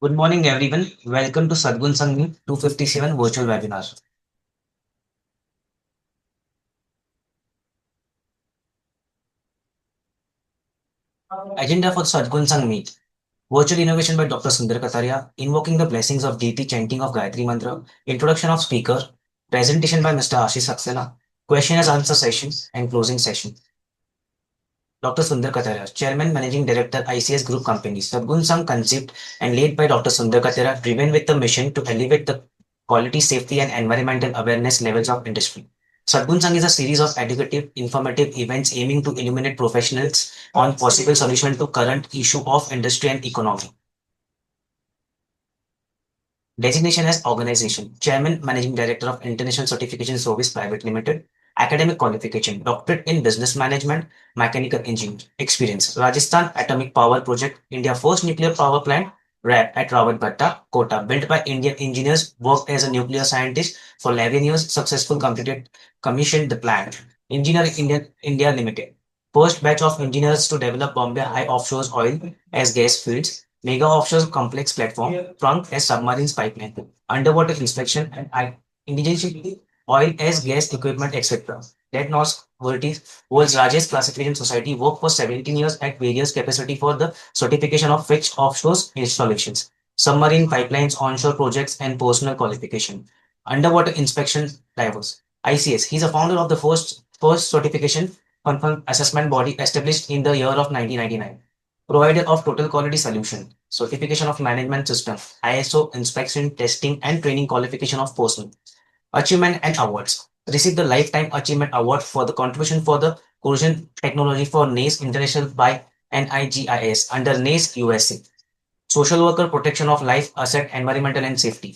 Good morning, everyone. Welcome to Sadgun Sanghi 257 virtual webinar. Agenda for Sadgun Sang Meet. Virtual innovation by Dr. Sundar Kataria, invoking the blessings of deity chanting of Gayatri Mantra, introduction of speaker, presentation by Mr. Ashish Saxena, question and answer session, and closing session. Dr. Sundar Kataria, Chairman, Managing Director, ICS Group Companies. Sadgun Sang conceived and led by Dr. Sundar Kataria, driven with the mission to elevate the quality, safety, and environmental awareness levels of industry. Sadgun Sang is a series of educative, informative events aiming to illuminate professionals on possible solution to current issue of industry and economy. Designation as organization. Chairman, Managing Director of International Certification Service Private Limited. Academic qualification. Doctorate in Business Management, Mechanical Engineering. Experience. Rajasthan Atomic Power Project, India first nuclear power plant, RAP at Rawatbhatta, Kota. Built by Indian engineers, worked as a nuclear scientist for 11 years, successful completed, commissioned the plant. Engineer India Limited. First batch of engineers to develop Bombay High Offshore Oil as gas fields. Mega offshore complex platform, trunk as submarines pipeline, underwater inspection and indigenous oil as gas equipment, etc. That NOS world's largest classification society worked for 17 years at various capacity for the certification of fixed offshore installations, submarine pipelines, onshore projects, and personal qualification. Underwater inspection divers. ICS. He's a founder of the first certification confirmed assessment body established in the year of 1999. Provider of total quality solution, certification of management system, ISO inspection, testing, and training qualification of person. Achievement and awards. Received the Lifetime Achievement Award for the contribution for the corrosion technology for NACE International by NIGIS under NACE USA. Social worker protection of life, asset, environmental, and safety.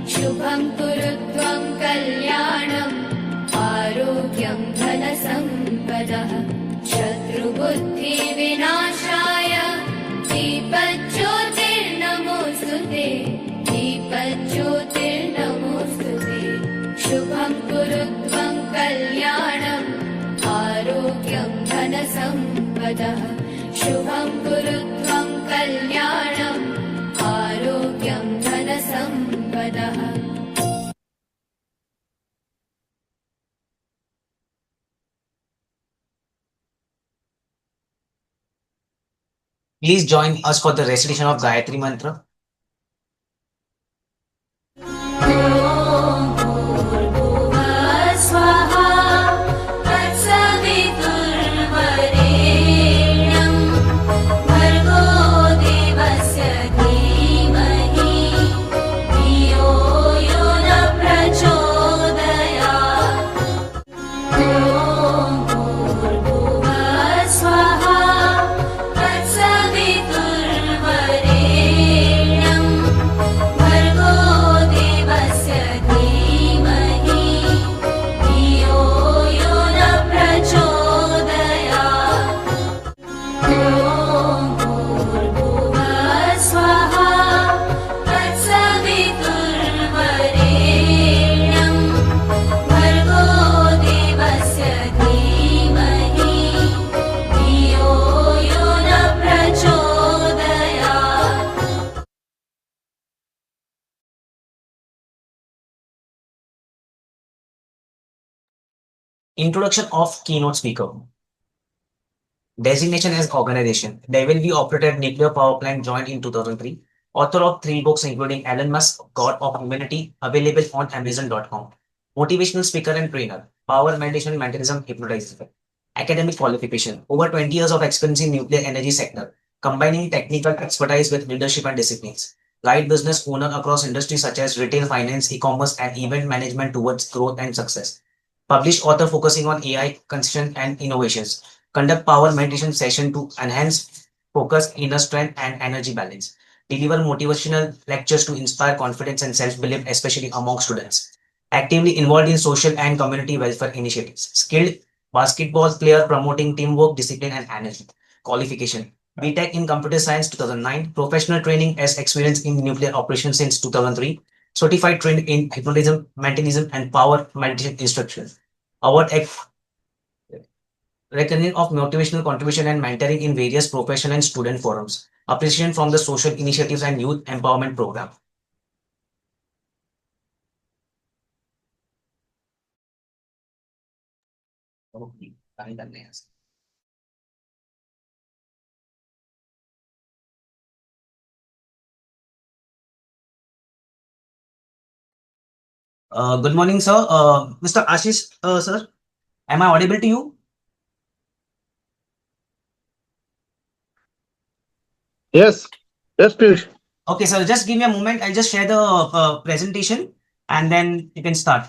शुभं कुरु त्वं कल्याणम् आरोग्यं धनसम्पदः शत्रुबुद्धिविनाशाय दीपज्योतिर्नमोऽस्तुते दीपज्योतिर्नमोऽस्तुते शुभं कुरु त्वं कल्याणम् आरोग्यं धनसम्पदः शुभं कुरु त्वं कल्याणम् आरोग्यं धनसम्पदः. Please join us for the recitation of Gayatri Mantra. Introduction of keynote speaker. Designation as organization. They will be operated nuclear power plant joined in 2003. Author of 3 books including Elon Musk, God of Humanity, available on Amazon.com. Motivational speaker and trainer. Power meditation mechanism hypnotizer. Academic qualification. Over 20 years of experience in nuclear energy sector, combining technical expertise with leadership and disciplines. Guide business owner across industries such as retail, finance, e-commerce, and event management towards growth and success. Published author focusing on AI, construction, and innovations. Conduct power meditation session to enhance focus, inner strength, and energy balance. Deliver motivational lectures to inspire confidence and self-belief, especially among students. Actively involved in social and community welfare initiatives. Skilled basketball player promoting teamwork, discipline, and energy. Qualification. BTech in Computer Science 2009, professional training as experience in nuclear operations since 2003, certified trained in hypnotism, mentalism, and power meditation instruction. Award at reckoning of motivational contribution and mentoring in various professional and student forums. Appreciation from the social initiatives and youth empowerment program. Okay, good morning, sir. Mr. Ashish, sir, am I audible to you? Yes, yes, Piyush. Okay, sir, just give me a moment. I'll just share the presentation and then you can start.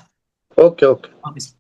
Okay, okay. Okay, sir.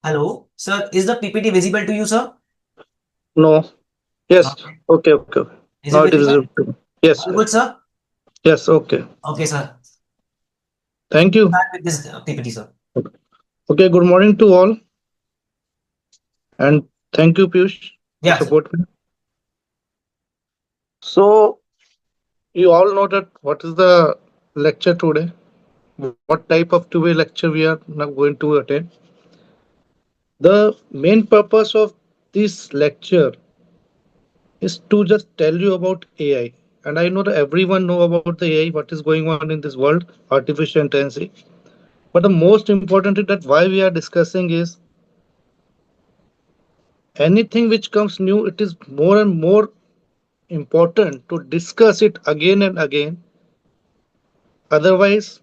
Hello, sir. Is the PPT visible to you, sir? No. Yes. Okay. Okay, okay. Is Now it it is visible? visible. Yes, All yes. good, sir? Yes, okay. Okay, sir. Thank you. Start with this PPT, sir. Okay, good morning to all. And thank you, Piyush, to Yeah, sir. support me. So, you all know that what is the lecture today? What type of two-way lecture we are now going to attend? The main purpose of this lecture is to just tell you about AI. And I know that everyone know about the AI, what is going on in this world, artificial intelligence. But the most important thing that why we are discussing is anything which comes new, it is more and more important to discuss it again and again. Otherwise,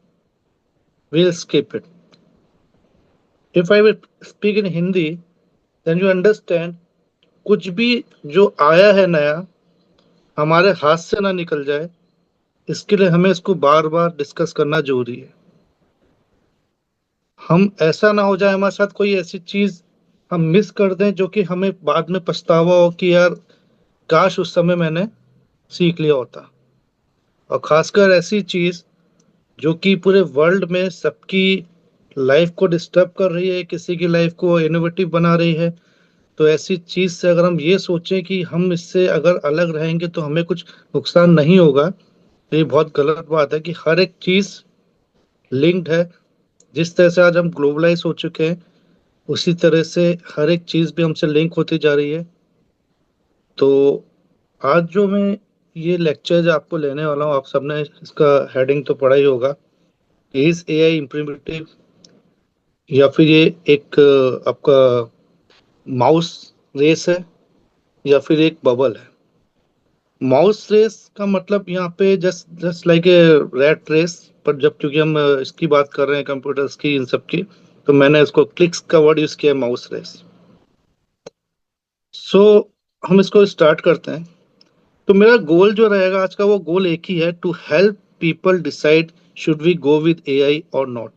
we'll skip it. If I will speak in Hindi, then you understand कुछ भी जो आया है नया हमारे हाथ से ना निकल जाए इसके लिए हमें इसको बार बार डिस्कस करना जरूरी है हम ऐसा ना हो जाए हमारे साथ कोई ऐसी चीज हम मिस कर दें जो कि हमें बाद में पछतावा हो कि यार काश उस समय मैंने सीख लिया होता और खासकर ऐसी चीज जो कि पूरे वर्ल्ड में सबकी लाइफ को डिस्टर्ब कर रही है किसी की लाइफ को इनोवेटिव बना रही है तो ऐसी चीज से अगर हम ये सोचें कि हम इससे अगर अलग रहेंगे तो हमें कुछ नुकसान नहीं होगा तो ये बहुत गलत बात है कि हर एक चीज लिंक्ड है जिस तरह से आज हम ग्लोबलाइज हो चुके हैं उसी तरह से हर एक चीज भी हमसे लिंक होती जा रही है तो आज जो मैं ये लेक्चर जो आपको लेने वाला हूँ आप सबने इसका हेडिंग तो पढ़ा ही होगा इज एआई इम्प्रीमेटिव या फिर ये एक आपका माउस रेस है या फिर एक बबल है माउस रेस का मतलब यहाँ पे just just like a rat race पर जब क्योंकि हम इसकी बात कर रहे हैं कंप्यूटर्स की इन सब की तो मैंने इसको क्लिक्स का वर्ड यूज किया माउस रेस सो हम इसको स्टार्ट करते हैं तो मेरा गोल जो रहेगा आज का वो गोल एक ही है to help people decide should we go with AI और नॉट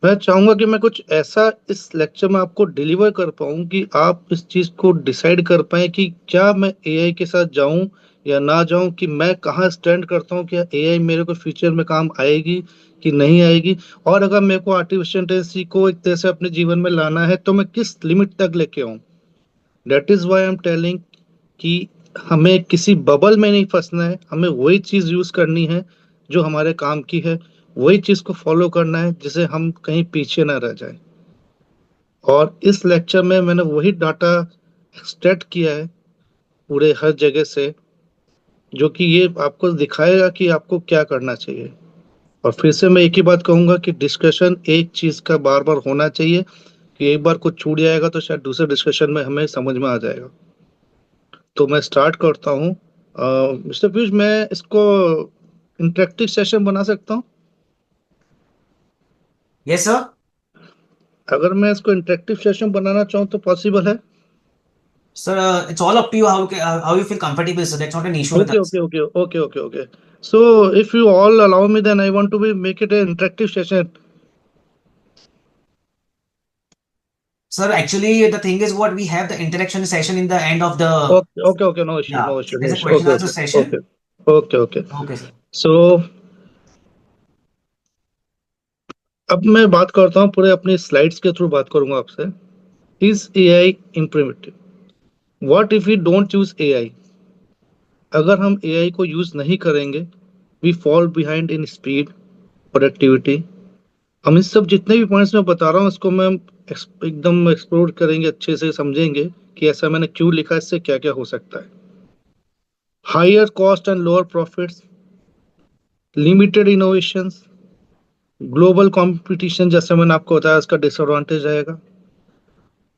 मैं चाहूंगा कि मैं कुछ ऐसा इस लेक्चर में आपको डिलीवर कर पाऊं कि आप इस चीज को डिसाइड कर पाए कि क्या मैं एआई के साथ जाऊं या ना जाऊं कि मैं कहाँ स्टैंड करता हूं कि एआई मेरे को फ्यूचर में काम आएगी कि नहीं आएगी और अगर मेरे को आर्टिफिशियल इंटेलिजेंस को एक तरह से अपने जीवन में लाना है तो मैं किस लिमिट तक लेके आऊं that is why I am telling कि हमें किसी बबल में नहीं फंसना है हमें वही चीज यूज करनी है जो हमारे काम की है वही चीज को फॉलो करना है जिसे हम कहीं पीछे ना रह जाए। और इस लेक्चर में मैंने वही डाटा एक्सट्रैक्ट किया है पूरे हर जगह से, जो कि ये आपको दिखाएगा कि आपको क्या करना चाहिए। और फिर से मैं एक ही बात कहूंगा कि डिस्कशन एक चीज का बार बार होना चाहिए, कि एक बार कुछ छूट जाएगा तो शायद दूसरे डिस्कशन में हमें समझ में आ जाएगा। तो मैं स्टार्ट करता हूँ। मिस्टर पीयूष, मैं इसको इंटरेक्टिव सेशन बना सकता हूँ? Yes, sir. अगर मैं इसको इंटरेक्टिव सेशन बनाना चाहूँ तो पॉसिबल है? Sir, it's all up to you how you feel comfortable. So that's not an issue with okay us. Okay okay okay okay okay. So if you all allow me, then I want to be make it a interactive session. Sir, actually, the thing is what we have the interaction session in the end of the, okay okay okay, no issue yeah, no issue no there's a issue, question okay answer okay okay session. Okay okay. Okay, sir. So अब मैं बात करता हूँ, पूरे अपनी slides के through बात करूंगा आपसे। Is AI imperative? What if we don't use AI? अगर हम एआई को यूज नहीं करेंगे, we fall behind in speed, productivity. हम इस सब जितने भी पॉइंट्स मैं बता रहा हूँ, इसको मैं एकदम एक्सप्लोर करेंगे, अच्छे से समझेंगे कि ऐसा मैंने क्यों लिखा है, इससे क्या क्या हो सकता है। Higher cost and lower profits, limited innovations, global competition, जैसे मैंने आपको बताया इसका डिसएडवांटेज रहेगा।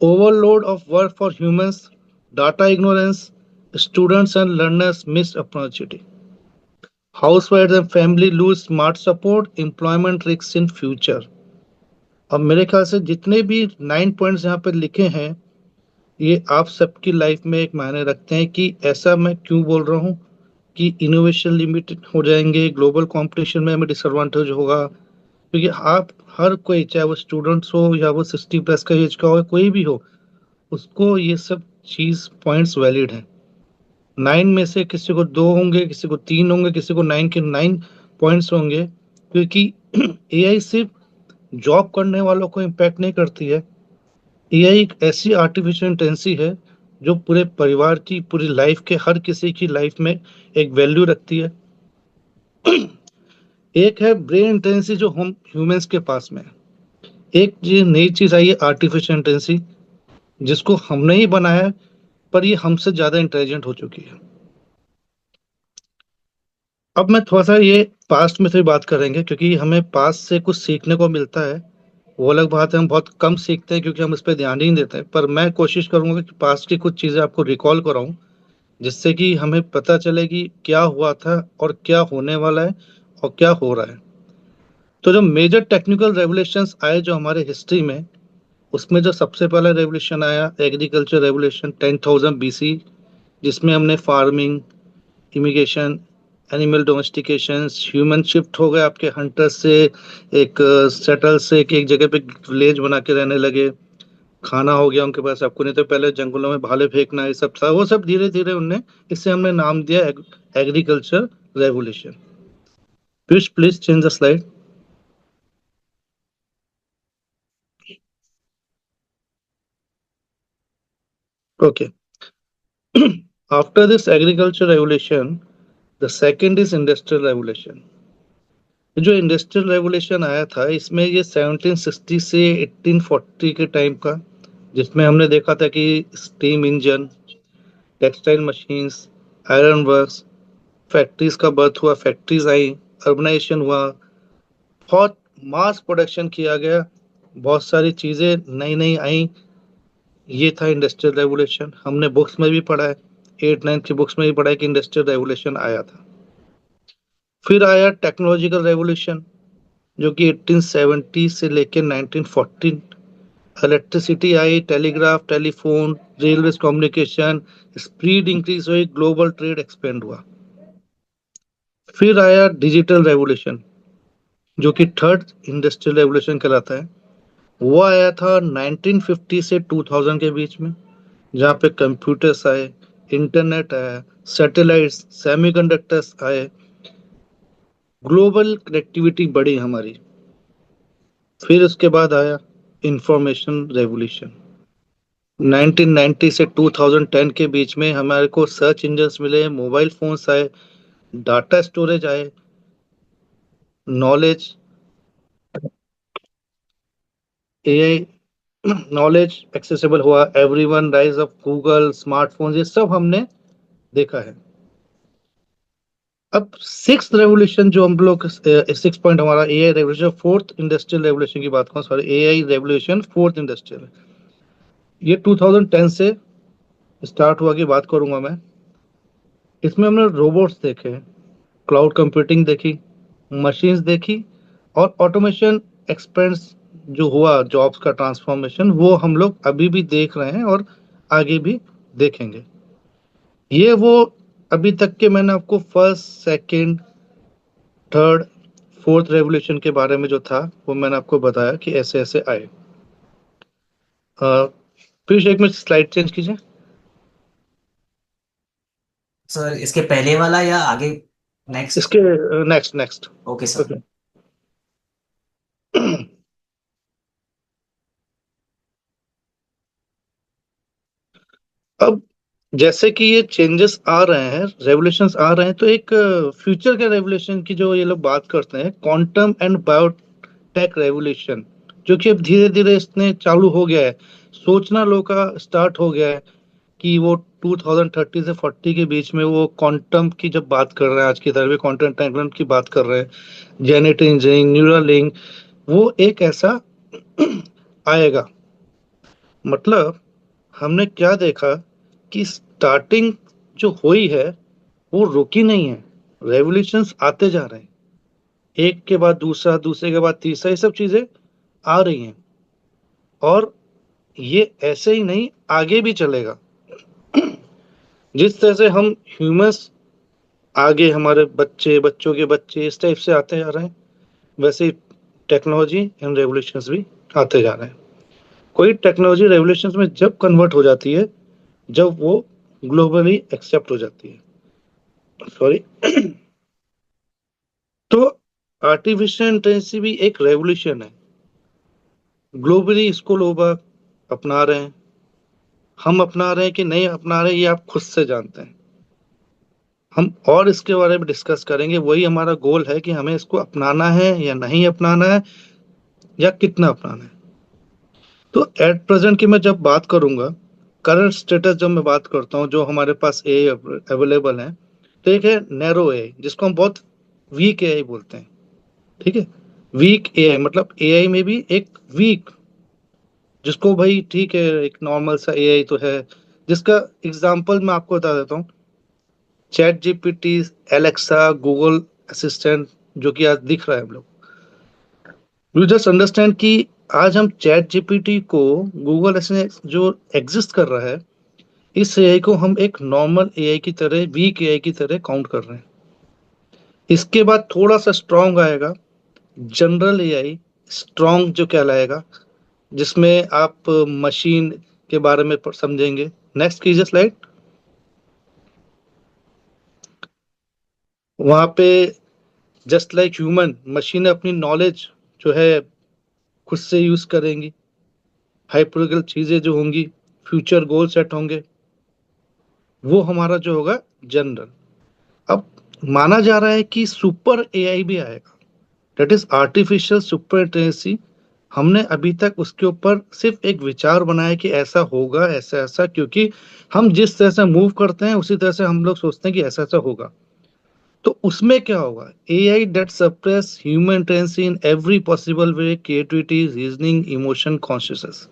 Overload of work for humans, data ignorance, students and learners miss opportunity, हाउसवाइफ्स and family lose smart support, employment risk in future. अब मेरे ख्याल से जितने भी 9 पॉइंट्स यहाँ पे लिखे हैं, ये आप सबकी लाइफ में एक मायने रखते हैं कि ऐसा मैं क्यों बोल रहा हूँ कि इनोवेशन लिमिटेड हो जाएंगे, ग्लोबल कंपटीशन में हमें डिसएडवांटेज होगा। क्योंकि आप हर कोई, चाहे वो स्टूडेंट्स हो या वो 60+ का एज का हो, कोई भी हो, उसको ये सब चीज पॉइंट्स वैलिड है। 9 में से किसी को 2 होंगे, किसी को 3 होंगे, किसी को 9 के 9 पॉइंट्स होंगे। क्योंकि एआई सिर्फ जॉब करने वालों को इम्पैक्ट नहीं करती है। एआई एक ऐसी आर्टिफिशियल इंटेलिजेंसी है जो पूरे परिवार की, पूरी लाइफ के हर किसी की लाइफ में एक वैल्यू रखती है। एक है ब्रेन इंटेलिजेंसी जो हम ह्यूमंस के पास में है। एक ये नई चीज आई है आर्टिफिशियल इंटेलिजेंसी, जिसको हमने ही बनाया है, पर ये हमसे ज्यादा इंटेलिजेंट हो चुकी है। अब मैं थोड़ा सा ये पास्ट में से बात करेंगे, क्योंकि हमें पास्ट से कुछ सीखने को मिलता है। वो अलग बात है, हम बहुत कम सीखते हैं क्योंकि हम इस पे ध्यान ही नहीं देते हैं। पर मैं कोशिश करूंगा कि पास्ट की कुछ चीजें आपको रिकॉल कराऊं, जिससे कि हमें पता चले कि क्या हुआ था और क्या होने वाला है और क्या हो रहा है। तो जो मेजर टेक्निकल रेवोल्यूशंस आए जो हमारे हिस्ट्री में, उसमें जो सबसे पहला रेवोल्यूशन आया, एग्रीकल्चर रेवोल्यूशन 10,000 बीसी, जिसमें हमने farming, immigration, animal domestication, human shift हो गए आपके हंटर से एक सेटल से, कि एक जगह पे विलेज बना के रहने लगे। खाना हो गया उनके पास, आपको नहीं तो पहले जंगलों में भाले फेंकना, ये सब था, वो सब धीरे धीरे उनने, इससे हमने नाम दिया agriculture revolution. Please please change the slide. Okay. After this agriculture revolution, the second is industrial revolution. जो इंडस्ट्रियल रेवोल्यूशन आया था, इसमें ये 1760 से 1840 के टाइम का, जिसमें हमने देखा था कि steam engine, textile machines, iron works, factories का बर्थ हुआ, फैक्ट्रीज आई, अर्बनाइजेशन हुआ, बहुत मास प्रोडक्शन किया गया, बहुत सारी चीजें नई नई आई। ये था इंडस्ट्रियल रेवोल्यूशन। हमने बुक्स में भी पढ़ा है, 8 9 की बुक्स में भी पढ़ा है कि इंडस्ट्रियल रेवोल्यूशन आया था। फिर आया टेक्नोलॉजिकल रेवोल्यूशन, जो कि 1870 से लेकर 1914। इलेक्ट्रिसिटी आई, telegraph, telephone, railway communication, speed increase हुई, ग्लोबल ट्रेड एक्सपेंड हुआ। फिर आया डिजिटल रेवोल्यूशन, जो कि थर्ड इंडस्ट्रियल रेवोल्यूशन कहलाता है। वो आया था 1950 से 2000 के बीच में, जहाँ पे कंप्यूटर्स आए, इंटरनेट आया, सैटेलाइट्स, सेमीकंडक्टर्स आए, ग्लोबल कनेक्टिविटी बढ़ी हमारी। फिर उसके बाद आया इंफॉर्मेशन रेवोल्यूशन। 1990 से 2010 के बीच में हमारे को सर्च इंजन्स मिले, मोबाइल फोन्स आए, डाटा स्टोरेज आए, नॉलेज एआई नॉलेज एक्सेसिबल हुआ, everyone, rise of Google, smartphone, ये सब हमने देखा है। अब सिक्स रेवोल्यूशन जो हम लोग, 6 पॉइंट हमारा AI revolution, fourth industrial revolution की बात करूं, sorry, AI revolution fourth industrial, ये 2010 से स्टार्ट हुआ की बात करूंगा मैं। इसमें हमने रोबोट्स देखे, क्लाउड कंप्यूटिंग देखी, मशीन्स देखी, और ऑटोमेशन एक्सपेंस जो हुआ, जॉब्स का ट्रांसफॉर्मेशन, वो हम लोग अभी भी देख रहे हैं और आगे भी देखेंगे। ये वो अभी तक के मैंने आपको first, second, third, fourth revolution के बारे में जो था वो मैंने आपको बताया कि ऐसे ऐसे आए। फिर एक मिनट स्लाइड चेंज कीजिए। सर इसके पहले वाला या आगे? नेक्स्ट। इसके next next. Okay sir. Okay. अब जैसे कि ये चेंजेस आ रहे हैं, रेवोल्यूशंस आ रहे हैं, तो एक फ्यूचर के रेवोल्यूशन की जो ये लोग बात करते हैं, क्वांटम एंड बायोटेक रेवोल्यूशन, जो कि अब धीरे धीरे इसने चालू हो गया है, सोचना लोग का स्टार्ट हो गया है कि वो 2030 से 40 के बीच में वो क्वांटम की जब बात कर रहे हैं, आज की तारीख में क्वांटम एंटेंगलमेंट की बात कर रहे हैं, जेनेटिक इंजीनियरिंग, न्यूरल लिंक, वो एक ऐसा आएगा। मतलब हमने क्या देखा कि स्टार्टिंग जो हुई है वो रुकी नहीं है, रेवोल्यूशंस आते जा रहे हैं, एक के बाद दूसरा, दूसरे के बाद तीसरा, ये सब चीजें आ रही हैं, और ये ऐसे ही नहीं, आगे भी चलेगा। जिस तरह से हम ह्यूमंस आगे, हमारे बच्चे, बच्चों के बच्चे, इस टाइप से आते जा रहे हैं, वैसे टेक्नोलॉजी एंड रेवोल्यूशंस भी आते जा रहे हैं। कोई टेक्नोलॉजी रेवोल्यूशंस में जब कन्वर्ट हो जाती है, जब वो ग्लोबली एक्सेप्ट हो जाती है, सॉरी। तो आर्टिफिशियल इंटेलिजेंस भी एक रेवोल्यूशन है, ग्लोबली इसको लोग अपना रहे हैं। हम अपना रहे हैं कि नहीं अपना रहे, ये आप खुद से जानते हैं। हम और इसके बारे में डिस्कस करेंगे, वही हमारा गोल है कि हमें इसको अपनाना है या नहीं अपनाना है, या कितना अपनाना है। तो एट प्रेजेंट की मैं जब बात करूंगा, करंट स्टेटस जब मैं बात करता हूँ, जो हमारे पास ए अवेलेबल है, तो एक है नैरो ए, जिसको हम बहुत वीक एआई बोलते हैं। ठीक है, वीक एआई मतलब एआई में भी एक वीक, जिसको भाई ठीक है, एक नॉर्मल सा एआई तो है, जिसका एग्जांपल मैं आपको बता देता हूँ। Chat GPT, Alexa, Google assistant, जो कि आज दिख रहा है हम लोग, यू जस्ट अंडरस्टैंड कि आज हम चैट जीपीटी को, गूगल असिस्टेंट जो एग्जिस्ट कर रहा है, इस एआई को हम एक नॉर्मल एआई की तरह, वीक एआई की तरह काउंट कर रहे हैं। इसके बाद थोड़ा सा स्ट्रांग आएगा, जनरल एआई, स्ट्रांग जो कहलाएगा, जिसमें आप मशीन के बारे में समझेंगे। नेक्स्ट कीजिए स्लाइड। वहां पे जस्ट लाइक ह्यूमन, मशीनें अपनी नॉलेज जो है खुद से यूज करेंगी, हाइपोथेटिकल चीजें जो होंगी, फ्यूचर गोल सेट होंगे, वो हमारा जो होगा जनरल। अब माना जा रहा है कि सुपर एआई भी आएगा, that is artificial super intelligence. हमने अभी तक उसके ऊपर सिर्फ एक विचार बनाया कि ऐसा होगा, ऐसा ऐसा, क्योंकि हम जिस तरह से मूव करते हैं उसी तरह से हम लोग सोचते हैं कि ऐसा ऐसा होगा। तो उसमें क्या होगा, AI that suppress human intelligence in every possible way, creativity, reasoning, emotion, consciousness.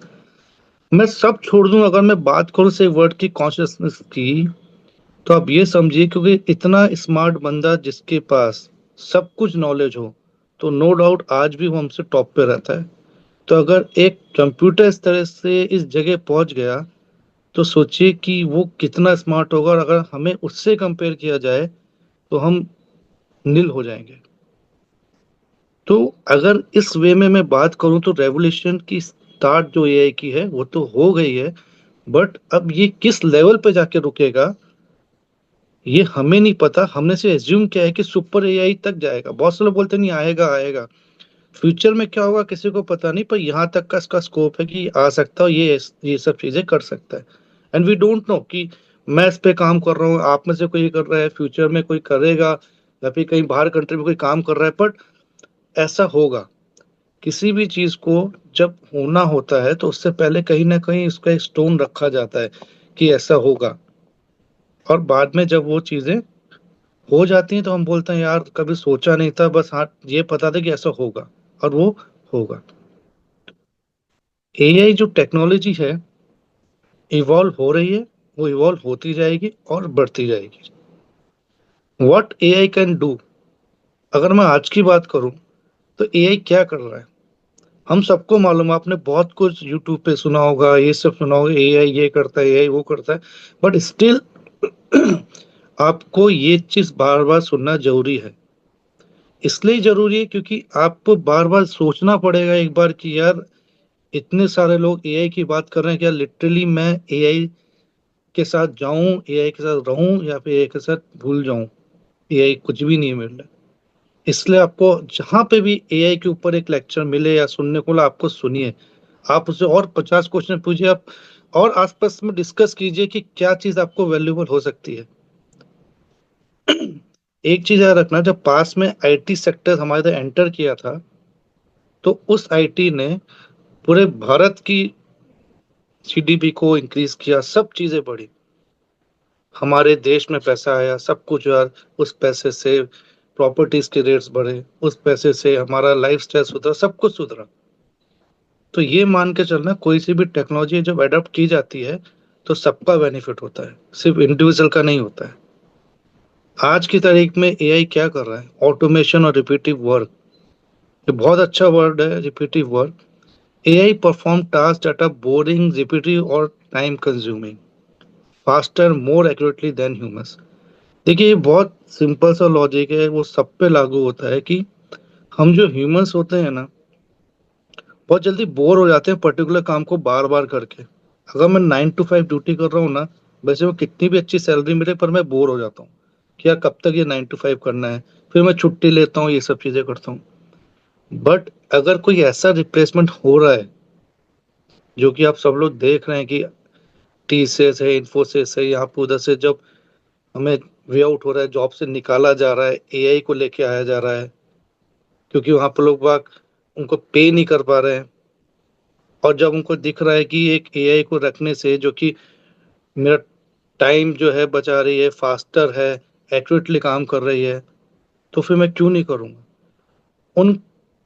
मैं सब छोड़ दूं, अगर मैं बात करूं से वर्ड की, कॉन्शियसनेस की, तो आप ये समझिए, क्योंकि इतना स्मार्ट बंदा जिसके पास सब कुछ नॉलेज हो, तो नो डाउट आज भी वो हमसे टॉप पे रहता है। तो अगर एक कंप्यूटर इस तरह से इस जगह पहुंच गया, तो सोचिए कि वो कितना स्मार्ट होगा, और अगर हमें उससे कंपेयर किया जाए तो हम नील हो जाएंगे। तो अगर इस वे में मैं बात करूं, तो रेवोल्यूशन की स्टार्ट जो एआई की है वो तो हो गई है, बट अब ये किस लेवल पे जाके रुकेगा ये हमें नहीं पता। हमने से एज्यूम किया है कि सुपर एआई तक जाएगा, बहुत से लोग बोलते नहीं आएगा आएगा, फ्यूचर में क्या होगा किसी को पता नहीं, पर यहाँ तक का इसका स्कोप है कि आ सकता है, ये सब चीजें कर सकता है। एंड वी डोंट नो कि मैं इस पे काम कर रहा हूँ, आप में से कोई कर रहा है, फ्यूचर में कोई करेगा, या फिर कहीं बाहर कंट्री में कोई काम कर रहा है, बट ऐसा होगा। किसी भी चीज को जब होना होता है तो उससे पहले कहीं ना कहीं उसका एक स्टोन रखा जाता है कि ऐसा होगा, और बाद में जब वो चीजें हो जाती हैं तो हम बोलते हैं यार कभी सोचा नहीं था, बस हाँ ये पता था कि ऐसा होगा, और वो होगा। एआई जो टेक्नोलॉजी है इवॉल्व हो रही है, वो इवॉल्व होती जाएगी और बढ़ती जाएगी। व्हाट एआई कैन डू, अगर मैं आज की बात करूं तो एआई क्या कर रहा है हम सबको मालूम है। आपने बहुत कुछ यूट्यूब पे सुना होगा, ये सब सुना होगा, एआई ये करता है, एआई वो करता है, बट स्टिल आपको ये चीज बार बार सुनना जरूरी है। इसलिए जरूरी है क्योंकि आपको बार बार सोचना पड़ेगा एक बार कि यार इतने सारे लोग एआई की बात कर रहे हैं, क्या लिटरली मैं एआई के साथ जाऊं, एआई के साथ रहूं, या फिर एआई के साथ भूल जाऊं। एआई कुछ भी नहीं मिल रहा। इसलिए आपको जहां पे भी एआई के ऊपर एक लेक्चर मिले या सुनने को मिले, आपको सुनिए। आप उससे और 50 क्वेश्चन पूछिए, आप और आसपास में डिस्कस कीजिए कि क्या चीज आपको वैल्यूबल हो सकती है। एक चीज याद रखना, जब पास में आईटी सेक्टर हमारे इधर एंटर किया था तो उस आईटी ने पूरे भारत की जीडीपी को इंक्रीज किया, सब चीजें बढ़ी, हमारे देश में पैसा आया, सब कुछ यार। उस पैसे से प्रॉपर्टीज के रेट्स बढ़े, उस पैसे से हमारा लाइफस्टाइल सुधरा, सब कुछ सुधरा। तो ये मान के चलना, कोई सी भी टेक्नोलॉजी जब अडॉप्ट की जाती है तो सबका बेनिफिट होता है, सिर्फ इंडिविजुअल का नहीं होता है। आज की तारीख में एआई क्या कर रहा है, ऑटोमेशन और रिपीटिव वर्क। ये बहुत अच्छा वर्ड है, repetitive work. AI perform task that are boring, repetitive और time consuming faster more accurately than humans. देखिए ये बहुत सिंपल सा लॉजिक है, वो सब पे लागू होता है कि हम जो ह्यूमंस होते हैं ना, बहुत जल्दी बोर हो जाते हैं पर्टिकुलर काम को बार बार करके। अगर मैं 9 to 5 ड्यूटी कर रहा हूँ ना, वैसे वो कितनी भी अच्छी सैलरी मिले पर मैं बोर हो जाता हूँ कि यार कब तक ये 9 to 5 करना है। फिर मैं छुट्टी लेता हूँ, ये सब चीजें करता हूँ। बट अगर कोई ऐसा रिप्लेसमेंट हो रहा है जो कि आप सब लोग देख रहे हैं कि टीसीएस है, इन्फोसिस है, यहाँ पे उधर से जब हमें वे आउट हो रहा है, जॉब से निकाला जा रहा है, एआई को लेके आया जा रहा है, क्योंकि वहां पर लोग बाग उनको पे नहीं कर पा रहे हैं। और जब उनको दिख रहा है कि एक एआई को रखने से जो कि मेरा टाइम जो है बचा रही है, फास्टर है, एक्यूरेटली काम कर रही है, तो फिर मैं क्यों नहीं करूँगा। उन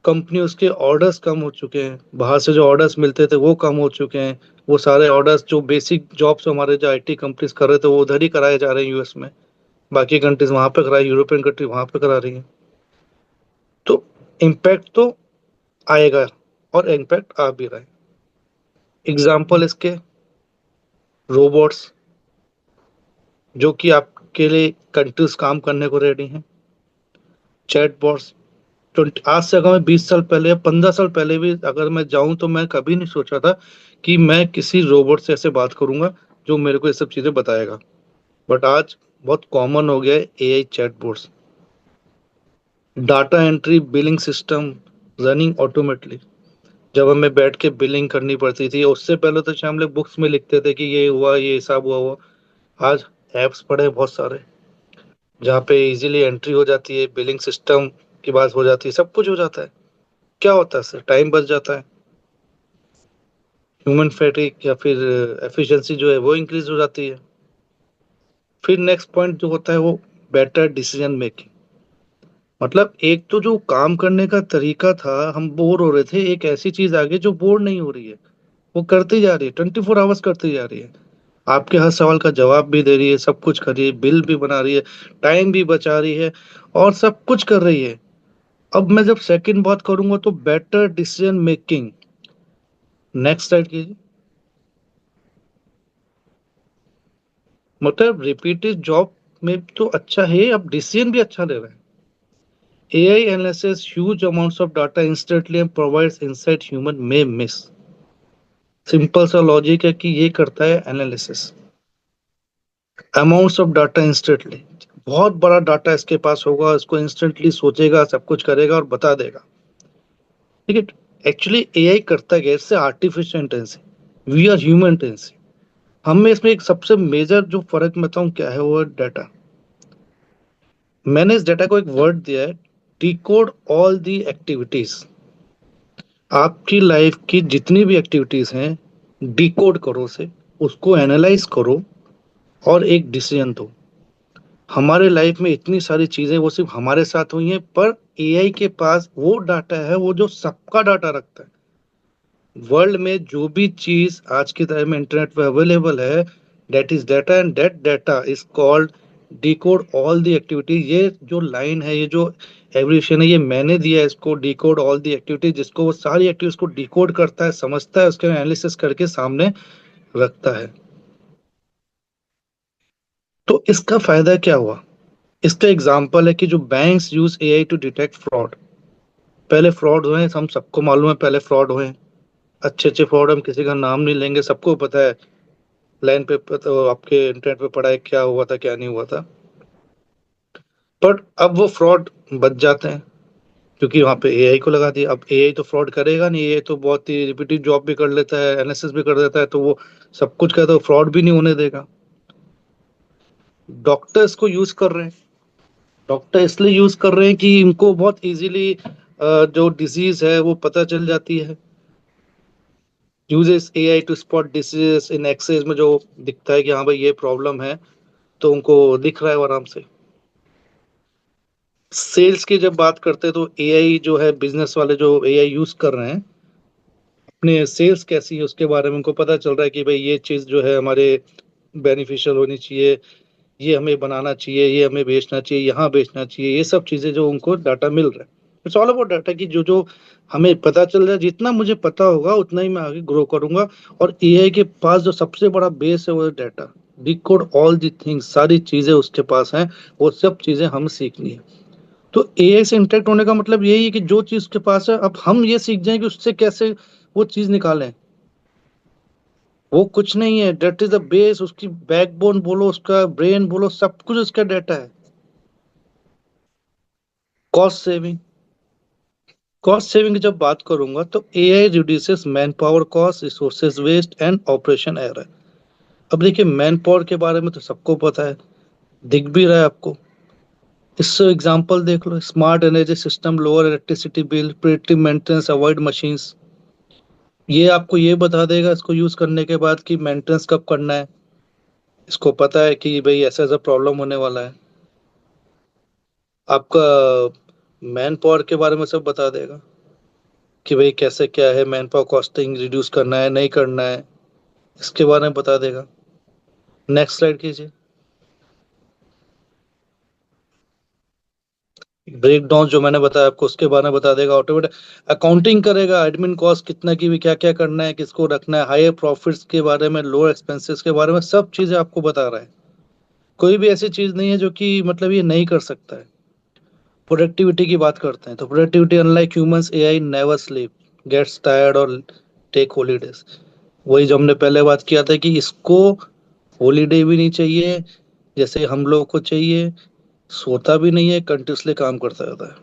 कंपनी उसके ऑर्डर्स कम हो चुके हैं, बाहर से जो ऑर्डर्स मिलते थे वो कम हो चुके हैं। वो सारे ऑर्डर्स जो बेसिक जॉब्स हमारे जो आईटी कंपनीज कर रहे थे वो उधर ही कराए जा रहे हैं यूएस में, बाकी कंट्रीज वहां पे करा, यूरोपियन कंट्री वहां पे करा रही हैं। तो इम्पैक्ट तो आएगा, और इम्पैक्ट आ भी रहा है। एग्जाम्पल इसके रोबोट्स, जो कि आपके लिए कंट्रीज काम करने को रेडी हैं। चैटबॉट्स, 20 आज से अगर मैं 20 साल पहले या 15 साल पहले भी अगर मैं जाऊं तो मैं कभी नहीं सोचा था कि मैं किसी रोबोट से ऐसे बात करूंगा जो मेरे को ये सब चीजें बताएगा। बट आज बहुत कॉमन हो गया है AI chatbots. Data entry, billing system running automatically. जब हमें बैठ के बिलिंग करनी पड़ती थी, उससे पहले तो हम लोग बुक्स में लिखते थे कि ये हुआ, ये हिसाब हुआ। आज एप्स पड़े हैं बहुत सारे, जहाँ पे इजीली एंट्री हो जाती है, बिलिंग सिस्टम की बात हो जाती है, सब कुछ हो जाता है। क्या होता है सर, टाइम बच जाता है, ह्यूमन फैटिक या फिर एफिशिएंसी जो है वो इंक्रीज हो जाती है। फिर नेक्स्ट पॉइंट जो होता है वो बेटर डिसीजन मेकिंग। मतलब एक तो जो काम करने का तरीका था, हम बोर हो रहे थे, एक ऐसी चीज आ गई जो बोर नहीं हो रही है, वो करती जा रही है, 24 आवर्स करती जा रही है। आपके हर सवाल का जवाब भी दे रही है, सब कुछ कर रही है, बिल भी बना रही है, टाइम भी बचा रही है, और सब कुछ कर रही है। अब मैं जब सेकंड बात करूंगा तो better decision making. Next slide कीजिए। मतलब रिपीटेड जॉब में तो अच्छा है, अब डिसीजन भी अच्छा ले रहे हैं। AI analysis huge amounts of data instantly and provides insight human में मिस। सिंपल सा लॉजिक है कि ये करता है analysis, amounts of data instantly. बहुत बड़ा डाटा इसके पास होगा, इसको इंस्टेंटली सोचेगा, सब कुछ करेगा और बता देगा। ठीक है, एक्चुअली एआई करता क्या है, इससे artificial intelligence, we are human intelligence. हम में इसमें एक सबसे मेजर जो फर्क मैं बताऊं क्या है, वो है डाटा। मैंने इस डाटा को एक वर्ड दिया है, डिकोड ऑल दी एक्टिविटीज। आपकी लाइफ की जितनी भी एक्टिविटीज हैं, डिकोड करो उसे, उसको एनालाइज करो और एक डिसीजन दो। हमारे लाइफ में इतनी सारी चीजें वो सिर्फ हमारे साथ हुई हैं, पर एआई के पास वो डाटा है वो जो सबका डाटा रखता है। वर्ल्ड में जो भी चीज आज के टाइम में इंटरनेट पे अवेलेबल है, that is data, and that data is called decode all the activities. ये जो लाइन है, ये जो एवरेशन है, ये मैंने दिया है इसको, डिकोड ऑल दी एक्टिविटीज, जिसको वो सारी एक्टिविटीज को डिकोड करता है, समझता है, उसके एनालिसिस करके सामने रखता है। तो इसका फायदा क्या हुआ? इसका एग्जाम्पल है कि जो banks use AI to detect fraud. पहले फ्रॉड हुए हैं, हम सबको मालूम है, पहले फ्रॉड हुए हैं, अच्छे अच्छे फ्रॉड, हम किसी का नाम नहीं लेंगे, सबको पता है। लाइन पे तो आपके इंटरनेट पे पड़ा है क्या हुआ था क्या नहीं हुआ था। पर अब वो फ्रॉड बच जाते हैं क्योंकि वहां पे एआई को लगा दिया। अब एआई तो फ्रॉड करेगा नहीं, एआई तो बहुत ही रिपीटेड जॉब भी कर लेता है, एनालिसिस भी कर देता है, तो वो सब कुछ का तो फ्रॉड भी नहीं होने देगा। डॉक्टर्स को यूज कर रहे हैं, डॉक्टर इसलिए यूज कर रहे हैं कि इनको बहुत इजीली जो डिजीज है वो पता चल जाती है। Uses AI to spot diseases in x-rays में, जो दिखता है कि हाँ भाई ये प्रॉब्लम है, तो उनको दिख रहा है वो आराम से। सेल्स की जब बात करते हैं तो एआई जो है, बिजनेस वाले जो एआई यूज कर रहे हैं, अपने सेल्स कैसी है उसके बारे में उनको पता चल रहा है कि भाई ये चीज जो है हमारे बेनिफिशियल होनी चाहिए, ये हमें बनाना चाहिए, ये हमें बेचना चाहिए, यहाँ बेचना चाहिए, ये सब चीजें जो उनको डाटा मिल रहा है। इट्स ऑल अबाउट डाटा की जो जो हमें पता चल रहा है, जितना मुझे पता होगा उतना ही मैं आगे ग्रो करूंगा। और एआई के पास जो सबसे बड़ा बेस है वो है data. Decode all the things, सारी चीजें उसके पास हैं, वो सब चीजें हम सीखनी है। तो एआई से इंटरेक्ट होने का मतलब यही है कि जो चीज उसके पास है, अब हम ये सीख जाएं कि उससे कैसे वो चीज निकालें। वो कुछ नहीं है, डेट इज द बेस, उसकी बैकबोन बोलो, उसका ब्रेन बोलो, सब कुछ उसका डाटा है। कॉस्ट सेविंग, कॉस्ट सेविंग की जब बात करूंगा तो AI reduces man power cost, resources waste and operation error. अब देखिए, मैन पावर के बारे में तो सबको पता है, दिख भी रहा है आपको। इससे एग्जांपल देख लो, smart energy system, lower electricity bill, predictive maintenance, avoid machines. ये आपको ये बता देगा इसको यूज करने के बाद कि मेंटेनेंस कब करना है। इसको पता है कि भाई ऐसा ऐसा प्रॉब्लम होने वाला है। आपका मैन पावर के बारे में सब बता देगा कि भाई कैसे क्या है, मैन पावर कॉस्टिंग रिड्यूस करना है नहीं करना है, इसके बारे में बता देगा। नेक्स्ट स्लाइड कीजिए। ब्रेक डाउन जो मैंने बताया आपको उसके बारे में बता देगा। ऑटोमेटिक अकाउंटिंग करेगा, एडमिन कॉस्ट कितना की भी क्या क्या करना है, किसको रखना है, हायर प्रॉफिट्स के बारे में, लोअर एक्सपेंसेस के बारे में, सब चीजें आपको बता रहा है। कोई भी ऐसी चीज नहीं है जो कि मतलब ये नहीं कर सकता है। प्रोडक्टिविटी की बात करते हैं तो productivity, unlike humans, AI never sleep, gets tired और टेक हॉलीडेज। वही जो हमने पहले बात किया था कि इसको हॉलीडे भी नहीं चाहिए जैसे हम लोग को चाहिए, सोता भी नहीं है, कंटिन्यूसली काम करता रहता है।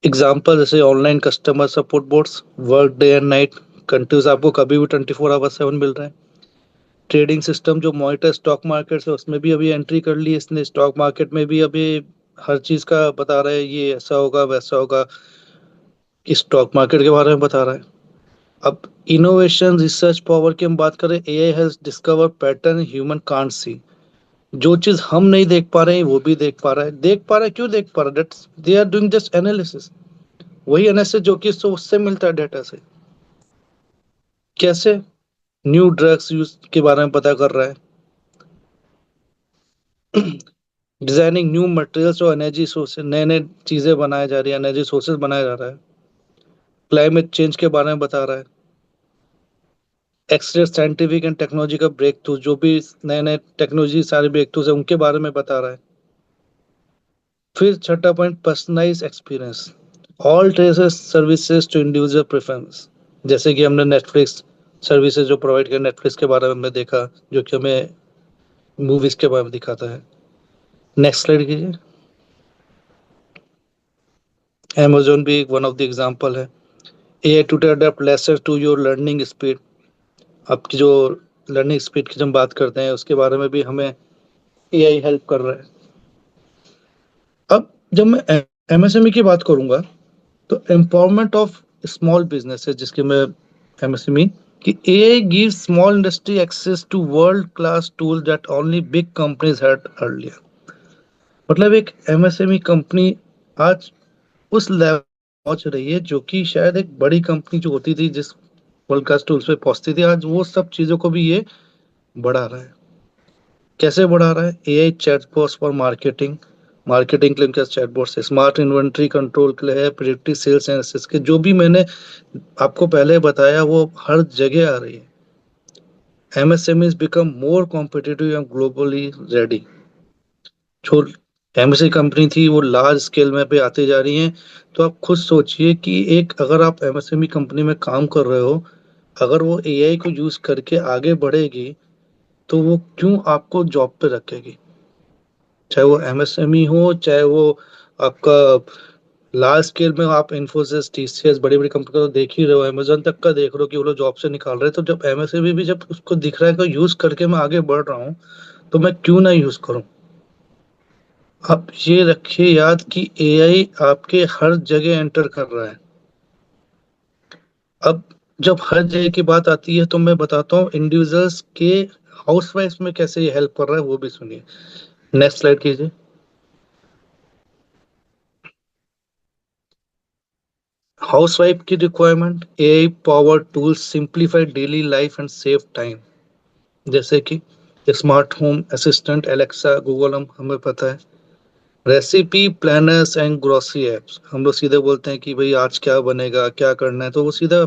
एग्जाम्पल जैसे online customer support boats, work day and night, continuous आपको कभी भी 24/7 मिल रहा है। ट्रेडिंग सिस्टम जो मॉनिटर स्टॉक मार्केट है, उसमें भी अभी एंट्री कर ली है इसने। स्टॉक मार्केट में भी अभी हर चीज का बता रहा है, ये ऐसा होगा वैसा होगा, स्टॉक मार्केट के बारे में बता रहा है। अब इनोवेशन रिसर्च पावर की हम बात करें, AI has discover pattern human can't see. जो चीज हम नहीं देख पा रहे हैं वो भी देख पा रहा है। देख पा रहा है, क्यों देख पा रहा है? That's they are doing just analysis. वही एनालिसिस जो कि उससे मिलता है डाटा से। कैसे? न्यू ड्रग्स यूज के बारे में पता कर रहा है, डिजाइनिंग न्यू मटेरियल्स और एनर्जी सोर्सेज, नए नए चीजें बनाए जा रही है, एनर्जी सोर्सेज बनाया जा रहा है। क्लाइमेट चेंज के बारे में बता रहा है। एक्सरे साइंटिफिक एंड टेक्नोलॉजी का ब्रेक थ्रू, जो भी नए नए टेक्नोलॉजी सारे ब्रेक थ्रू है उनके बारे में बता रहा है। फिर छठा point, personalize experience, all traces services to individual preference. जैसे कि हमने नेटफ्लिक्स सर्विसेज जो प्रोवाइड किया, नेटफ्लिक्स के बारे में हमने देखा, जो कि हमें मूवीज के बारे में दिखाता है। नेक्स्ट स्लाइड कीजिए। Amazon भी वन ऑफ द एग्जांपल है। AI to adapt lesser to your learning speed. आपकी जो लर्निंग स्पीड की जब बात करते हैं उसके बारे में भी हमें एआई हेल्प कर रहा है। अब जब मैं एमएसएमई की बात करूंगा तो एम्पावरमेंट ऑफ स्मॉल बिजनेसेस, जिसके मैं एमएसएमई, कि AI gives small industry access to world class tool that only big companies had earlier. मतलब एक एमएसएमई कंपनी आज उस लेवल पहुंच रही है जो कि शायद एक बड़ी कंपनी जो होती थी, जिस वर्ल्ड क्लास टूल्स पे पहुंचती थी, आज वो सब चीजों को भी ये बढ़ा रहा है। कैसे बढ़ा रहा है? AI chatbots for marketing, marketing के लिए उनके चैटबॉट्स है, स्मार्ट इन्वेंट्री कंट्रोल के लिए है, प्रिडिक्टिव सेल्स एनालिसिस के, जो भी मैंने आपको पहले बताया वो हर जगह आ रही है। MSMEs become more competitive and globally ready. जो एमएससी कंपनी थी वो लार्ज स्केल में पे आती जा रही हैं। तो आप खुद सोचिए कि एक अगर आप एमएसएमई कंपनी में काम कर रहे हो, अगर वो एआई को यूज करके आगे बढ़ेगी तो वो क्यों आपको जॉब पे रखेगी? चाहे वो एमएसएमई हो, चाहे वो आपका लार्ज स्केल में आप इन्फोसिस, टीसीएस, बड़ी बड़ी कंपनी तो देख ही रहे हो, अमेजन तक का देख रहे हो कि वो लोग जॉब से निकाल रहे हैं। तो जब एमएसएमई भी जब उसको दिख रहा है कि यूज करके मैं आगे बढ़ रहा हूँ, तो मैं क्यों ना यूज करूँ? आप ये रखिए याद कि एआई आपके हर जगह एंटर कर रहा है। अब जब हर जगह की बात आती है तो मैं बताता हूँ इंडिविजुअल्स के, हाउसवाइफ में कैसे ये हेल्प कर रहा है वो भी सुनिए। नेक्स्ट स्लाइड कीजिए। हाउसवाइफ की requirement, AI power tools simplify daily life and save time, जैसे कि smart home assistant, Alexa, Google, हम हमें पता है। Recipe planners and grocery apps, हम लोग सीधे बोलते हैं कि भाई आज क्या बनेगा, क्या करना है, तो वो सीधा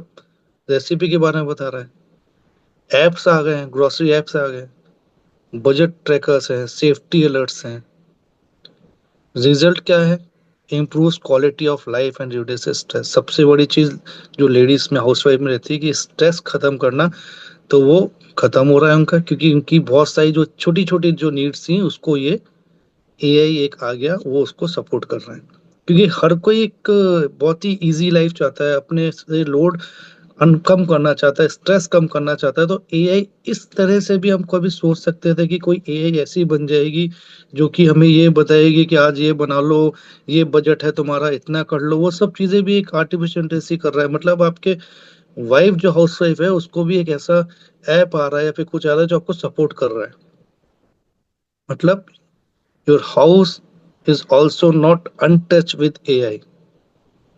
रेसिपी के बारे में बता रहा है। एप्स आ गए हैं, ग्रोसरी एप्स आ गए, बजट ट्रैकर्स हैं, सेफ्टी अलर्ट्स हैं। रिजल्ट क्या है? Improve quality of life and reduce stress. सबसे बड़ी चीज जो लेडीज में, हाउसवाइफ में रहती है कि स्ट्रेस खत्म करना, तो वो खत्म हो रहा है उनका, क्योंकि उनकी बहुत सारी जो छोटी छोटी जो नीड्स थी उसको ये एआई एक आ गया, वो उसको सपोर्ट कर रहा है। क्योंकि हर कोई एक बहुत ही इजी लाइफ चाहता है, अपने से लोड कम करना चाहता है, स्ट्रेस कम करना चाहता है। तो एआई इस तरह से भी हम कभी सोच सकते थे कि कोई एआई ऐसी बन जाएगी जो कि हमें ये बताएगी कि आज ये बना लो, ये बजट है तुम्हारा, इतना कर लो। वो सब चीजें भी एक आर्टिफिशियल इंटेलिजेंस ही कर रहा है। मतलब आपके वाइफ जो हाउस वाइफ है उसको भी एक ऐसा ऐप आ रहा है या फिर कुछ आ रहा है जो आपको सपोर्ट कर रहा है। मतलब your house is also not untouch with AI.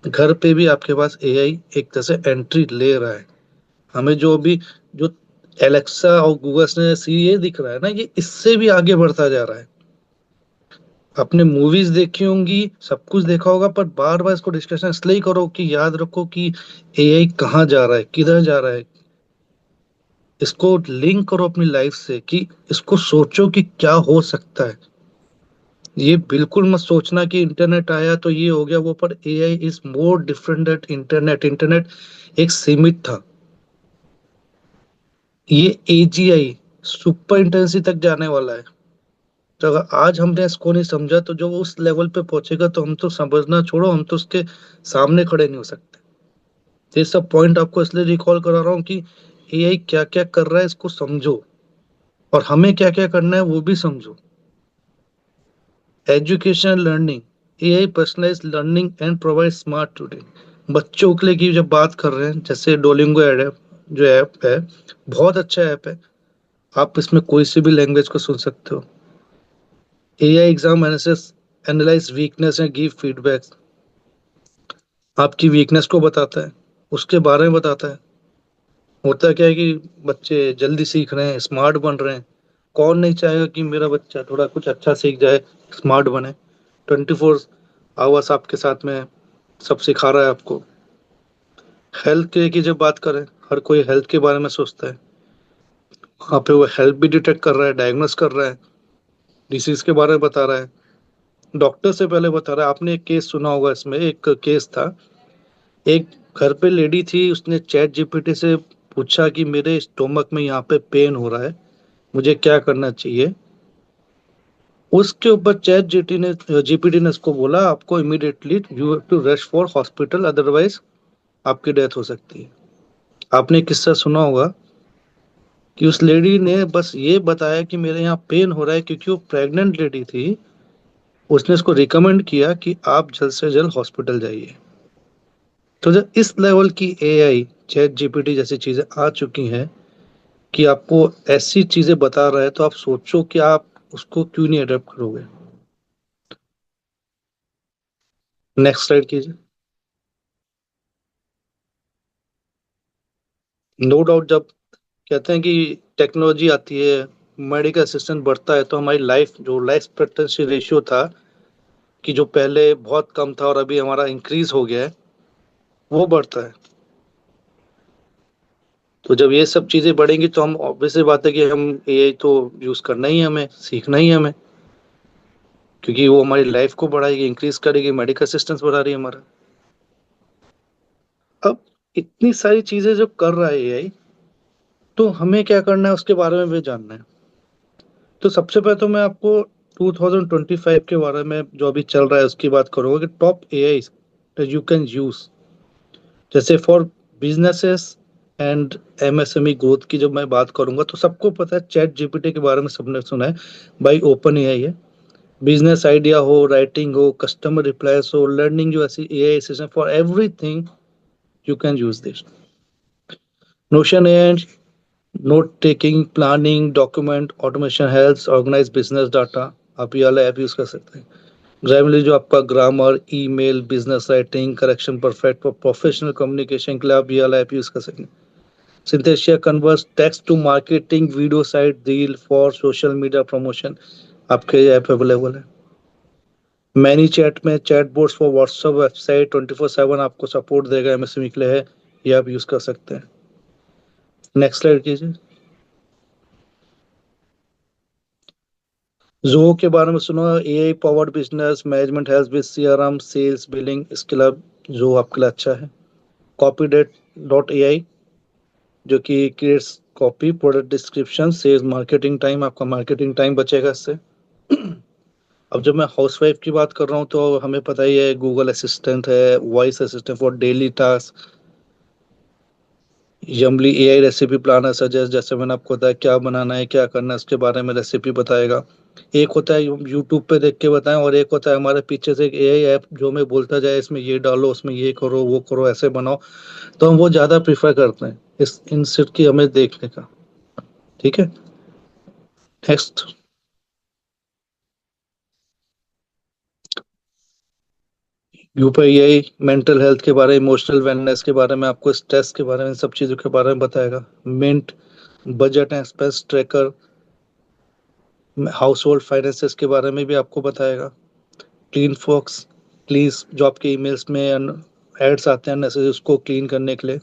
घर पे भी आपके पास एआई एक तरह से एंट्री ले रहा है। हमें जो अभी जो एलेक्सा और गूगल से ये दिख रहा है ना, ये इससे भी आगे बढ़ता जा रहा है। आपने मूवीज देखी होंगी, सब कुछ देखा होगा, पर बार बार इसको डिस्कशन इसलिए करो कि याद रखो कि एआई कहाँ जा रहा है, किधर जा रहा है। इसको लिंक करो अपनी लाइफ से, कि इसको सोचो कि क्या हो सकता है। ये बिल्कुल मत सोचना कि इंटरनेट आया तो ये हो गया वो, पर AI is more different that internet. Internet एक सीमित था, ये एजीआई सुपर इंटेंसिटी तक जाने वाला है। तो अगर आज हमने इसको नहीं समझा तो जो वो उस लेवल पे पहुंचेगा तो हम तो समझना छोड़ो, हम तो उसके सामने खड़े नहीं हो सकते। तो ये सब पॉइंट आपको इसलिए रिकॉल करा रहा हूँ कि एआई क्या क्या कर रहा है इसको समझो, और हमें क्या क्या करना है वो भी समझो। Education learning, AI personalize learning and provide smart tutoring. बच्चों के लिए की जब बात कर रहे हैं, जैसे डोलिंगो ऐप, जो ऐप है बहुत अच्छा ऐप है, आप इसमें कोई सी भी लैंग्वेज को सुन सकते हो। AI exam analysis, analyse weakness and give feedback, आपकी वीकनेस को बताता है, उसके बारे में बताता है। होता क्या है कि बच्चे जल्दी सीख रहे हैं, स्मार्ट बन रहे हैं। कौन नहीं चाहेगा कि मेरा बच्चा थोड़ा कुछ अच्छा सीख जाए, स्मार्ट बने। 24 आवर्स आपके साथ में है, सब सिखा रहा है आपको। हेल्थ केयर की जब बात करें, हर कोई हेल्थ के बारे में सोचता है। वहाँ पे वो हेल्थ भी डिटेक्ट कर रहा है, डायग्नोस कर रहा है, डिसीज के बारे में बता रहा है, डॉक्टर से पहले बता रहा है। आपने एक केस सुना होगा, इसमें एक केस था, एक घर पे लेडी थी, उसने चैट जीपीटी से पूछा कि मेरे स्टोमक में यहाँ पे पेन हो रहा है, मुझे क्या करना चाहिए। उसके ऊपर चैट जीपीटी ने उसको बोला, आपको immediately you have to rush for hospital, otherwise आपकी डेथ हो सकती है। आपने किस्सा सुना होगा कि उस लेडी ने बस ये बताया कि मेरे यहाँ पेन हो रहा है, क्योंकि वो प्रेग्नेंट लेडी थी। उसने उसको रिकमेंड किया कि आप जल्द से जल्द हॉस्पिटल जाइए। तो जब इस लेवल की एआई चैट जीपीटी जैसी चीजें आ चुकी हैं कि आपको ऐसी चीजें बता रहा है, तो आप सोचो कि आप उसको क्यों नहीं अडेप्ट करोगे। नेक्स्ट स्लाइड कीजिए। नो डाउट, जब कहते हैं कि टेक्नोलॉजी आती है, मेडिकल असिस्टेंट बढ़ता है, तो हमारी लाइफ एक्सपेक्टेंसी रेशियो था कि जो पहले बहुत कम था और अभी हमारा इंक्रीज हो गया है, वो बढ़ता है। तो जब ये सब चीजें बढ़ेंगी तो हम ऑब्वियसली बात है कि हम एआई तो यूज करना ही है, हमें सीखना ही है हमें, क्योंकि वो हमारी लाइफ को बढ़ाएगी, इंक्रीज करेगी, मेडिकल असिस्टेंस बढ़ा रही है हमारा। अब इतनी सारी चीजें जो कर रहा है एआई, तो हमें क्या करना है उसके बारे में भी जानना है। तो सबसे पहले तो मैं आपको 2025 के बारे में जो अभी चल रहा है उसकी बात करूंगा कि top AI you can use, जैसे for businesses and MSME growth की जब मैं बात करूंगा, तो सबको पता है चैट जीपीटी के बारे में सबने सुना है, भाई ओपन एआई है। बिजनेस आइडिया हो, राइटिंग हो, कस्टमर रिप्लाईस हो, लर्निंग, जो ऐसी AI system for everything you can use this. Notion AI, note taking, planning, document automation, health, organize business data, आप ये वाला ऐप यूज कर सकते हैं। ग्रामली जो आपका grammar, email, business writing, correction perfect, for professional communication के लिए आप ये वाला ऐप यूज कर सकते हैं। Synthesia converts text to marketing, video site, reel for social media promotion, आपके ये ऐप अवेलेबल है। मैनी चैट में chat boards for WhatsApp, website 24/7 आपको सपोर्ट देगा, एमएसएमई के लिए है, ये आप यूज कर सकते हैं। नेक्स्ट स्लाइड कीजिए। जोहो के बारे में सुना, AI powered business management, help with CRM, sales, billing, इसके लिए जो आपके लिए अच्छा है। कॉपी डेट डॉट एआई, जो कि creates copy, product description, sales, marketing time, आपका मार्केटिंग टाइम बचेगा इससे। अब जब मैं हाउसवाइफ की बात कर रहा हूँ, तो हमें पता ही है गूगल असिस्टेंट है, voice assistant for daily task, Yummly AI recipe planner suggest, जैसे मैंने आपको बताया क्या बनाना है, क्या करना है, उसके बारे में रेसिपी बताएगा। एक होता है यूट्यूब पे देख के बताएं, और एक होता है हमारे पीछे से एक एआई ऐप जो हमें बोलता जाए इसमें ये डालो, उसमें ये करो, वो करो, ऐसे बनाओ। तो हम वो ज़्यादा प्रीफर करते हैं इस इन सब की हमें देखने का। ठीक है, नेक्स्ट। यूपीआई मेंटल हेल्थ के बारे में, इमोशनल वेलनेस के बारे में, आपको स्ट्रेस के बारे में, सब चीज़ों के बारे में बताएगा। Mint budget and expense tracker, household finances के बारे में भी आपको बताएगा। क्लीन फॉक्स, प्लीज, जो आपके ईमेल्स में एड्स आते हैं मैसेज, उसको क्लीन करने के लिए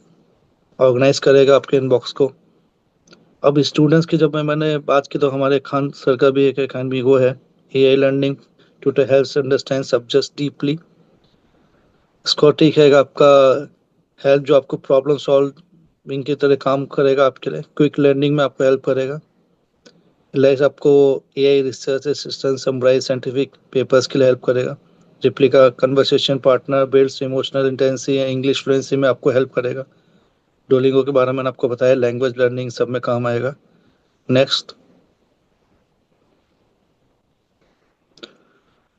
ऑर्गेनाइज करेगा आपके इनबॉक्स को। अब स्टूडेंट्स की जब मैंने बात की, तो हमारे खान सर का भी एक एकेडमी वो है, AI learning to help understand subjects deeply. Socratic है आपका हेल्प, जो आपको प्रॉब्लम सॉल्विंग की तरह काम करेगा आपके लिए, क्विक लर्निंग में आपको हेल्प करेगा। लाइक आपको AI research assistant summarize scientific papers के लिए हेल्प करेगा। Replika conversation partner builds emotional intensity या इंग्लिश फ्लुएंसी में आपको हेल्प करेगा। डोलिंगो के बारे में मैंने आपको बताया, लैंग्वेज लर्निंग सब में काम आएगा। नेक्स्ट।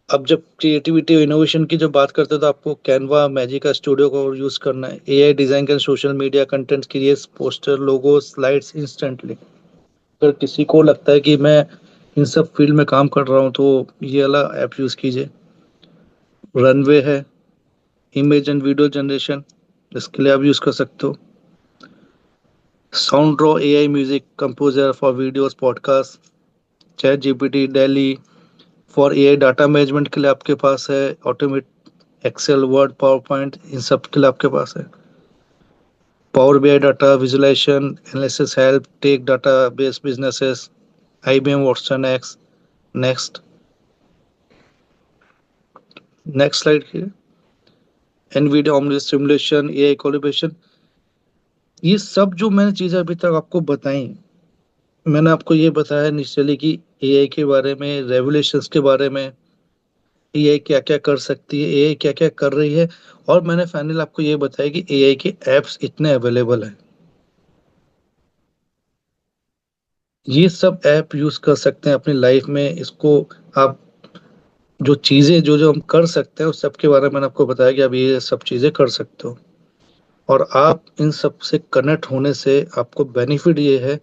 अब जब क्रिएटिविटी और इनोवेशन की जब बात करते हैं, तो आपको कैनवा, मैजिका स्टूडियो को यूज करना है। एआई डिजाइन कर social media content creates poster, logo, slides instantly. अगर किसी को लगता है कि मैं इन सब फील्ड में काम कर रहा हूँ, तो ये वाला ऐप यूज कीजिए। रनवे है, इमेज एंड वीडियो जनरेशन, इसके लिए आप यूज कर सकते हो। Soundraw AI music composer for videos, podcast. ChatGPT daily for AI data management के लिए आपके पास है। Automate Excel, Word, PowerPoint, इन सब के लिए आपके पास है। Power BI data visualization analysis help take data base businesses, IBM Watson X. Next, next slide की। Nvidia omni simulation, AI calibration, ये सब जो मैंने चीजें अभी तक आपको बताई, मैंने आपको ये बताया इनिशियली कि एआई के बारे में, रेवोल्यूशंस के बारे में, एआई क्या क्या कर सकती है, एआई क्या क्या कर रही है, और मैंने फाइनल आपको ये बताया कि एआई के एप्स इतने अवेलेबल हैं। ये सब ऐप यूज कर सकते हैं अपनी लाइफ में। इसको आप जो चीजें जो जो हम कर सकते हैं उस सब के बारे में मैंने आपको बताया कि आप ये सब चीजें कर सकते हो। और आप इन सब से कनेक्ट होने से आपको बेनिफिट ये है,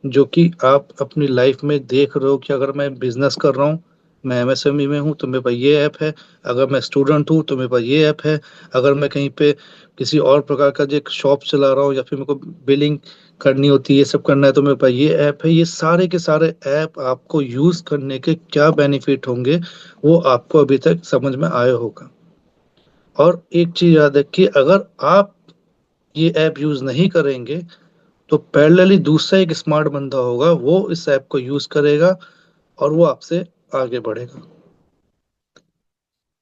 जो कि आप अपनी लाइफ में देख रहे हो कि अगर मैं बिजनेस कर रहा हूँ, मैं एमएसएमई में हूँ तो मेरे पास ये ऐप है, अगर मैं स्टूडेंट हूँ तो मेरे पास ये ऐप है, अगर मैं कहीं पे किसी और प्रकार का जो एक शॉप चला रहा हूँ या फिर मेरे को बिलिंग करनी होती है, ये सब करना है, तो मेरे पास ये ऐप है। ये सारे के सारे ऐप आपको यूज करने के क्या बेनिफिट होंगे वो आपको अभी तक समझ में आया होगा। और एक चीज याद है कि अगर आप ये ऐप यूज नहीं करेंगे तो पैरेलली दूसरा एक स्मार्ट बंदा होगा, वो इस ऐप को यूज करेगा और वो आपसे आगे बढ़ेगा।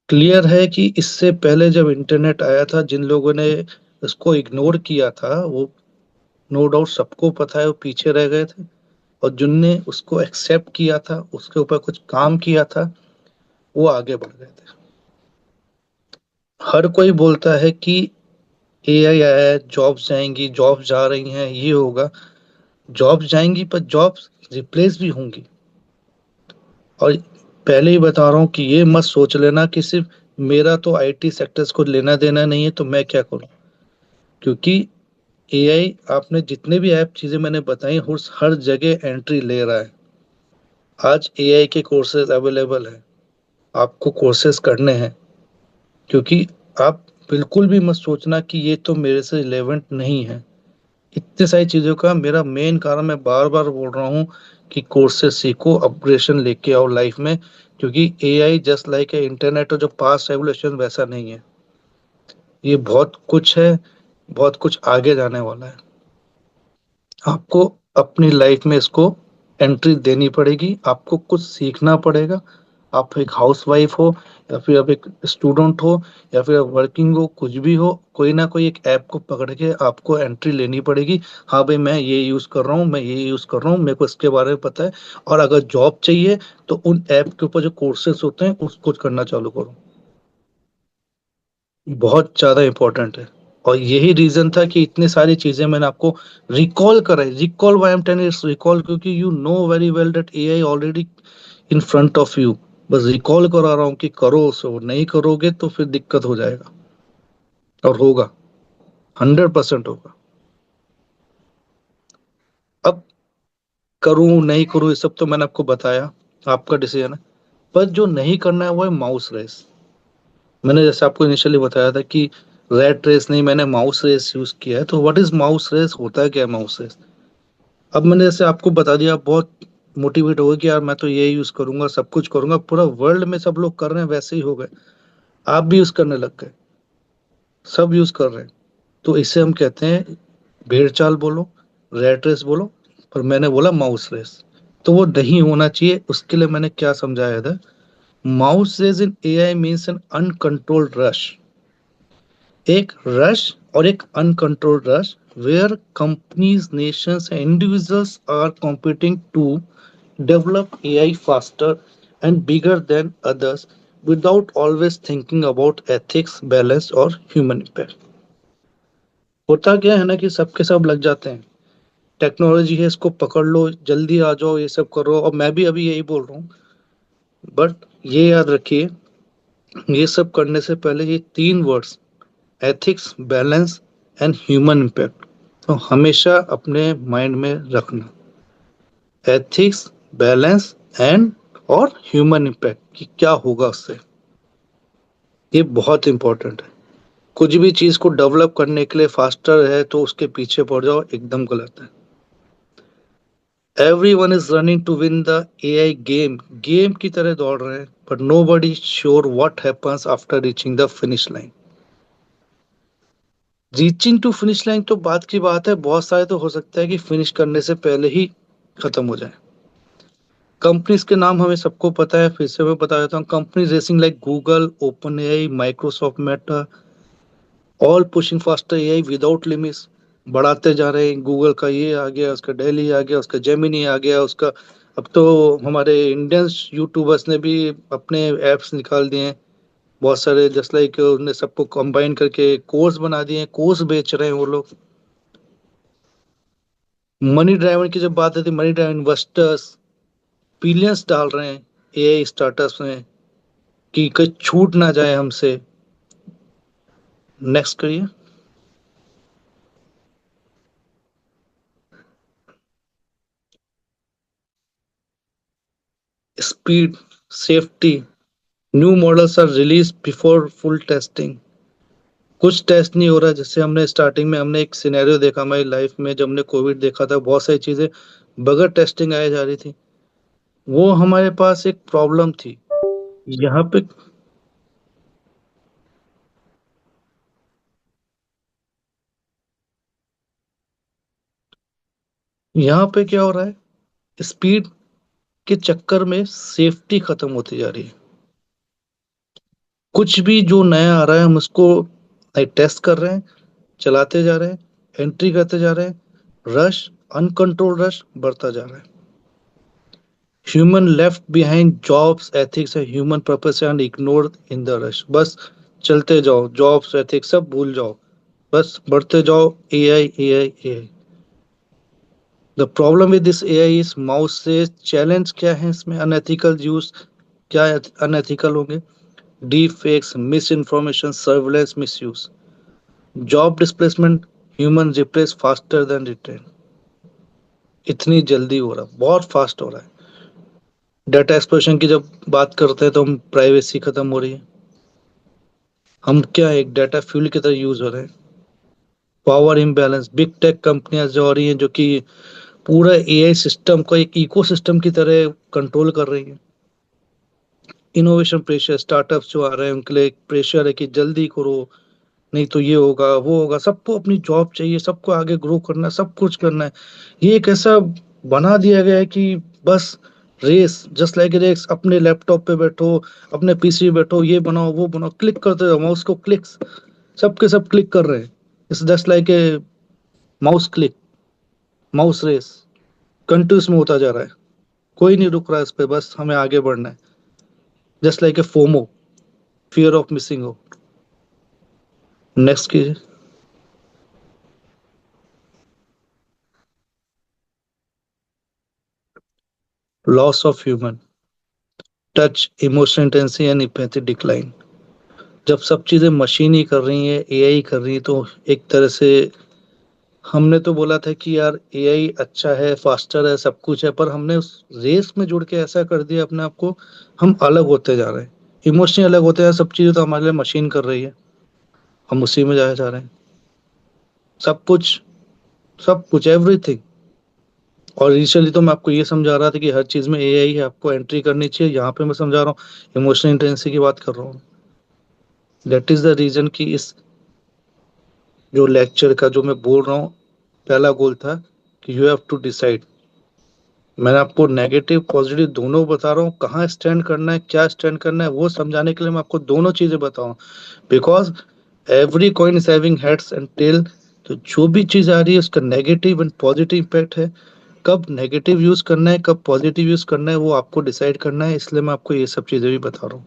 क्लियर है कि इससे पहले जब इंटरनेट आया था, जिन लोगों ने इसको इग्नोर किया था, वो नो डाउट सबको पता है वो पीछे रह गए थे, और जिनने उसको एक्सेप्ट किया था, उसके ऊपर कुछ काम किया था, वो आगे बढ़ गए थे। हर कोई बोलता है कि एआई आया है, जॉब्स जाएंगी, जॉब्स जा रही हैं, ये होगा। जॉब्स जाएंगी पर जॉब्स रिप्लेस भी होंगी। और पहले ही बता रहा हूँ कि ये मत सोच लेना कि सिर्फ मेरा तो आईटी सेक्टर्स को लेना देना नहीं है तो मैं क्या करूँ, क्योंकि एआई, आपने जितने भी ऐप चीजें मैंने बताई, हर जगह एंट्री ले रहा है। आज एआई के कोर्सेज अवेलेबल हैं, आपको कोर्सेज करने हैं, क्योंकि आप बिल्कुल भी मत सोचना कि ये तो मेरे से रिलेवेंट नहीं है। इतने सारी चीजों का मेरा मेन कारण, मैं बार बार बोल रहा हूँ कि कोर्सेज सीखो, अपग्रेडेशन लेके आओ लाइफ में, क्योंकि एआई जस्ट लाइक ए इंटरनेट, और जो पास्ट रेवोल्यूशन वैसा नहीं है। ये बहुत कुछ है, बहुत कुछ आगे जाने वाला है। आपको अपनी लाइफ में इसको एंट्री देनी पड़ेगी, आपको कुछ सीखना पड़ेगा। आप एक हाउसवाइफ हो, या फिर आप एक स्टूडेंट हो, या फिर आप वर्किंग हो, कुछ भी हो, कोई ना कोई एक ऐप को पकड़ के आपको एंट्री लेनी पड़ेगी। हाँ भाई, मैं ये यूज कर रहा हूँ, मैं ये यूज कर रहा हूँ, मेरे को इसके बारे में पता है। और अगर जॉब चाहिए तो उन ऐप के ऊपर जो कोर्सेज होते हैं उसको करना चालू करो। बहुत ज्यादा इंपॉर्टेंट है। और यही रीजन था कि इतनी सारी चीजें मैंने आपको रिकॉल कराई। Recall, why I am telling it's recall, क्योंकि you know very well that AI already in front of you. बस रिकॉल करा रहा हूँ कि करो उसको, नहीं करोगे तो फिर दिक्कत हो जाएगा। और होगा, 100% होगा। अब करूँ नहीं करूँ ये सब तो मैंने आपको बताया, आपका डिसीजन है। पर जो नहीं करना है वो है माउस रेस। मैंने जैसे आपको इनिशियली बताया था कि रेट रेस नहीं, मैंने माउस रेस यूज किया है। तो व्हाट इज माउस रेस, होता है क्या है माउस रेस? अब मैंने जैसे आपको बता दिया, आप बहुत मोटिवेट हो गए कि यार मैं तो ये यूज करूंगा, सब कुछ करूंगा, पूरा वर्ल्ड में सब लोग कर रहे हैं वैसे ही हो गए, आप भी यूज करने लग गए, सब यूज कर रहे हैं। तो इसे हम कहते हैं, भेड़ चाल बोलो, रेट रेस बोलो, पर मैंने बोला माउस रेस। तो वो नहीं होना चाहिए। उसके लिए मैंने क्या समझाया था, mouse race in AI means an uncontrolled rush. एक रश और एक uncontrolled rush, where companies, nations, and individuals are competing to develop AI faster and bigger than others without always thinking about ethics, balance और human impact। होता क्या है ना कि सबके सब लग जाते हैं, टेक्नोलॉजी है इसको पकड़ लो, जल्दी आ जाओ, ये सब करो। और मैं भी अभी यही बोल रहा हूँ। बट ये याद रखिए, ये सब करने से पहले ये तीन words, ethics, balance and human impact, तो हमेशा अपने माइंड में रखना। एथिक्स, बैलेंस एंड और ह्यूमन इम्पैक्ट, कि क्या होगा उससे, ये बहुत इंपॉर्टेंट है। कुछ भी चीज को डेवलप करने के लिए फास्टर है तो उसके पीछे पड़ जाओ, एकदम गलत है। Everyone is running to win the AI game, game की तरह दौड़ रहे हैं, but nobody sure what happens after reaching the finish line. Reaching to finish line तो बात की बात है, बहुत सारे तो हो सकता है कि फिनिश करने से पहले ही खत्म हो जाए। कंपनीज के नाम हमें सबको पता है, फिर से मैं बता देता हूँ। Companies racing like Google, open AI, Microsoft, Meta, all pushing faster AI without limits. बढ़ाते जा रहे हैं, गूगल का ये आ गया, उसका डेली आ गया, उसका जेमिनी आ गया, उसका अब तो हमारे इंडियन यूट्यूबर्स ने भी अपने एप्स निकाल दिए हैं बहुत सारे, जस्ट लाइक उन्होंने सबको कंबाइन करके कोर्स बना दिए हैं, कोर्स बेच रहे हैं वो लोग। मनी ड्राइवन की जब बात आती है, मनी ड्राइवन इन्वेस्टर्स बिलियंस डाल रहे हैं एआई स्टार्टअप्स में कि कहीं छूट ना जाए हमसे। नेक्स्ट करिए। speed, safety. New models are released before full testing. कुछ टेस्ट नहीं हो रहा। जैसे हमने स्टार्टिंग में हमने एक सिनेरियो देखा हमारी लाइफ में, जब हमने कोविड देखा था, बहुत सारी चीजें बगैर टेस्टिंग आए जा रही थी। वो हमारे पास एक प्रॉब्लम थी यहाँ पे। यहाँ पे क्या हो रहा है, स्पीड के चक्कर में सेफ्टी खत्म होती जा रही है। कुछ भी जो नया आ रहा है हम उसको टेस्ट कर रहे हैं, चलाते जा रहे हैं, एंट्री करते जा रहे हैं। रश, अनकंट्रोल रश बढ़ता जा रहा है। Human left behind jobs, ethics and human purpose and ignored in the rush. बस चलते जाओ, जॉब्स एथिक्स सब भूल जाओ, बस बढ़ते जाओ। AI AI AI. The problem with this AI is mouse से चैलेंज क्या है इसमें, अनएथिकल यूज क्या अनएथिकल होंगे, deep fakes, misinformation, surveillance, misuse, job displacement, human replace faster than written. इतनी जल्दी हो रहा, बहुत फास्ट हो रहा है। डाटा एक्सप्लोरेशन की जब बात करते हैं तो हम प्राइवेसी खत्म हो रही है। हम क्या एक डाटा फ्यूल की तरह यूज हो रहे हैं। पावर इम्बैलेंस, बिग टेक कंपनियां जो हो रही हैं जो कि पूरा एआई सिस्टम को एक इकोसिस्टम की तरह कंट्रोल कर रही हैं। इनोवेशन प्रेशर, स्टार्टअप्स जो आ रहे हैं उनके लिए एक प्रेशर है कि जल्दी करो, नहीं तो ये होगा वो होगा। सबको अपनी जॉब चाहिए, सबको आगे ग्रो करना है, सब कुछ करना है। ये एक ऐसा बना दिया गया है कि बस रेस, जस्ट लाइक रेस। अपने लैपटॉप पे बैठो, अपने पीसी पे बैठो, ये बनाओ वो बनाओ, क्लिक करते जाओ, माउस को क्लिक्स, सबके सब क्लिक कर रहे हैं। It's just like a mouse click, mouse race continuous में होता जा रहा है। कोई नहीं रुक रहा है इस पे, बस हमें आगे बढ़ना है। Just like a FOMO, fear of missing out. Next कीजिए। Loss of human touch, emotional intensity and empathy decline. जब सब चीजें मशीन ही कर रही है, एआई कर रही है, तो एक तरह से हमने तो बोला था कि यार एआई अच्छा है, फास्टर है, सब कुछ है, पर हमने उस रेस में जुड़ के ऐसा कर दिया अपने आप को, हम अलग होते जा रहे हैं, इमोशनली अलग होते हैं। सब चीजें तो हमारे लिए मशीन कर रही है, हम उसी में जाए जा रहे हैं। सब कुछ, सब कुछ, एवरीथिंग। और इनिशियली तो मैं आपको ये समझा रहा था कि हर चीज में एआई है, आपको एंट्री करनी चाहिए। यहाँ पे मैं समझा रहा हूँ, इमोशनल इंटेंसिटी की बात कर रहा हूँ। दैट इज द रीजन कि इस जो लेक्चर का जो मैं बोल रहा हूँ, पहला गोल था कि यू हैव टू डिसाइड। मैंने आपको नेगेटिव पॉजिटिव दोनों बता रहा हूँ, कहाँ स्टैंड करना है, क्या स्टैंड करना है, वो समझाने के लिए मैं आपको दोनों चीजें बताऊँ। Because every coin is having heads and tail. तो जो भी चीज आ रही है उसका नेगेटिव एंड पॉजिटिव इम्पैक्ट है। कब नेगेटिव यूज करना है, कब पॉजिटिव यूज करना है, वो आपको डिसाइड करना है। इसलिए मैं आपको ये सब चीजें भी बता रहा हूँ।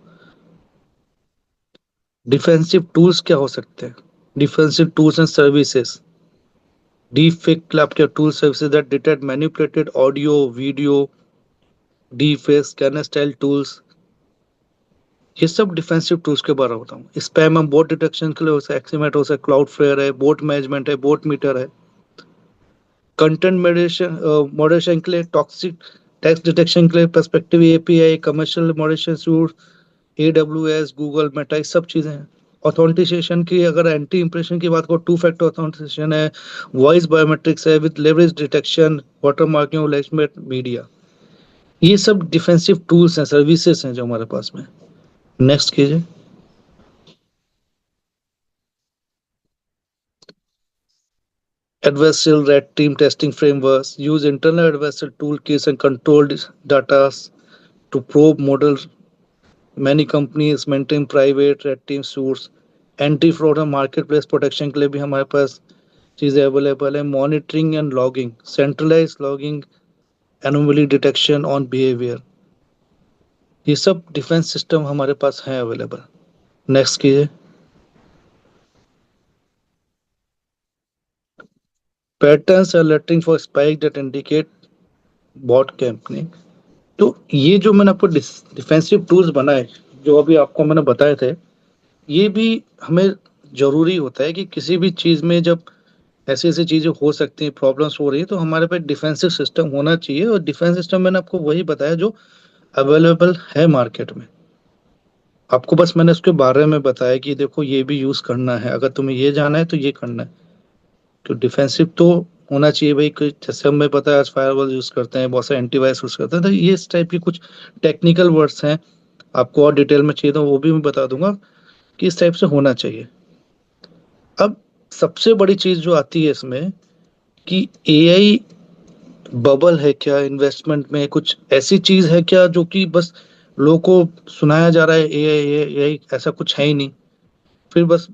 डिफेंसिव टूल्स क्या हो सकते हैं? Defensive tools and services, deepfake capture tool services that detect manipulated audio, video, deepfake, scanner style tools। ये सब डिफेंसिव टूल्स के बारे में बताऊँ। स्पैम एंड बोट डिटेक्शन के लिए हो सकता है एक्सीमेट, हो सकता है क्लाउडफ्लेयर है, बोट मैनेजमेंट है, बोट मीटर है। कंटेंट मॉडरेशन के लिए टॉक्सिक टेक्स्ट डिटेक्शन के लिए perspective API, commercial moderation suit, AWS, Google Meta, ये सब चीजें हैं। ऑथेंटिकेशन की अगर एंटी इंप्रेशन की बात करो, टू फैक्टर ऑथेंटिकेशन है, वॉइस बायोमेट्रिक्स है with leverage detection, watermarking, लेजमेंट, मीडिया। ये सब डिफेंसिव टूल्स हैं, सर्विसेज हैं जो हमारे पास में। नेक्स्ट कीजिए। Adversarial red team testing frameworks use internal adversarial toolkits and controlled data to probe models। Many companies maintain private red team suits। Anti fraud और मार्केट प्लेस प्रोटेक्शन के लिए भी हमारे पास चीज़ें अवेलेबल है। Monitoring and logging, centralise logging, anomaly detection on behaviour, ये सब डिफेंस सिस्टम हमारे पास है अवेलेबल। नेक्स्ट कीजिए। Patterns alerting for spike that indicate bot campaigning. तो ये जो मैंने आपको डिफेंसिव टूल्स बनाए, जो अभी आपको मैंने बताए थे, ये भी हमें जरूरी होता है कि किसी भी चीज में जब ऐसी ऐसी चीजें हो सकती हैं, प्रॉब्लम्स हो रही है, तो हमारे पास डिफेंसिव सिस्टम होना चाहिए। और डिफेंस सिस्टम मैंने आपको वही बताया जो अवेलेबल है मार्केट में। आपको बस मैंने उसके बारे में बताया कि देखो ये भी यूज करना है, अगर तुम्हें ये जाना है तो ये करना है। तो डिफेंसिव तो होना चाहिए भाई, जैसे हमें पता है आज फायरवॉल यूज करते हैं, बहुत सारे एंटीवायरस यूज करते हैं, तो ये इस टाइप की कुछ टेक्निकल वर्ड्स हैं। आपको और डिटेल में चाहिए तो वो भी मैं बता दूंगा कि इस टाइप से होना चाहिए। अब सबसे बड़ी चीज जो आती है इसमें कि एआई बबल है क्या, इन्वेस्टमेंट में कुछ ऐसी चीज है क्या जो कि बस लोगों को सुनाया जा रहा है एआई एआई, ऐसा कुछ है ही नहीं। फिर बस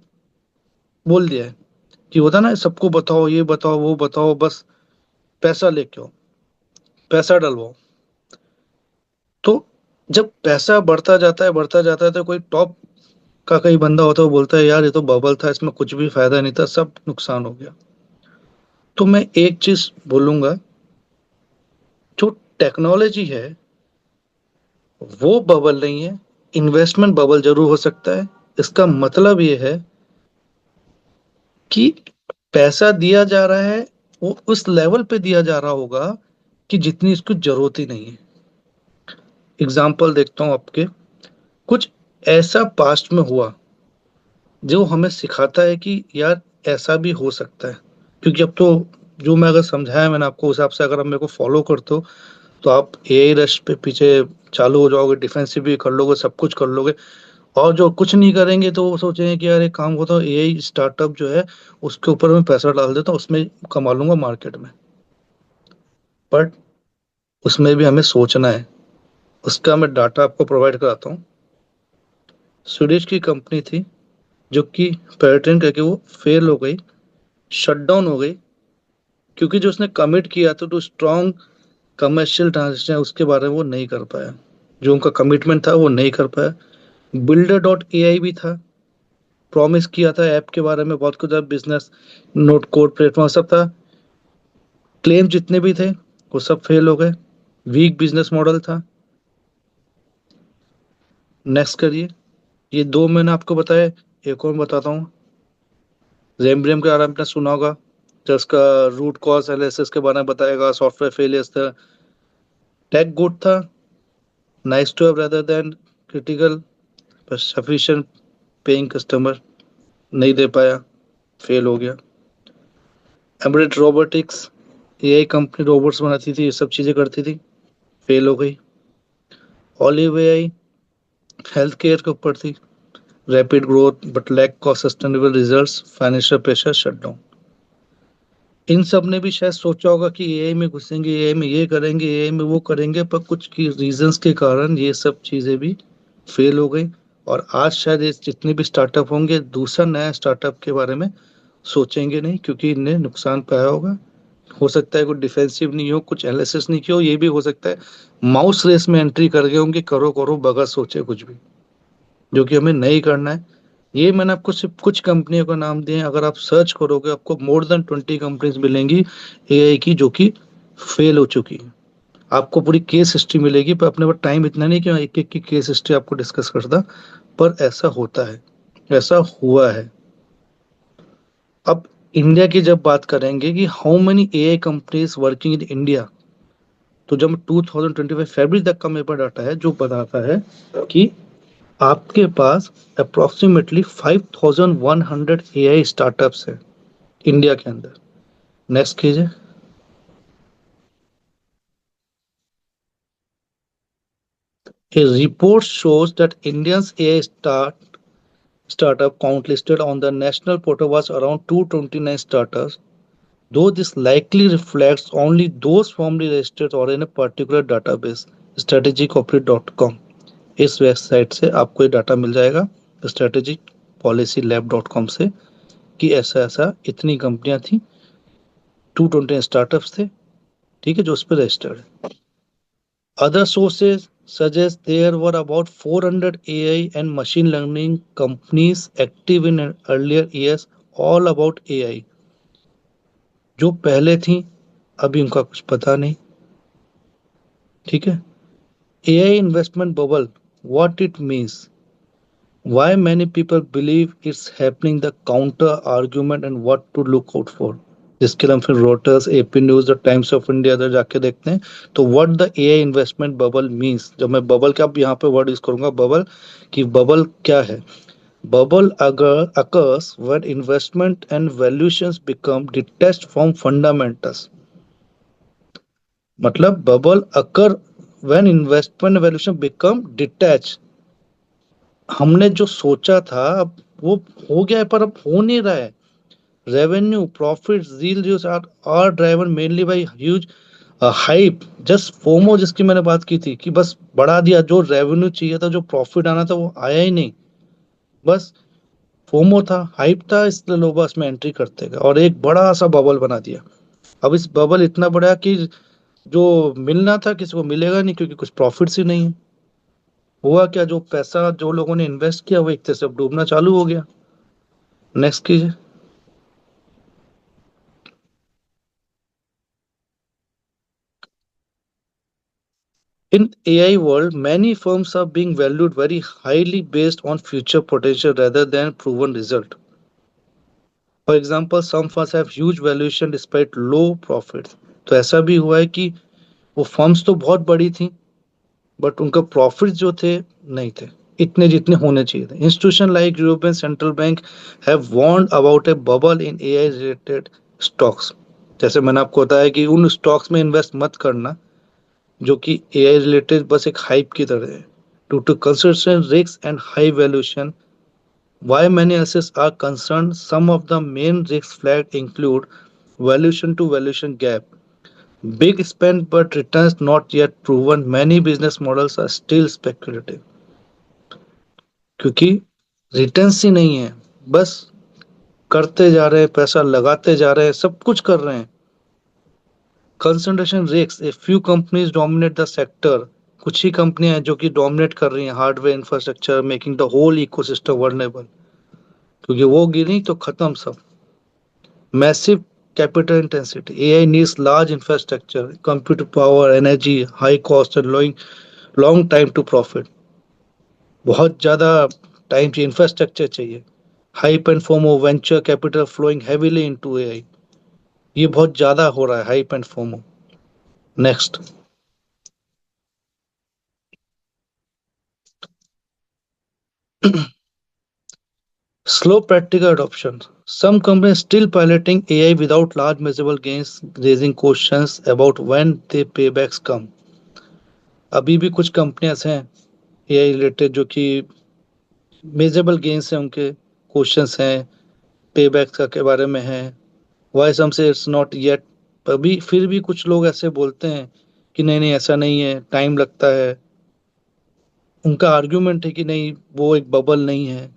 बोल दिया है कि होता ना, सबको बताओ ये बताओ वो बताओ, बस पैसा लेके आओ, पैसा डलवाओ। तो जब पैसा बढ़ता जाता है तो कोई टॉप का कई बंदा होता है वो बोलता है यार ये तो बबल था, इसमें कुछ भी फायदा नहीं था, सब नुकसान हो गया। तो मैं एक चीज बोलूंगा, जो टेक्नोलॉजी है वो बबल नहीं है, इन्वेस्टमेंट बबल जरूर हो सकता है। इसका मतलब ये है कि पैसा दिया जा रहा है वो उस लेवल पे दिया जा रहा होगा कि जितनी इसको जरूरत ही नहीं है। एग्जाम्पल देखता हूँ आपके, कुछ ऐसा पास्ट में हुआ जो हमें सिखाता है कि यार ऐसा भी हो सकता है। क्योंकि अब तो जो मैं अगर समझाया मैंने आपको, उस हिसाब से अगर आप मेरे को फॉलो करते हो तो आप एआई रश पे पीछे चालू हो जाओगे, डिफेंसिव भी कर लोगे, सब कुछ कर लोगे। और जो कुछ नहीं करेंगे तो वो सोचेंगे कि यार एक काम होता है, एआई स्टार्टअप जो है उसके ऊपर मैं पैसा डाल देता हूँ, उसमें कमा लूंगा मार्केट में। बट उसमें भी हमें सोचना है। उसका मैं डाटा आपको प्रोवाइड कराता हूँ। स्वीडिश की कंपनी थी जो कि पेटेंट करके वो फेल हो गई, शट डाउन हो गई, क्योंकि जो उसने कमिट किया था टू स्ट्रॉन्ग कमर्शियल ट्रांजेक्शन उसके बारे में वो नहीं कर पाया। जो उनका कमिटमेंट था वो नहीं कर पाया। बिल्डर डॉट एआई भी था, प्रॉमिस किया था ऐप के बारे में बहुत कुछ, बिजनेस नोट कोड प्लेटफॉर्म सब था, क्लेम जितने भी थे वो सब फेल हो गए। वीक बिजनेस मॉडल था। नेक्स्ट करिए। ये दो मैंने आपको बताया, एक और बताता हूँ। जेम्ब्रियम के बारे में आपने सुना होगा, जो उसका रूट कॉज एनालिसिस के बारे में बताएगा, सॉफ्टवेयर फेलियर्स था। टेक गुड था, nice to have rather than critical, पर सफिशिएंट पेइंग कस्टमर नहीं दे पाया, फेल हो गया। Embedded robotics, AI company robots बनाती थी, ये सब चीजें करती थी, फेल हो गई। ऑलिव एआई हेल्थ केयर के ऊपर थी, rapid growth but lack cost sustainable results, financial pressure, shut down. इन सब ने भी शायद सोचा होगा कि एआई में घुसेंगे, एआई में ये करेंगे, एआई में वो करेंगे, पर कुछ की रीजंस के कारण ये सब चीजें भी फेल हो गई। और आज शायद ये जितने भी स्टार्टअप होंगे दूसरा नया स्टार्टअप के बारे में सोचेंगे नहीं, क्योंकि इनने नुकसान पाया होगा। हो सकता है कुछ डिफेंसिव नहीं हो, कुछ एनालिसिस नहीं किया हो, ये भी हो सकता है माउस रेस में एंट्री कर गए होंगे, करो करो बगैर सोचे कुछ भी, जो कि हमें नहीं करना है। ये मैंने आपको सिर्फ कुछ कंपनियों का नाम दिए हैं, अगर आप सर्च करोगे आपको मोर देन 20 कंपनीज मिलेंगी एआई की जो कि फेल हो चुकी है। आपको पूरी केस हिस्ट्री मिलेगी, पर अपने पास टाइम इतना नहीं कि मैं एक एक की केस हिस्ट्री आपको डिस्कस करता, पर ऐसा होता है, ऐसा हुआ है। अब इंडिया की जब बात करेंगे कि how many AI companies working in India, तो जब 2025 फरवरी तक का मेरे पास डाटा है जो बताता है कि आपके पास अप्रोक्सीमेटली 5100 एआई स्टार्टअप्स है इंडिया के अंदर। नेक्स्ट कीजिए। A report shows that India's AI startup count listed on the national portal was around 229 startups, though this likely reflects only those formally registered or in a particular database, strategicorporate.com। इस website से आपको ये data मिल जाएगा, strategicpolicylab.com से, कि ऐसा ऐसा इतनी कंपनियां थी, 220 स्टार्टअप्स थे, ठीक है, जो उस पर रजिस्टर्ड है। Other sources suggest there were about 400 AI and machine learning companies active in earlier years, all about AI। जो पहले थी अभी उनका कुछ पता नहीं, ठीक है। AI investment bubble, what it means, why many people believe it's happening, the counter argument and what to look out for। जिसके लिए हम फिर रोटर्स, एपी न्यूज और टाइम्स ऑफ इंडिया अदर जाके देखते हैं। तो what the AI investment bubble means, जब मैं बबल का अब यहाँ पे वर्ड यूज करूंगा बबल, कि बबल क्या है। बबल अगर occurs when investment and valuations become detached from fundamentals। मतलब bubble occur when investment valuation become detached। हमने जो सोचा था अब वो हो गया है, पर अब हो नहीं रहा है। Revenue, profit, deal are driven mainly by huge hype, just FOMO, जिसकी मैंने बात की थी कि बस बढ़ा दिया। जो रेवेन्यू चाहिए था, जो प्रॉफिट आना था, वो आया ही नहीं। बस फोमो था, हाइप था, इसलिए लोग बस में एंट्री करते गए और एक बड़ा सा बबल बना दिया। अब इस बबल इतना बड़ा कि जो मिलना था किसी को मिलेगा नहीं, क्योंकि कुछ प्रॉफिट्स ही नहीं है। हुआ क्या, जो पैसा जो लोगों ने इन्वेस्ट किया वो एक तरह से अब डूबना चालू हो गया। नेक्स्ट कीजिए। In AI world, many firms are being valued very highly based on future potential rather than proven result. For example, some firms have huge valuation despite low profits। तो ऐसा भी हुआ है कि वो फर्म्स तो बहुत बड़ी थी, बट उनका प्रॉफिट जो थे नहीं थे इतने जितने होने चाहिए थे। Institution like European central bank have warned about a bubble in AI related stocks. जैसे मैंने आपको बताया कि उन स्टॉक्स में इन्वेस्ट मत करना जो कि एआई रिलेटेड बस एक हाइप की तरह है। Due to consistent risks and high valuation, why many assets are concerned, some of the main risks flagged include valuation to valuation gap, big spend but returns not yet proven, many business models are still speculative। क्योंकि returns ही नहीं है, बस करते जा रहे हैं, पैसा लगाते जा रहे हैं, सब कुछ कर रहे हैं। Concentration risk, a few companies dominate the sector. कुछ ही कंपनियां हैं जो कि डोमिनेट कर रही हैं hardware infrastructure, making the whole ecosystem vulnerable. क्योंकि वो गिरी तो खत्म सब। Massive capital intensity, AI needs large infrastructure, computer power, energy, high cost and long time to profit. बहुत ज्यादा टाइम चाहिए, इंफ्रास्ट्रक्चर चाहिए। Hype and FOMO, venture capital flowing heavily into AI. ये बहुत ज्यादा हो रहा है, hype and FOMO. Next. Slow practical adoption. Some companies still piloting AI without large measurable gains, raising questions about when the paybacks come। अभी भी कुछ कंपनियां हैं एआई रिलेटेड जो कि मेजरेबल गेन्स हैं, उनके क्वेश्चंस हैं, पेबैक का के बारे में है। वाई सम से इट्स नॉट येट। अभी फिर भी कुछ लोग ऐसे बोलते हैं कि नहीं नहीं ऐसा नहीं है, टाइम लगता है। उनका आर्ग्यूमेंट है कि नहीं, वो एक बबल नहीं है।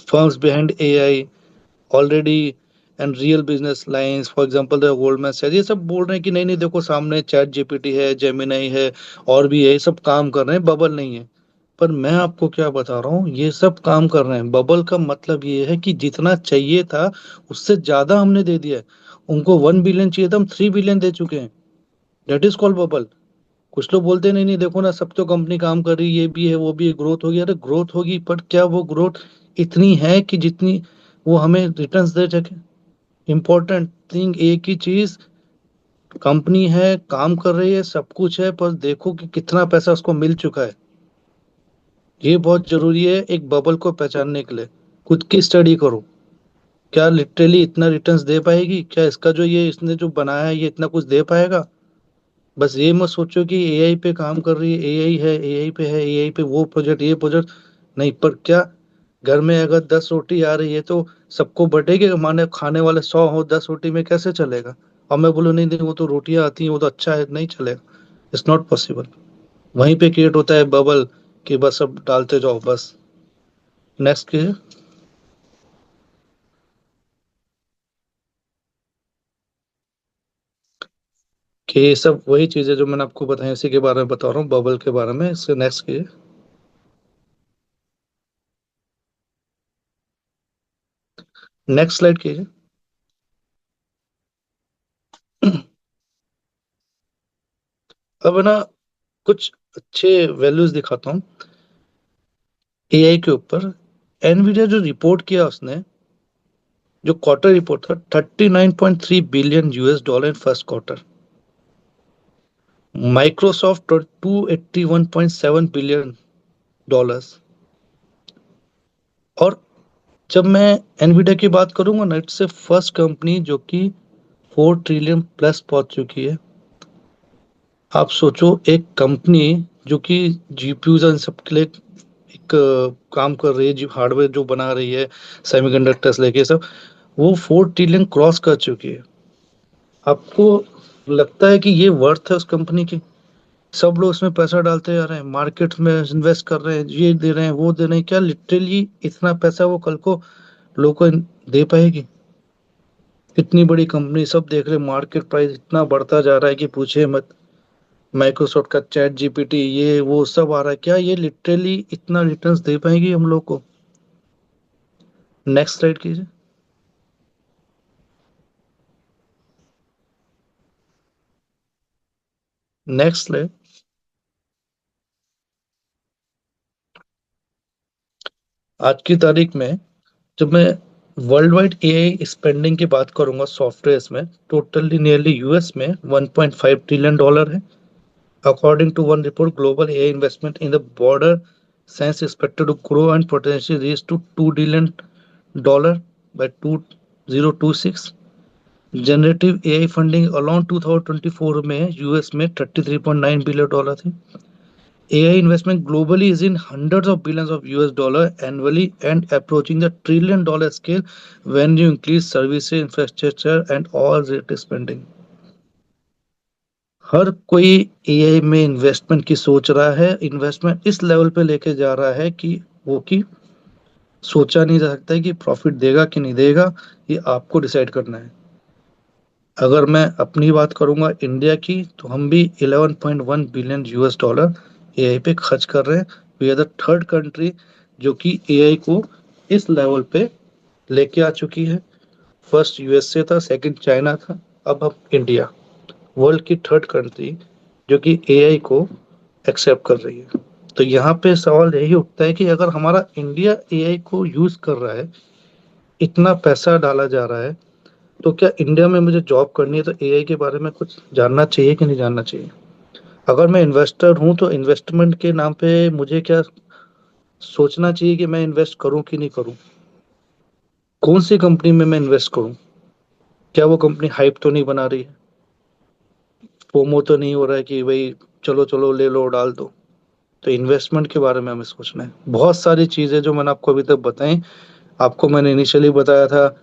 Firms behind AI already and real business lines, for example the Goldman Sachs, ये सब बोल रहे हैं कि नहीं नहीं देखो सामने चैट जीपीटी है, जेमिनाई है, और भी है, ये सब काम कर रहे हैं, बबल नहीं है। पर मैं आपको क्या बता रहा हूँ, ये सब काम कर रहे हैं। बबल का मतलब ये है कि जितना चाहिए था उससे ज्यादा हमने दे दिया है। उनको 1 बिलियन चाहिए था, हम 3 बिलियन दे चुके हैं। That is called bubble. कुछ लोग बोलते हैं नहीं नहीं देखो ना, सब तो कंपनी काम कर रही है, ये भी है वो भी है, ग्रोथ होगी। अरे ग्रोथ होगी, पर क्या वो ग्रोथ इतनी है कि जितनी वो हमें रिटर्न्स दे सके। इम्पोर्टेंट थिंग एक ही चीज, कंपनी है, काम कर रही है, सब कुछ है, पर देखो कि कितना पैसा उसको मिल चुका है। ये बहुत जरूरी है एक बबल को पहचानने के लिए। खुद की स्टडी करो, क्या लिटरली इतना रिटर्न्स दे पाएगी, क्या इसका जो ये इसने जो बनाया है ये इतना कुछ दे पाएगा। बस ये मत सोचो कि एआई पे काम कर रही है, एआई है, एआई पे है, एआई पे वो प्रोजेक्ट ये प्रोजेक्ट। नहीं, पर क्या घर में अगर 10 रोटी आ रही है तो सबको बटेगी। माने खाने वाले 100 हो, 10 रोटी में कैसे चलेगा। और मैं बोलूँ नहीं नहीं वो तो रोटियां आती हैं, वो तो अच्छा है, नहीं चलेगा। It's not possible. वहीं पे क्रिएट होता है बबल कि बस अब डालते जाओ बस। नेक्स्ट के, कि ये सब वही चीजें जो मैंने आपको बताई इसी के बारे में बता रहा हूँ, बबल के बारे में। इससे नेक्स्ट के, नेक्स्ट स्लाइड कीजिए। अब है ना, कुछ अच्छे वैल्यूज दिखाता हूँ एआई के ऊपर। एनवीडिया जो रिपोर्ट किया उसने, जो क्वार्टर रिपोर्ट था, 39.3 billion US dollar in first quarter. Microsoft 281.7 billion dollars. और जब मैं एनवीडिया की बात करूंगा ना, इट्स से फर्स्ट कंपनी जो कि 4 ट्रिलियन प्लस पहुंच चुकी है। आप सोचो, एक कंपनी जो कि जीपीयूज इन सब के लिए एक काम कर रही है, जो हार्डवेयर जो बना रही है, सेमीकंडक्टर्स लेके सब, वो 4 ट्रिलियन क्रॉस कर चुकी है। आपको लगता है कि ये वर्थ है उस कंपनी की? सब लोग उसमें पैसा डालते जा रहे हैं, मार्केट में इन्वेस्ट कर रहे हैं, ये दे रहे हैं, वो दे रहे हैं, क्या लिटरली इतना पैसा वो कल को लोगों को दे पाएगी? इतनी बड़ी कंपनी, सब देख रहे हैं, मार्केट प्राइस इतना बढ़ता जा रहा है कि पूछे मत। माइक्रोसॉफ्ट का चैट जीपीटी, ये वो सब आ रहा है, क्या ये लिटरली इतना रिटर्न्स दे पाएगी हम लोग को? नेक्स्ट स्लाइड कीजिए। Next slide. आज की तारीख में जब मैं वर्ल्ड वाइड एआई स्पेंडिंग की बात करूंगा सॉफ्टवेयर में, टोटली नियरली यूएस में 1.5 ट्रिलियन डॉलर है। According to one report, global AI investment in the border science expected to grow and potential reach to 2 trillion dollar by 2026। Generative AI funding around 2024 में US में 33.9 billion dollar थी। AI investment globally is in hundreds of billions of US dollar annually and approaching the trillion dollar scale when you increase services, infrastructure and all related spending. हर कोई AI में investment की सोच रहा है, investment इस level पे लेके जा रहा है कि वो की सोचा नहीं जा सकता है कि प्रॉफिट देगा कि नहीं देगा, ये आपको डिसाइड करना है। अगर मैं अपनी बात करूंगा इंडिया की, तो हम भी 11.1 बिलियन यूएस डॉलर एआई पे खर्च कर रहे हैं। We are the third country जो कि एआई को इस लेवल पे लेके आ चुकी है। फर्स्ट यूएसए था, सेकंड चाइना था, अब हम इंडिया, वर्ल्ड की थर्ड कंट्री जो कि एआई को एक्सेप्ट कर रही है। तो यहाँ पे सवाल यही उठता है कि अगर हमारा इंडिया एआई को यूज कर रहा है, इतना पैसा डाला जा रहा है, तो क्या इंडिया में मुझे जॉब करनी है तो एआई के बारे में कुछ जानना चाहिए कि नहीं जानना चाहिए? अगर मैं इन्वेस्टर हूं तो इन्वेस्टमेंट के नाम पे मुझे क्या सोचना चाहिए कि मैं इन्वेस्ट करूं कि नहीं करूं? कौन सी कंपनी में मैं इन्वेस्ट करूं? क्या वो कंपनी हाइप तो नहीं बना रही है? फोमो तो नहीं हो रहा है कि भाई चलो चलो ले लो डाल दो? तो इन्वेस्टमेंट के बारे में हमें सोचना है। बहुत सारी चीजें जो मैंने आपको अभी तक बताई, आपको मैंने इनिशियली बताया था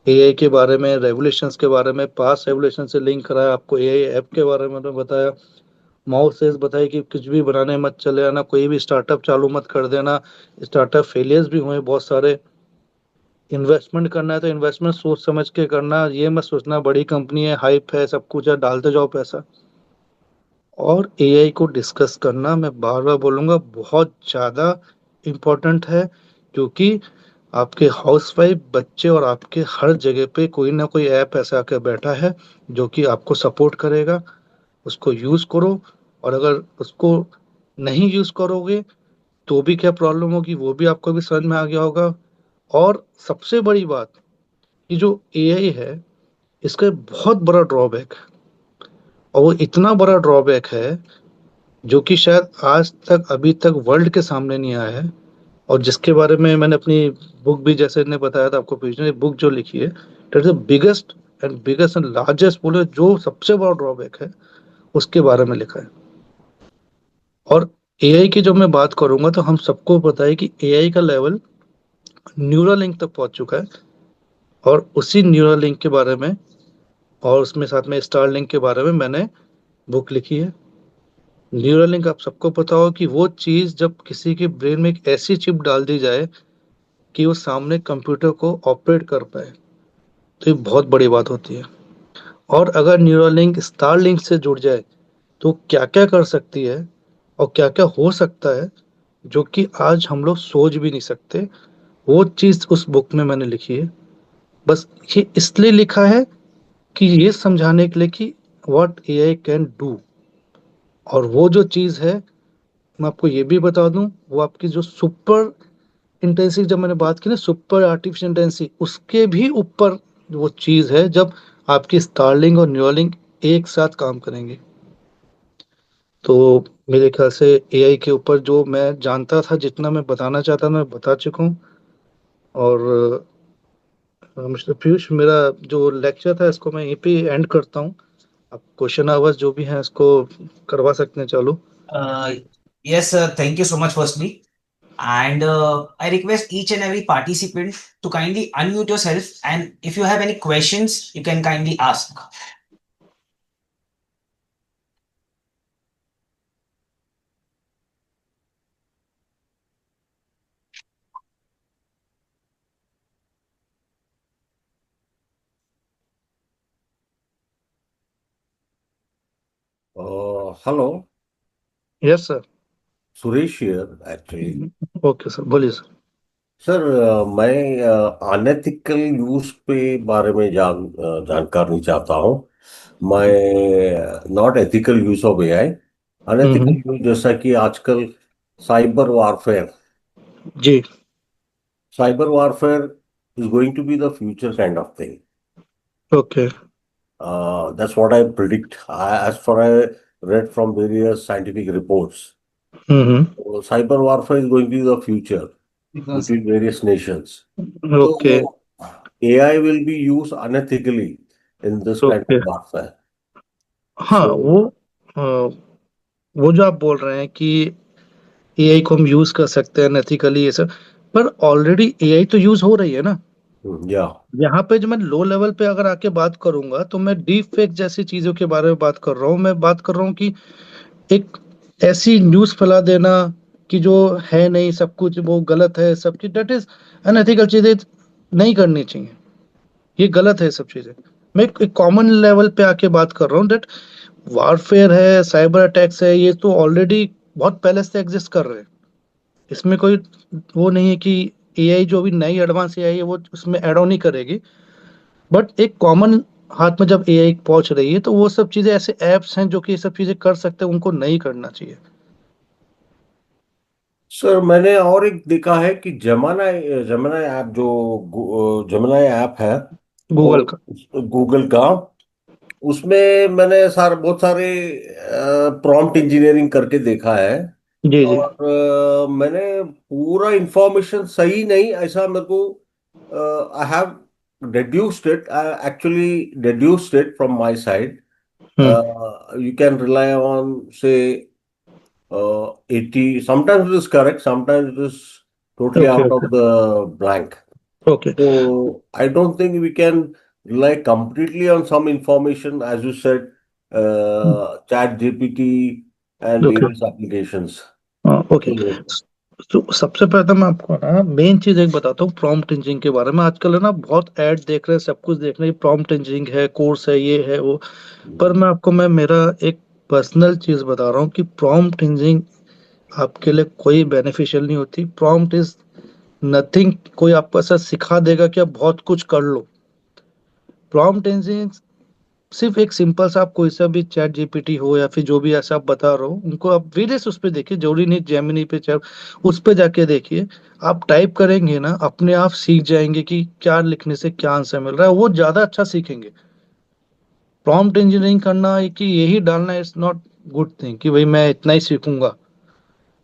एआई के बारे में, रेगुलेशंस के बारे में, पास रेगुलेशन से लिंक कराया, आपको एआई ऐप के बारे में मैंने बताया, माउस सेज बताया कि कुछ भी बनाने मत चले आना, कोई भी स्टार्टअप चालू मत कर देना, स्टार्टअप फेलियर्स भी हुए बहुत सारे। इन्वेस्टमेंट करना है तो इन्वेस्टमेंट सोच समझ के करना, ये मत सोचना बड़ी कंपनी है, हाइप है, सब कुछ है, डालते जाओ पैसा। और एआई को डिस्कस करना, मैं बार बार बोलूंगा, बहुत ज़्यादा इम्पोर्टेंट है, क्योंकि आपके हाउसवाइफ, बच्चे और आपके हर जगह पे कोई ना कोई ऐप ऐसा आकर बैठा है जो कि आपको सपोर्ट करेगा। उसको यूज़ करो, और अगर उसको नहीं यूज़ करोगे तो भी क्या प्रॉब्लम होगी वो भी आपको भी समझ में आ गया होगा। और सबसे बड़ी बात, ये जो एआई है, इसका बहुत बड़ा ड्रॉबैक है, और वो इतना बड़ा ड्रॉबैक है जो कि शायद आज तक अभी तक वर्ल्ड के सामने नहीं आया है, और जिसके बारे में मैंने अपनी बुक भी, जैसे ने बताया था आपको, पिछले बुक जो लिखी है, that is the biggest and largest, बोले जो सबसे बड़ा ड्रॉबैक है, उसके बारे में लिखा है। और एआई की जब मैं बात करूंगा तो हम सबको पता है कि एआई का लेवल न्यूरल लिंक तक पहुंच चुका है, और उसी न्यूरल लिंक के बारे में, और उसमें साथ में स्टार लिंक के बारे में मैंने बुक लिखी है। न्यूरल लिंक, आप सबको पता हो कि वो चीज़ जब किसी के ब्रेन में एक ऐसी चिप डाल दी जाए कि वो सामने कंप्यूटर को ऑपरेट कर पाए, तो ये बहुत बड़ी बात होती है। और अगर न्यूरल लिंक स्टार लिंक से जुड़ जाए तो क्या क्या कर सकती है, और क्या क्या हो सकता है जो कि आज हम लोग सोच भी नहीं सकते, वो चीज़ उस बुक में मैंने लिखी है। बस ये इसलिए लिखा है कि ये समझाने के लिए कि व्हाट एआई कैन डू। और वो जो चीज़ है, मैं आपको ये भी बता दूं, वो आपकी जो सुपर इंटेंसिटी जब मैंने बात की ना, सुपर आर्टिफिशियल इंटेंसिटी, उसके भी ऊपर वो चीज है जब आपकी स्टारलिंक और न्यूरलिंक एक साथ काम करेंगे। तो मेरे ख्याल से एआई के ऊपर जो मैं जानता था, जितना मैं बताना चाहता था, मैं बता चुका हूँ। और मिस्टर पीयूष, मेरा जो लेक्चर था इसको मैं यहीं पे एंड करता हूँ। आप क्वेश्चन आवर्स जो भी हैं इसको करवा सकते हैं चालू। Uh, yes, thank you so much, firstly. And I request each and every participant to kindly unmute yourself. And if you have any questions, you can kindly ask. Hello, yes sir. Suresh here actually. Okay sir, बोलिए sir. Sir, मैं unethical use पे बारे में जानकारी चाहता हूँ। मैं not ethical use of AI, unethical hmm. Use, जैसा कि आजकल साइबर वारफेयर जी। Cyber warfare is going to be the future kind of thing. Okay. That's what I predict, as far I read from various scientific reports. Hmm. So, cyber warfare is going to be the future between various nations. Okay. So AI will be used unethically in this kind okay. of warfare. हाँ, So वो जो आप बोल रहे हैं कि AI को हम यूज कर सकते हैं नैतिकली, ये सब, पर ऑलरेडी एआई तो यूज हो रही है ना। yeah, यहाँ पे जो मैं लो लेवल पे अगर आके बात करूंगा तो मैं डीप फेक जैसी चीजों के बारे में बात कर रहा हूँ। मैं बात कर रहा हूँ कि एक ऐसी न्यूज फैला देना कि जो है नहीं, सब कुछ वो गलत है, सब चीज डेट इज अनएथिकल चीजें नहीं करनी चाहिए। ये गलत है सब चीजें। मैं एक कॉमन लेवल पे आके बात कर रहा हूँ डेट वारफेयर है, साइबर अटैक्स है, ये तो ऑलरेडी बहुत पहले से एग्जिस्ट कर रहे हैं। इसमें कोई वो नहीं है कि एआई जो भी नई एडवांस एआई है वो उसमें एड ऑन ही करेगी। बट एक कॉमन हाथ में जब एआई पहुंच रही है तो वो सब चीजें, ऐसे एप्स हैं जो कि ये सब चीजें कर सकते हैं, उनको नहीं करना चाहिए। सर, मैंने और एक देखा है कि जमाना जमाना ऐप, जो जमाना ऐप है, गूगल और का। गूगल का, उसमें मैंने बहुत सारे प्रॉम्प्ट इंजीनियरिंग करके देखा है। जी जी। और मैंने पूरा इंफॉर्मेशन सही नहीं, ऐसा मेरे को, I have deduced it, actually deduced it from my side. Hmm. You can rely on, say, 80, sometimes it is correct, sometimes it is totally okay out okay. of the blank. Okay. So I don't think we can rely completely on some information, as you said, Chat GPT and okay. various applications. हाँ, okay. So, तो सबसे पहले तो मैं आपको ना main चीज एक बताता हूँ प्रॉम्प्ट इंजीनियरिंग के बारे में। आजकल है ना बहुत ऐड देख रहे हैं, सब कुछ देख रहे हैं, प्रॉम्प्ट इंजीनियरिंग है, कोर्स है, ये है वो। पर मैं मेरा एक पर्सनल चीज बता रहा हूँ कि प्रॉम्प्ट इंजीनियरिंग आपके लिए कोई बेनिफिशियल नहीं होती। Prompt is nothing. कोई आपको ऐसा सिखा देगा कि आप बहुत कुछ कर लो। प्रॉम्प्ट इंजीनियरिंग सिर्फ एक सिंपल सा, आप कोई सा भी चैट जीपीटी हो या फिर जो भी ऐसा आप बता रहे हो उनको आप वेरियस उस पे देखिए, जरूरी नहीं जेमिनी पे, चैट उस पे जाके देखिए। आप टाइप करेंगे ना, अपने आप सीख जाएंगे कि क्या लिखने से क्या आंसर मिल रहा है, वो ज्यादा अच्छा सीखेंगे। प्रॉम्प्ट इंजीनियरिंग करना है कि यही डालना, इट्स नॉट गुड थिंग कि भाई मैं इतना ही सीखूंगा।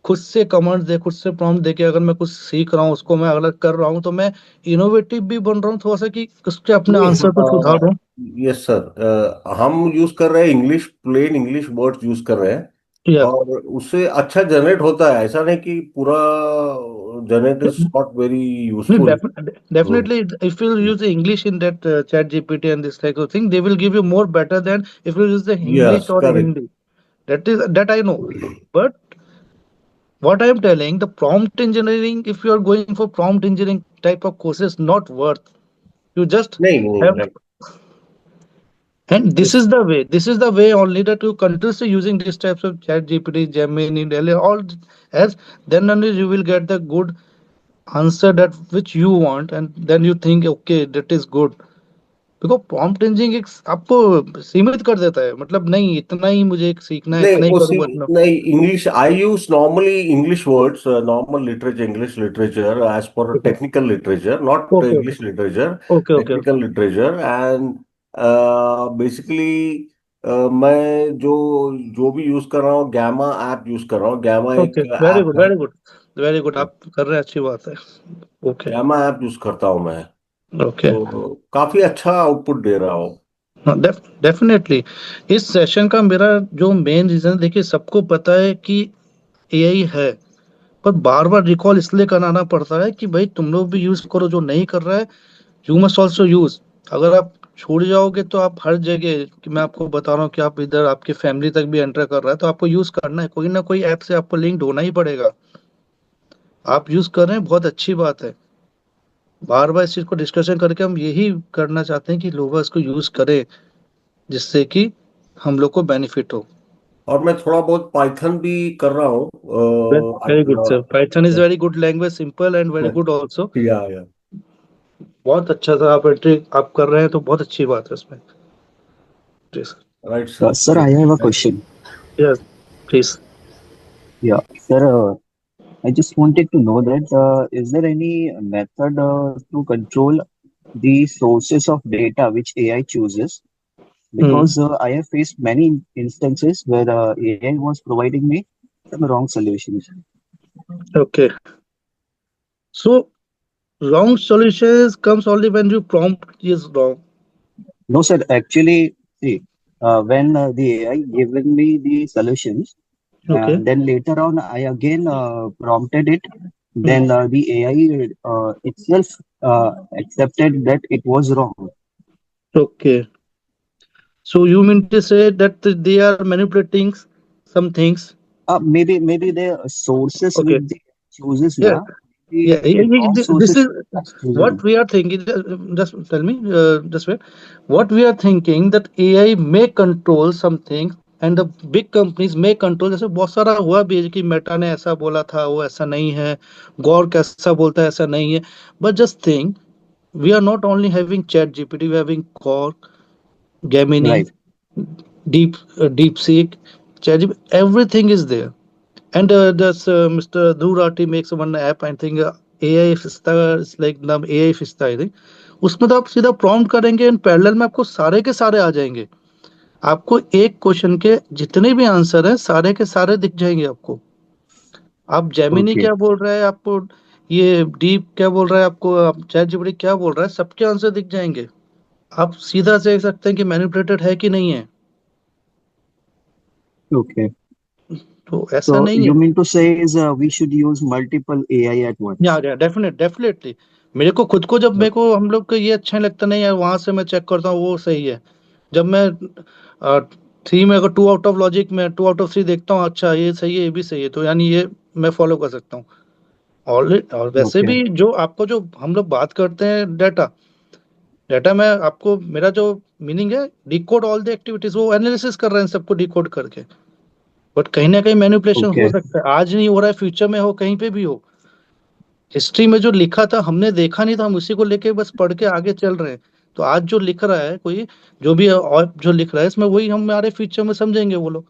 खुद से कमांड दे, खुद से प्रॉम्प्ट दे के अगर मैं कुछ सीख रहा हूँ उसको मैं अगर कर रहा हूँ तो मैं इनोवेटिव भी बन रहा हूँ थोड़ा सा, कि उसके अपने नहीं, आंसर को सुधार रहा हूँ। यस सर, हम यूज कर रहे हैं English, plain English words use कर रहे हैं, या और उससे अच्छा जनरेट होता है। ऐसा नहीं कि पूरा generate is not very no, useful. definitely, if you use the English in that chat GPT and this type of thing, they will give you more better than if you use the English yes, or correct. Hindi. That I know. But what I am telling, the prompt engineering, if you are going for prompt engineering type of courses, not worth. You just नहीं नहीं, have, right. and this yes, is the way. This is the way only that you continue using these types of chat GPT, Gemini, Delhi, all as then only you will get the good answer that which you want, and then you think, okay, that is good. देखो prompt engineering आपको सीमित कर देता है, मतलब नहीं इतना ही मुझे सीखना है, नहीं इतना ही उसी, करूंगा इतना। नहीं English I use normally English words, normal literature, English literature as per okay technical literature, not okay okay English literature, okay okay technical literature. And basically मैं जो जो भी यूज कर रहा हूँ, गैमा ऐप यूज कर रहा हूँ। गैमा ओके, एक वेरी ऐप गुड है, वेरी गुड वेरी गुड, आप कर रहे हैं, अच्छी बात है। ओके गैमा ऐप यूज करता हूँ मैं। ओके। तो काफी अच्छा आउटपुट दे रहा हूँ। हाँ डेफिनेटली। इस सेशन का मेरा जो मेन रीजन, देखिए सबको पता है कि एआई है, पर बार बार रिकॉल इसलिए कराना पड़ता है कि भाई तुम लोग भी यूज करो, जो नहीं कर रहा है यू मस्ट ऑल्सो यूज। अगर आप छोड़ जाओगे तो आप हर जगह, कि मैं आपको बता रहा हूँ कि आप इधर आपके फैमिली तक भी एंटर कर रहा है तो आपको यूज करना है, कोई ना कोई ऐप से आपको लिंक्ड होना ही पड़ेगा। आप यूज कर रहे हैं, बहुत अच्छी बात है। बार बार इस चीज को डिस्कशन करके हम यही करना चाहते हैं कि लोग इसको यूज करें, जिससे कि हम लोग को बेनिफिट हो। और मैं थोड़ा बहुत पाइथन भी कर रहा हूँ। Very good sir, Python is very good language, simple and very good also. या बहुत अच्छा सर, आप एंट्री आप कर रहे हैं तो बहुत अच्छी बात है इसमें। जी sir. Right sir. Sir, I have a question. Yes please. Yeah, sir, I just wanted to know that is there any method to control the sources of data which AI chooses? Hmm. Because I have faced many instances where AI was providing me some wrong solutions. Okay, so wrong solutions comes only when you prompt is wrong. No, sir, actually, see, when the AI given me the solutions, Okay. then later on I again prompted it. Hmm. Then the AI itself accepted that it was wrong. Okay. So you mean to say that they are manipulating some things? Maybe the sources Okay. which they chooses Yeah. now, Yeah. the wrong This sources is was what chosen. we are thinking. Just tell me. Just wait. What we are thinking that AI may control some things and the big companies may control. जैसे बहुत सारा हुआ भी है कि Meta ने ऐसा बोला था, वो ऐसा नहीं है। गौर कैसा बोलता है, ऐसा नहीं है। But just think, we are not only having chat gpt, we are having core, gemini, Right. deep seek, chat GPT, everything is there. And this Mr. Dhurati makes one app, I think AI Fista is like नाम AI Fista I think। उसमें तो आप सीधा prompt करेंगे and parallel में आपको सारे के सारे आ जाएंगे। आपको एक क्वेश्चन के जितने भी आंसर हैं सारे के सारे दिख जाएंगे आपको। आप जेमिनी Okay. क्या बोल रहा है आपको, ये डीप क्या बोल रहा है आपको, आप चैट जीपीटी क्या बोल रहा है, सबके आंसर दिख जाएंगे। आप सीधा देख सकते हैं कि मैनिपुलेटेड है कि नहीं है। Okay. तो ऐसा So नहीं you है। mean to say is we should use multiple AI at once? या डेफिनेटली। मेरे को खुद को, जब मेरे Okay. को हम लोग को ये अच्छा नहीं लगता, नहीं यार वहां से मैं चेक करता हूँ वो सही है। जब मैं 3 में अगर 2 आउट ऑफ लॉजिक में 2 आउट ऑफ 3 देखता हूँ, अच्छा ये सही है ये भी सही है, तो यानी ये मैं फॉलो कर सकता हूँ। और वैसे Okay. भी जो आपको, जो हम लोग बात करते हैं डाटा, डाटा में आपको मेरा जो मीनिंग है, डिकोड ऑल द एक्टिविटीज, वो एनालिसिस कर रहे हैं सबको डिकोड करके। बट कहीं ना कहीं मैनिपुलेशन हो Okay. सकता है, आज नहीं हो रहा है, फ्यूचर में हो, कहीं पे भी हो। हिस्ट्री में जो लिखा था हमने देखा नहीं था, हम उसी को लेके बस पढ़ के आगे चल रहे हैं। तो आज जो लिख रहा है कोई, जो भी और जो लिख रहा है इसमें, वही हम हमारे फ्यूचर में समझेंगे वो लोग।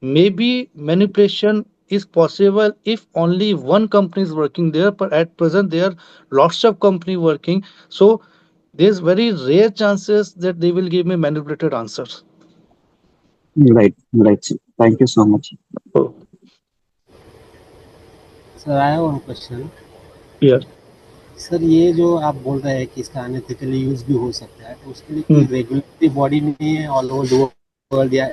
May be manipulation is possible if only one company is working there, but at present there are lots of company working, so there's very rare chances that they will give me manipulated answers. Right. Right. Sir. Thank you so much. Oh, sir I have one question. yeah. Sir ये जो आप बोल रहे हैं कि इसका unethically use भी हो सकता है, तो उसके लिए कोई Hmm. रेगुलेटरी बॉडी नहीं है ऑल ओवर द वर्ल्ड, या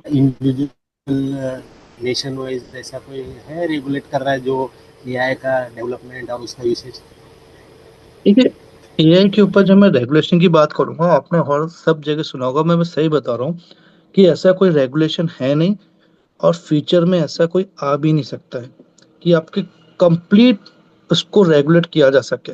इंडिविजुअल नेशन वाइज ऐसा कोई है रेगुलेट कर रहा है जो एआई का डेवलपमेंट और उसका यूसेज? ठीक है, एआई के ऊपर जब मैं रेगुलेशन की बात करूंगा, आपने हर सब जगह सुना होगा, मैं सही बता रहा हूँ कि ऐसा कोई रेगुलेशन है नहीं, और फ्यूचर में ऐसा कोई आ भी नहीं सकता है कि आपके कंप्लीट उसको रेगुलेट किया जा सके।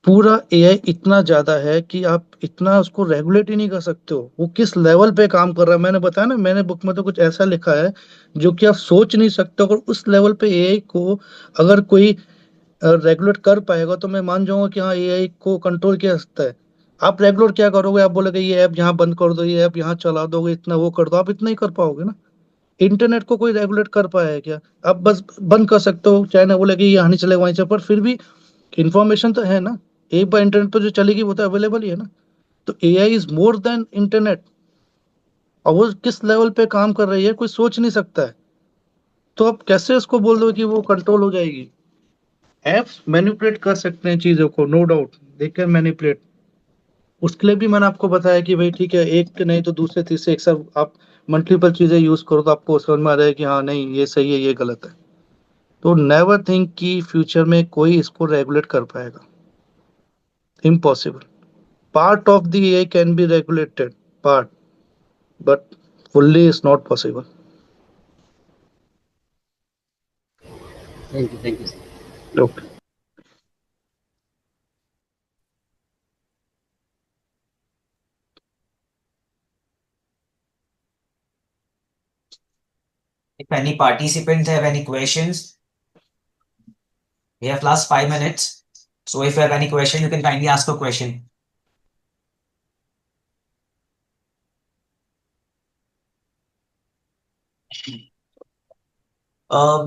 पूरा एआई इतना ज्यादा है कि आप इतना उसको रेगुलेट ही नहीं कर सकते हो, वो किस लेवल पे काम कर रहा है। मैंने बताया ना, मैंने बुक में तो कुछ ऐसा लिखा है जो कि आप सोच नहीं सकते। अगर उस लेवल पे एआई को अगर कोई रेगुलेट कर पाएगा तो मैं मान जाऊंगा कि हाँ एआई को कंट्रोल किया जा सकता है। आप रेगुलर क्या करोगे, आप बोलोगे ये ऐप यहाँ बंद कर दो, ये ऐप यहाँ चला दोगे, इतना वो कर दो, आप इतना ही कर पाओगे ना। इंटरनेट को कोई रेगुलेट कर पाया है क्या? आप बस बंद कर सकते हो, चाहे ना बोले कि यहाँ नहीं चलेगा वहीं से, पर फिर भी इंफॉर्मेशन तो है ना। एक बार इंटरनेट पर जो चलेगी वो तो अवेलेबल ही है ना। तो AI is more than internet. और वो किस लेवल पे काम कर रही है कोई सोच नहीं सकता है। तो आप कैसे उसको बोल दो कि वो कंट्रोल हो जाएगी? एप्स मैनिपुलेट कर सकते हैं चीजों को, no doubt they can manipulate. उसके लिए भी मैंने आपको बताया कि भाई ठीक है, एक नहीं तो दूसरे तीसरे एक साथ आप मल्टीपल चीजें यूज करो तो आपको समझ में आ जाए कि हाँ नहीं ये सही है ये गलत है। तो नेवर थिंक कि फ्यूचर में कोई इसको रेगुलेट कर पाएगा। Impossible. Part of the AI can be regulated, part, but fully is not possible. Thank you sir. Okay. If any participants have any questions, we have last 5 minutes. So if you have any question, you can kindly ask a question.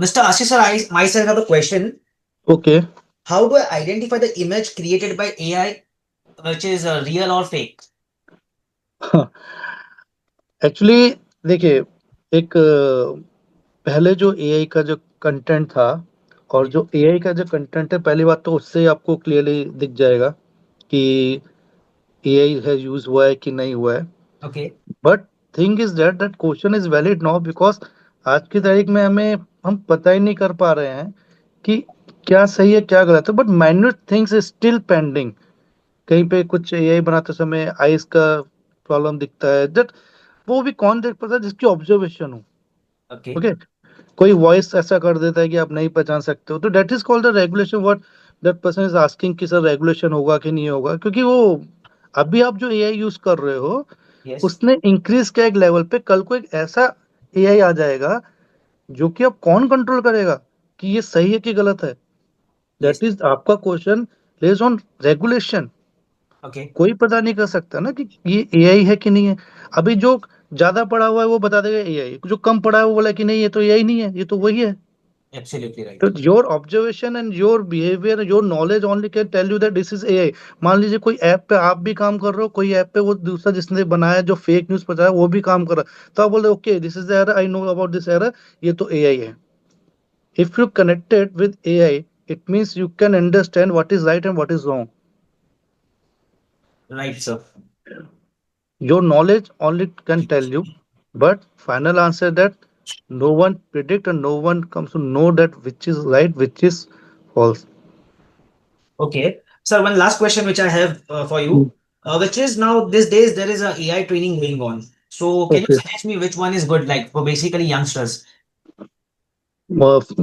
Mr. Ashish sir, I myself have a question. Okay. How do I identify the image created by AI, which is real or fake? Actually देखिए, एक पहले जो AI का जो content था और जो AI का जो कंटेंट है, पहली बात तो उससे ही आपको क्लियरली दिख जाएगा कि एआई है यूज हुआ है कि नहीं हुआ है। Okay. But thing is that that question is valid now, because आज की तारीख में हम पता ही नहीं कर पा रहे हैं कि क्या सही है क्या गलत है। But minute things is still pending. कहीं पे कुछ एआई बनाते समय आइस का प्रॉब्लम दिखता है, दैट वो भी कौन देख पाता है? जिसकी ऑब्जर्वेशन हो। Okay. ओके। कोई वॉइस ऐसा कर देता है कि आप नहीं पहचान सकते हो, तो that is called the regulation. What that person is asking कि सर रेगुलेशन होगा कि नहीं होगा, क्योंकि वो अभी आप जो एआई यूज कर रहे हो Yes. उसने इंक्रीज किया एक लेवल पे, कल को एक ऐसा एआई आ जाएगा जो कि अब कौन कंट्रोल करेगा कि ये सही है कि गलत है? Yes. दैट इज आपका question based on regulation. Okay. कोई पता नहीं कर सकता ना कि ये एआई है कि नहीं है। अभी जो ज्यादा पढ़ा हुआ है वो बता देगा एआई, जो कम पढ़ा है वो बोला कि नहीं ये तो एआई नहीं है, ये तो वही है। Absolutely right. तो your observation and your behaviour, your knowledge only can tell you that this is AI. मान लीजिए कोई ऐप पे आप भी काम कर रहे हो, कोई ऐप पे वो दूसरा जिसने बनाया जो फेक न्यूज पहुंचाया वो भी काम कर रहा है, तो आप बोल रहे okay this is error, I know about this error, ये तो एआई है। If you connected with AI, it means you can understand what is right and what is wrong. Right, sir. Your knowledge only can tell you, but final answer that no one predict and no one comes to know that which is right, which is false. Okay. Sir, one last question which I have for you, which is now these days there is a AI training going on. So can you Okay. suggest me which one is good, like for basically youngsters?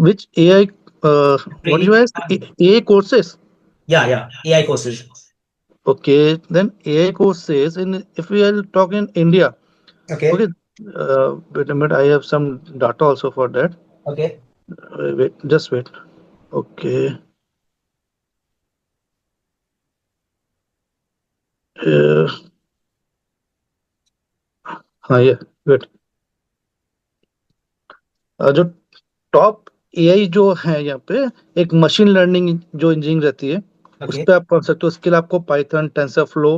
Which AI? What do you Training. ask? AI courses. Yeah, AI courses. Okay, then AI courses in, if we are talking in India. Okay. Okay. Wait a minute. I have some data also for that. Okay. Wait, just wait. Okay. हाँ ये wait, जो top AI जो है यहाँ पे, एक machine learning जो engineering रहती है उस Okay. पे आप पढ़ सकते हो। स्किल आपको Python, TensorFlow,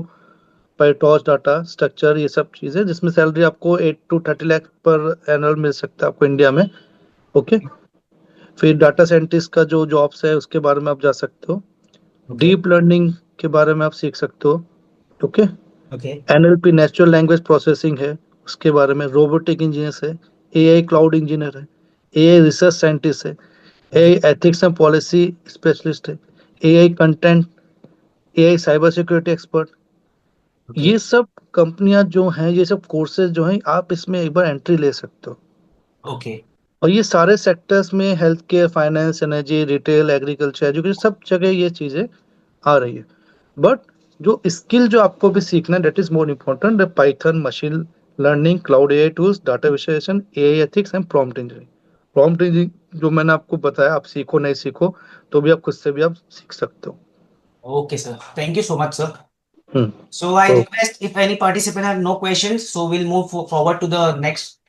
PyTorch, data structure, ये सब चीजें, जिसमें सैलरी आपको 8 to 30 लाख पर एनुअल मिल सकता है आपको इंडिया में। ओके। फिर डाटा साइंटिस्ट का जो जॉब्स है उसके बारे में आप जा सकते हो। Okay. डीप लर्निंग के बारे में आप सीख सकते हो। Okay. Okay. NLP natural language processing है उसके बारे में। रोबोटिक इंजीनियर है, एआई क्लाउड इंजीनियर है, एआई रिसर्च साइंटिस्ट है, AI ethics and policy specialist है, AI content, AI cyber security expert. Okay. ये सब कंपनियां जो हैं, ये सब कोर्सेज जो हैं, आप इसमें एक बार एंट्री ले सकते हो। Okay. और ये सारे सेक्टर्स में, health care, finance, energy, retail, agriculture, education, सब जगह ये चीजें आ रही है। बट जो स्किल जो आपको भी सीखना है, that is more important, Python, machine learning, cloud AI tools, data विश्लेषण, AI ethics and prompt engineering. Prompt engineering जो मैंने आपको बताया, आप सीखो नहीं सीखो तो भी आप खुद से भी आप सीख सकते हो। Okay, sir. Thank you so much, sir. So I Okay. request if any participant have no questions, so we'll move forward to the next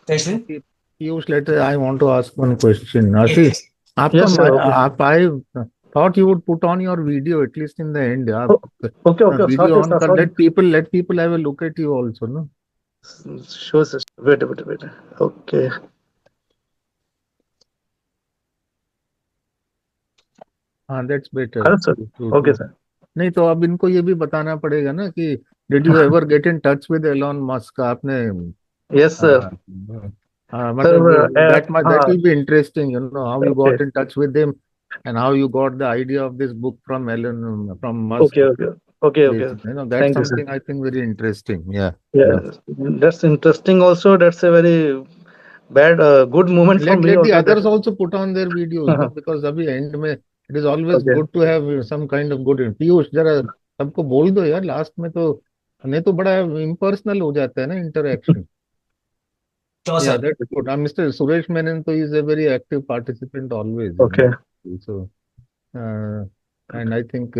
session. Okay, Piyush, I want to ask one question. Yes, Ashish, yes. आपका Yes, sir. Okay. I thought you would put on your video at least in the end. आप Okay. Okay. video Sorry, on sir. कर, Sorry. let people have a look at you also, no? Sure, sir. Wait. Okay. हाँ, that's better. Hello, sir. Okay, sir. नहीं तो अब इनको ये भी बताना पड़ेगा ना कि did you ever get in touch with Elon Musk? आपने Yes, sir. मतलब that हाँ, will be interesting, you know, how you okay. got in touch with him and how you got the idea of this book from Musk. Okay. You know, that's Thank you, sir. something I think very interesting. Yeah. Yeah, that's interesting also. That's a very good moment for Let me the also. others also put on their videos, no? Because अभी end में it is always Okay. good to have some kind of good. Piyush जरा सबको बोल दो यार, last में तो नहीं तो बड़ा impersonal हो जाता है ना interaction. Sure, Yeah, sir. that's good. Mr. Suresh Menon, so is a very active participant always. You Okay. know. So, and I think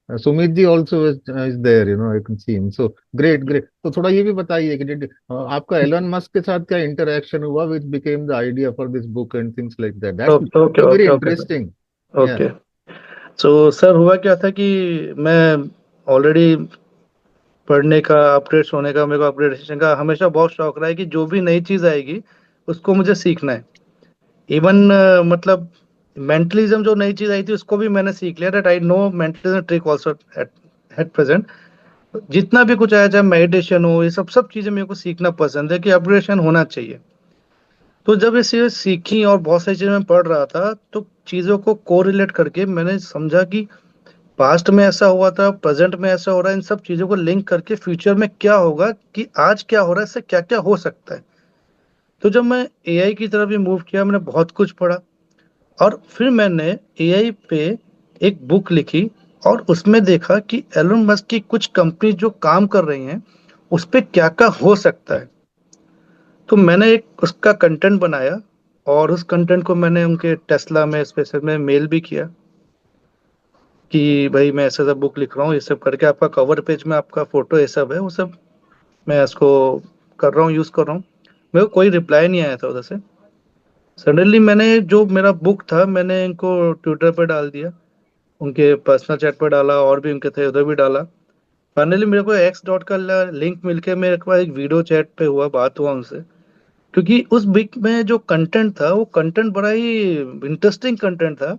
Sumit ji also is there. You know, I can see him. So great. तो थोड़ा ये भी बताइए कि आपका Elon Musk के साथ क्या interaction हुआ, which became the idea for this book and things like that. That's Okay, very okay, interesting. Okay. So sir हुआ क्या था कि मैं ऑलरेडी पढ़ने का, अपडेट्स होने का, मेरे को अपडेशन का हमेशा बहुत शौक रहा है कि जो भी नई चीज आएगी उसको मुझे सीखना है. इवन मतलब मेंटलिज्म जो नई चीज आई थी उसको भी मैंने सीख लिया. That I know mentalism trick also at present. जितना भी कुछ आया, चाहे मेडिटेशन हो, ये सब चीजें मेरे को सीखना पसंद है कि अपग्रेडेशन होना चाहिए. तो जब ये चीजें सीखी और बहुत सारी चीजें मैं पढ़ रहा था तो चीजों को कोरिलेट करके मैंने समझा कि पास्ट में ऐसा हुआ था, प्रेजेंट में ऐसा हो रहा है. इन सब चीजों को लिंक करके फ्यूचर में क्या होगा, कि आज क्या हो रहा है, इससे क्या क्या हो सकता है. तो जब मैं एआई की तरफ भी मूव किया, मैंने बहुत कुछ पढ़ा और फिर मैंने एआई पे एक बुक लिखी और उसमें देखा कि एलन मस्क की कुछ कंपनी जो काम कर रही हैं उस पे क्या क्या हो सकता है. तो मैंने एक उसका कंटेंट बनाया और उस कंटेंट को मैंने उनके टेस्ला में स्पेशल में मेल भी किया कि भाई मैं ऐसा सब बुक लिख रहा हूँ, ये सब करके आपका कवर पेज में आपका फोटो ये सब है, वो सब मैं इसको कर रहा हूँ, यूज कर रहा हूँ. मेरे को कोई रिप्लाई नहीं आया था उधर से. सडनली मैंने जो मेरा बुक था मैंने इनको ट्विटर पे डाल दिया, उनके पर्सनल चैट पे डाला और भी उनके थे उधर भी डाला. फाइनली मेरे को एक्स डॉट का लिंक मिलके मेरे पास एक वीडियो चैट पे बात हुआ उनसे, क्योंकि उस बुक में जो कंटेंट था वो कंटेंट बड़ा ही इंटरेस्टिंग कंटेंट था.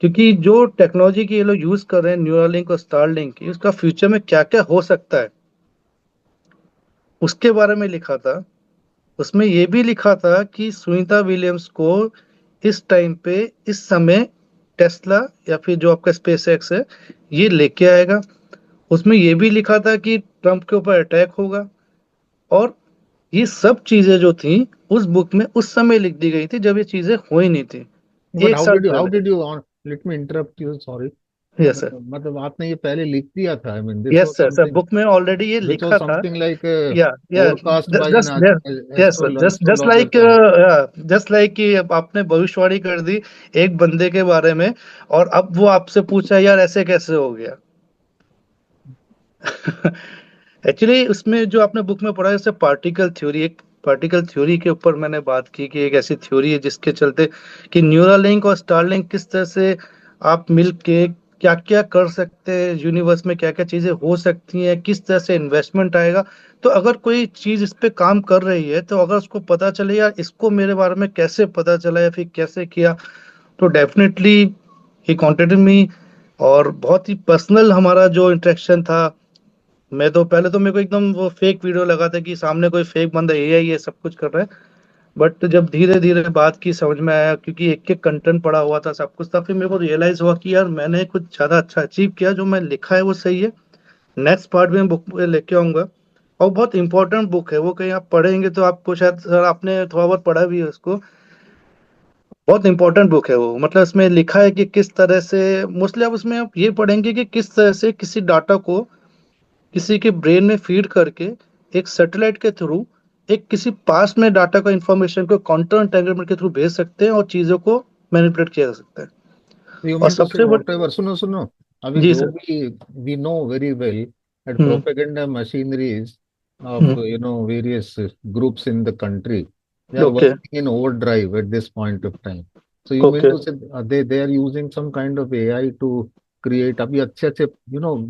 क्योंकि जो टेक्नोलॉजी की ये लोग यूज कर रहे हैं, न्यूरालिंक और स्टारलिंक की, उसका फ्यूचर में क्या क्या हो सकता है उसके बारे में लिखा था. उसमें ये भी लिखा था कि सुनीता विलियम्स को इस टाइम पे, इस समय टेस्ला या फिर जो आपका स्पेस एक्स है ये लेके आएगा. उसमें ये भी लिखा था कि ट्रम्प के ऊपर अटैक होगा. और ये सब चीजें जो थी उस बुक में उस समय लिख दी गई थी जब ये चीजें हो ही नहीं थी. But एक साल how पहले. did you let me interrupt you, sorry. Yes sir. मतलब आपने ये पहले लिख दिया था. I mean, this yes was sir. something book में ऑलरेडी ये which लिखा was था. something like a या forecast by an just like astrologer. Just like कि आपने भविष्यवाणी कर दी एक बंदे के बारे में और अब वो आपसे पूछा यार ऐसे कैसे हो गया. एक्चुअली उसमें जो आपने बुक में पढ़ा है उससे पार्टिकल थ्योरी, एक पार्टिकल थ्योरी के ऊपर मैंने बात की कि एक ऐसी थ्योरी है जिसके चलते कि न्यूरालिंक और स्टारलिंक किस तरह से आप मिल के क्या क्या कर सकते हैं, यूनिवर्स में क्या क्या चीजें हो सकती हैं, किस तरह से इन्वेस्टमेंट आएगा. तो अगर कोई चीज इस पे काम कर रही है तो अगर उसको पता चले यार इसको मेरे बारे में कैसे पता चला या फिर कैसे किया, तो डेफिनेटली ही कॉन्टेक्टेड मी. और बहुत ही पर्सनल हमारा जो इंटरेक्शन था, मैं तो पहले तो मेरे को एकदम वो फेक वीडियो लगा था कि सामने कोई फेक बंदा एआई है सब कुछ कर रहा है. बट जब धीरे धीरे बात की समझ में आया, क्योंकि एक एक कंटेंट पड़ा हुआ था सब कुछ था, फिर मेरे को रियलाइज हुआ कि यार मैंने कुछ ज्यादा अच्छा अचीव किया, जो मैं लिखा है वो सही है. नेक्स्ट पार्ट में बुक लेके आऊंगा और बहुत इंपॉर्टेंट बुक है वो, कहीं आप पढ़ेंगे तो आपको शायद, सर आपने थोड़ा बहुत पढ़ा भी है उसको, बहुत इंपॉर्टेंट बुक है वो. मतलब इसमें लिखा है कि किस तरह से, मोस्टली आप उसमें आप ये पढ़ेंगे कि किस तरह से किसी डाटा को किसी के ब्रेन में फीड करके एक सैटेलाइट के थ्रू एक किसी पास्ट में डाटा का इंफॉर्मेशन को क्वांटम एंटेंगलमेंट के थ्रू भेज सकते हैं और चीजों को मैनिपुलेट किया जा सकता है. You और mean to say सबसे बड़ी, whatever, सुनो अभी जी जो सर। भी we know very well that hmm. Propaganda machineries of hmm. Various groups in the country they are okay. Working in overdrive at this point of time. So you mean okay. to say they are using some kind of AI to create अभी अच्छे अच्छे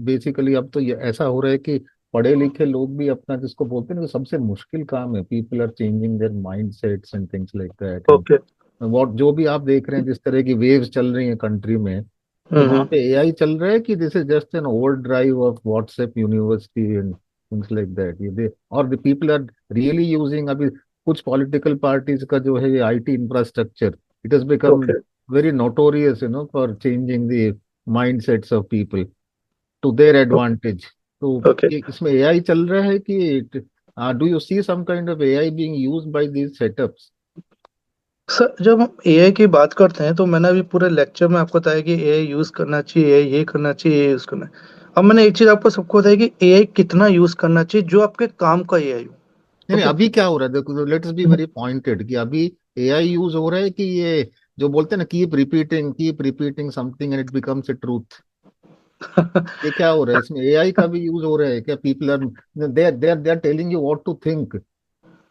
basically अब तो ये ऐसा हो रहा है कि पढ़े लिखे लोग भी अपना जिसको बोलते हैं ना, सबसे मुश्किल काम है, people are changing their mind sets and things like that and okay. What जो भी आप देख रहे हैं जिस तरह की वेव्स चल रही हैं कंट्री में, तो वहां हम्म। पे एआई चल रहा है कि this is just an over drive of WhatsApp university and things like that, ये दे और the people are really using अभी कुछ पॉलिटिकल पार्टीज का जो है ये IT infrastructure, it has become okay. Very notorious for changing the mindsets of people to their advantage. तो okay. ये इसमें एआई चल रहा है कि do you see some kind of AI being used by these setups? Sir जब हम AI की बात करते हैं तो मैंने अभी पूरे लेक्चर में आपको बताया कि एआई यूज करना चाहिए, एआई ये करना चाहिए, ये यूज करना है। अब मैंने एक चीज आपको सबको बताया कि एआई कितना यूज करना चाहिए जो आपके काम का एआई हो। नहीं नहीं, ओके। अभी क्या हो रहा है देखो, लेट्स बी वेरी पॉइंटेड कि अभी एआई यूज हो रहा है कि ये जो बोलते हैं ना, keep repeating something and it becomes a truth, ये क्या हो रहा है इसमें? एआई का भी यूज हो रहा है क्या? People are they are telling you what to think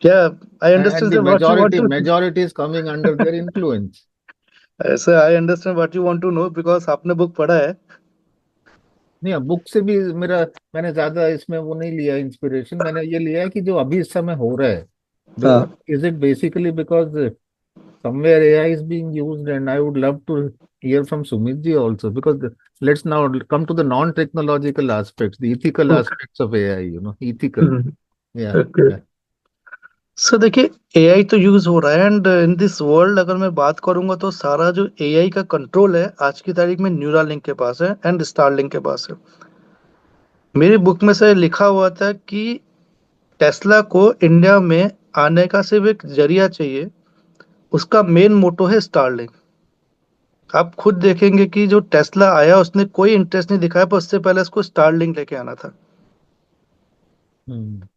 क्या? I and understand the sir what you want to. Majority is coming under their influence. Sir I understand what you want to know because आपने book पढ़ा है। नहीं, book से भी मेरा, मैंने ज्यादा इसमें वो नहीं लिया इंस्पिरेशन, मैंने ये लिया है कि जो अभी इस समय हो रहा है, हाँ। Is it basically because somewhere AI is being used, and I would love to hear from Sumit ji also, because let's now come to the non-technological aspects, the ethical okay. aspects of AI, ethical. Yeah, okay. yeah. Sir देखिए, AI तो use हो रहा है and in this world अगर मैं बात करूंगा तो सारा जो एआई का कंट्रोल है आज की तारीख में न्यूरालिंक के पास है एंड स्टारलिंक के पास है। मेरी बुक में से लिखा हुआ था कि टेस्ला को इंडिया में आने का सिर्फ एक जरिया चाहिए, उसका मेन मोटो है स्टारलिंक। आप खुद देखेंगे कि जो टेस्ला आया उसने कोई इंटरेस्ट नहीं दिखाया, पर उससे पहले उसको स्टारलिंक लेके आना था। Hmm.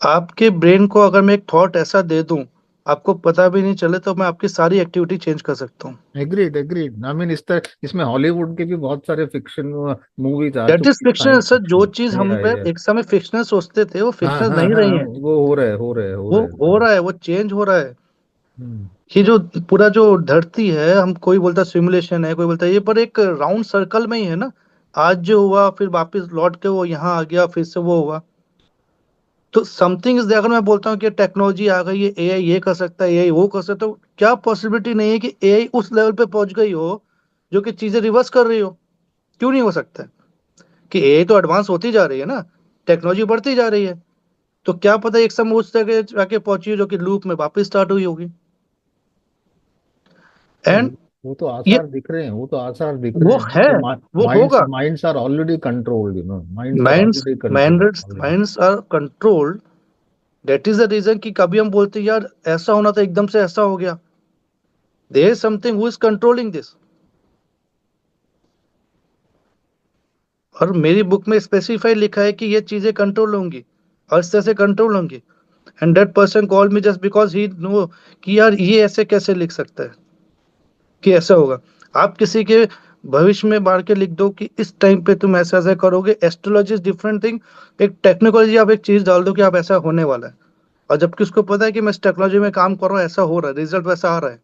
आपके ब्रेन को अगर मैं एक थॉट ऐसा दे दूं, आपको पता भी नहीं चले, तो मैं आपकी सारी एक्टिविटी चेंज कर सकता हूँ। Agreed, agreed. I mean, इस तरह इसमें हॉलीवुड के भी बहुत सारे फिक्शन मूवीज आ दैट इज चुकी हैं, फिक्शनल साइंस सर। जो फिक्शन। चीज हम या पे या एक समय फिक्शनल सोचते थे वो हाँ फिक्शनल हाँ नहीं रही हाँ, है। वो हो रहा है, हो रहा है, हो वो रहा है। हो रहा है, वो चेंज हो रहा है। हम्म ये जो पूरा जो धरती है, हम कोई बोलता है सिमुलेशन है, कोई बोलता है ये, पर एक राउंड सर्कल में ही है ना। आज जो हुआ फिर वापस लौट के वो यहाँ आ गया, फिर से वो हुआ। तो समथिंग इज, अगर मैं बोलता हूँ कि टेक्नोलॉजी आ गई है, एआई ये कर सकता है, एआई वो कर सकता है, तो क्या पॉसिबिलिटी नहीं है कि एआई उस लेवल पे पहुंच गई हो जो कि चीजें रिवर्स कर रही हो? क्यों नहीं हो सकता है? कि एआई तो एडवांस होती जा रही है ना, टेक्नोलॉजी बढ़ती जा रही है। तो क्या पता एक समय उस जगह जाके पहुंची हो जो कि लूप में वापस स्टार्ट हुई होगी। नहीं, एंड वो तो ये आसार दिख रहे हैं, वो तो आसार दिख रहे वो हैं है, कि वो माइंड्स होगा। Minds are already controlled, minds are minds already controlled minds already. Minds are controlled. That is the reason कि कभी हम बोलते हैं यार ऐसा होना था, एकदम से ऐसा हो गया। There is something who is controlling this. और मेरी बुक में स्पेसिफाई लिखा है कि ये चीजें कंट्रोल होंगी और इस तरह से कंट्रोल होंगी। And that person call me just because he know कि यार ये ऐसे कैसे लिख सकता है कि ऐसा होगा। आप किसी के भविष्य में बाढ़ के लिख दो कि इस टाइम पे तुम ऐसा ऐसा करोगे, एस्ट्रोलॉजी इज डिफरेंट थिंग। एक टेक्नोलॉजी आप एक चीज डाल दो कि आप ऐसा होने वाला है, और जबकि उसको पता है कि मैं इस टेक्नोलॉजी में काम कर रहा हूँ, ऐसा हो रहा है, रिजल्ट वैसा आ रहा है।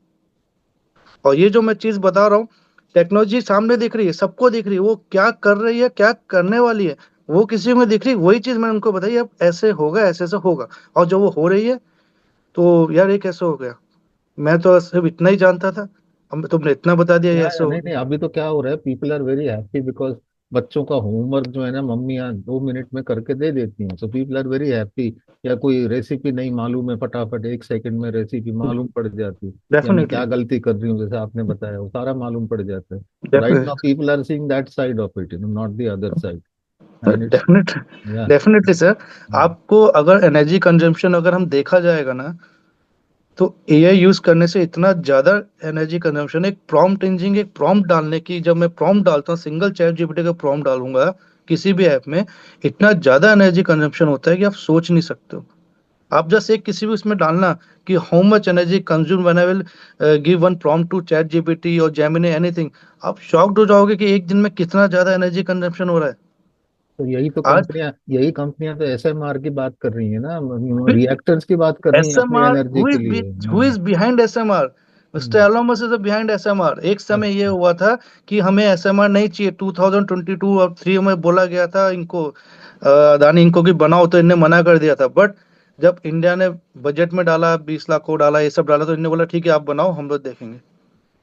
और ये जो मैं चीज बता रहा हूँ, टेक्नोलॉजी सामने दिख रही है, सबको दिख रही है, वो क्या कर रही है, क्या करने वाली है, वो किसी में दिख रही है। वही चीज मैंने उनको बताई, अब ऐसे होगा, ऐसे ऐसे होगा। और जो वो हो रही है, तो यार ये कैसे हो गया? मैं तो सिर्फ इतना ही जानता था, अब तुमने इतना बता दिया, ये ऐसे हो नहीं गया। नहीं, अभी तो क्या हो रहा है, people are very happy because बच्चों का होमवर्क जो है ना, मम्मियाँ 2 मिनट में करके दे देती हैं, so people are very happy. या कोई रेसिपी नहीं मालूम है, फटाफट 1 सेकंड में रेसिपी मालूम पड़ जाती है, या मैं डेफिनेटली। क्या गलती कर रही हूँ जैसे आपने बताया, वो सारा मालूम पड़ जाता है। तो right now definitely. People are seeing that side of it, not the other side, and it's definitely. या डेफिनेटली सर। आपको अगर एनर्जी कंजम्पशन अगर हम देखा जाएगा ना, तो एआई यूज करने से इतना ज्यादा एनर्जी कंजम्पशन, एक प्रॉम्प्ट इंजिन, एक प्रॉम्प्ट डालने की, जब मैं प्रॉम्प्ट डालता हूँ, सिंगल चैट जीपीटी का प्रॉम्प्ट डालूंगा किसी भी ऐप में, इतना ज्यादा एनर्जी कंजम्पशन होता है कि आप सोच नहीं सकते हो। आप जस्ट एक किसी भी उसमें डालना कि how much energy consume when I will give one prompt to ChatGPT और जेमिनी एनीथिंग, आप शॉक्ड हो जाओगे कि एक दिन में कितना ज्यादा एनर्जी कंजप्शन हो रहा है। तो आज यही कंपनियां तो एसएमआर की बात कर रही है ना, रिएक्टर्स की बात कर रही है अपनी SMR, एनर्जी के लिए। who is behind SMR? Mister hmm, Elon Musk is behind SMR। एक समय ये अच्छा। हुआ था कि हमें SMR नहीं चाहिए, 2022 और 3 में बोला गया था इनको, अदानी इनको कि बनाओ, तो इनने मना कर दिया था। बट जब इंडिया ने बजट में डाला, 20 लाख को डाला, ये सब डाला, तो इन्होंने बोला ठीक है आप बनाओ, हम लोग देखेंगे।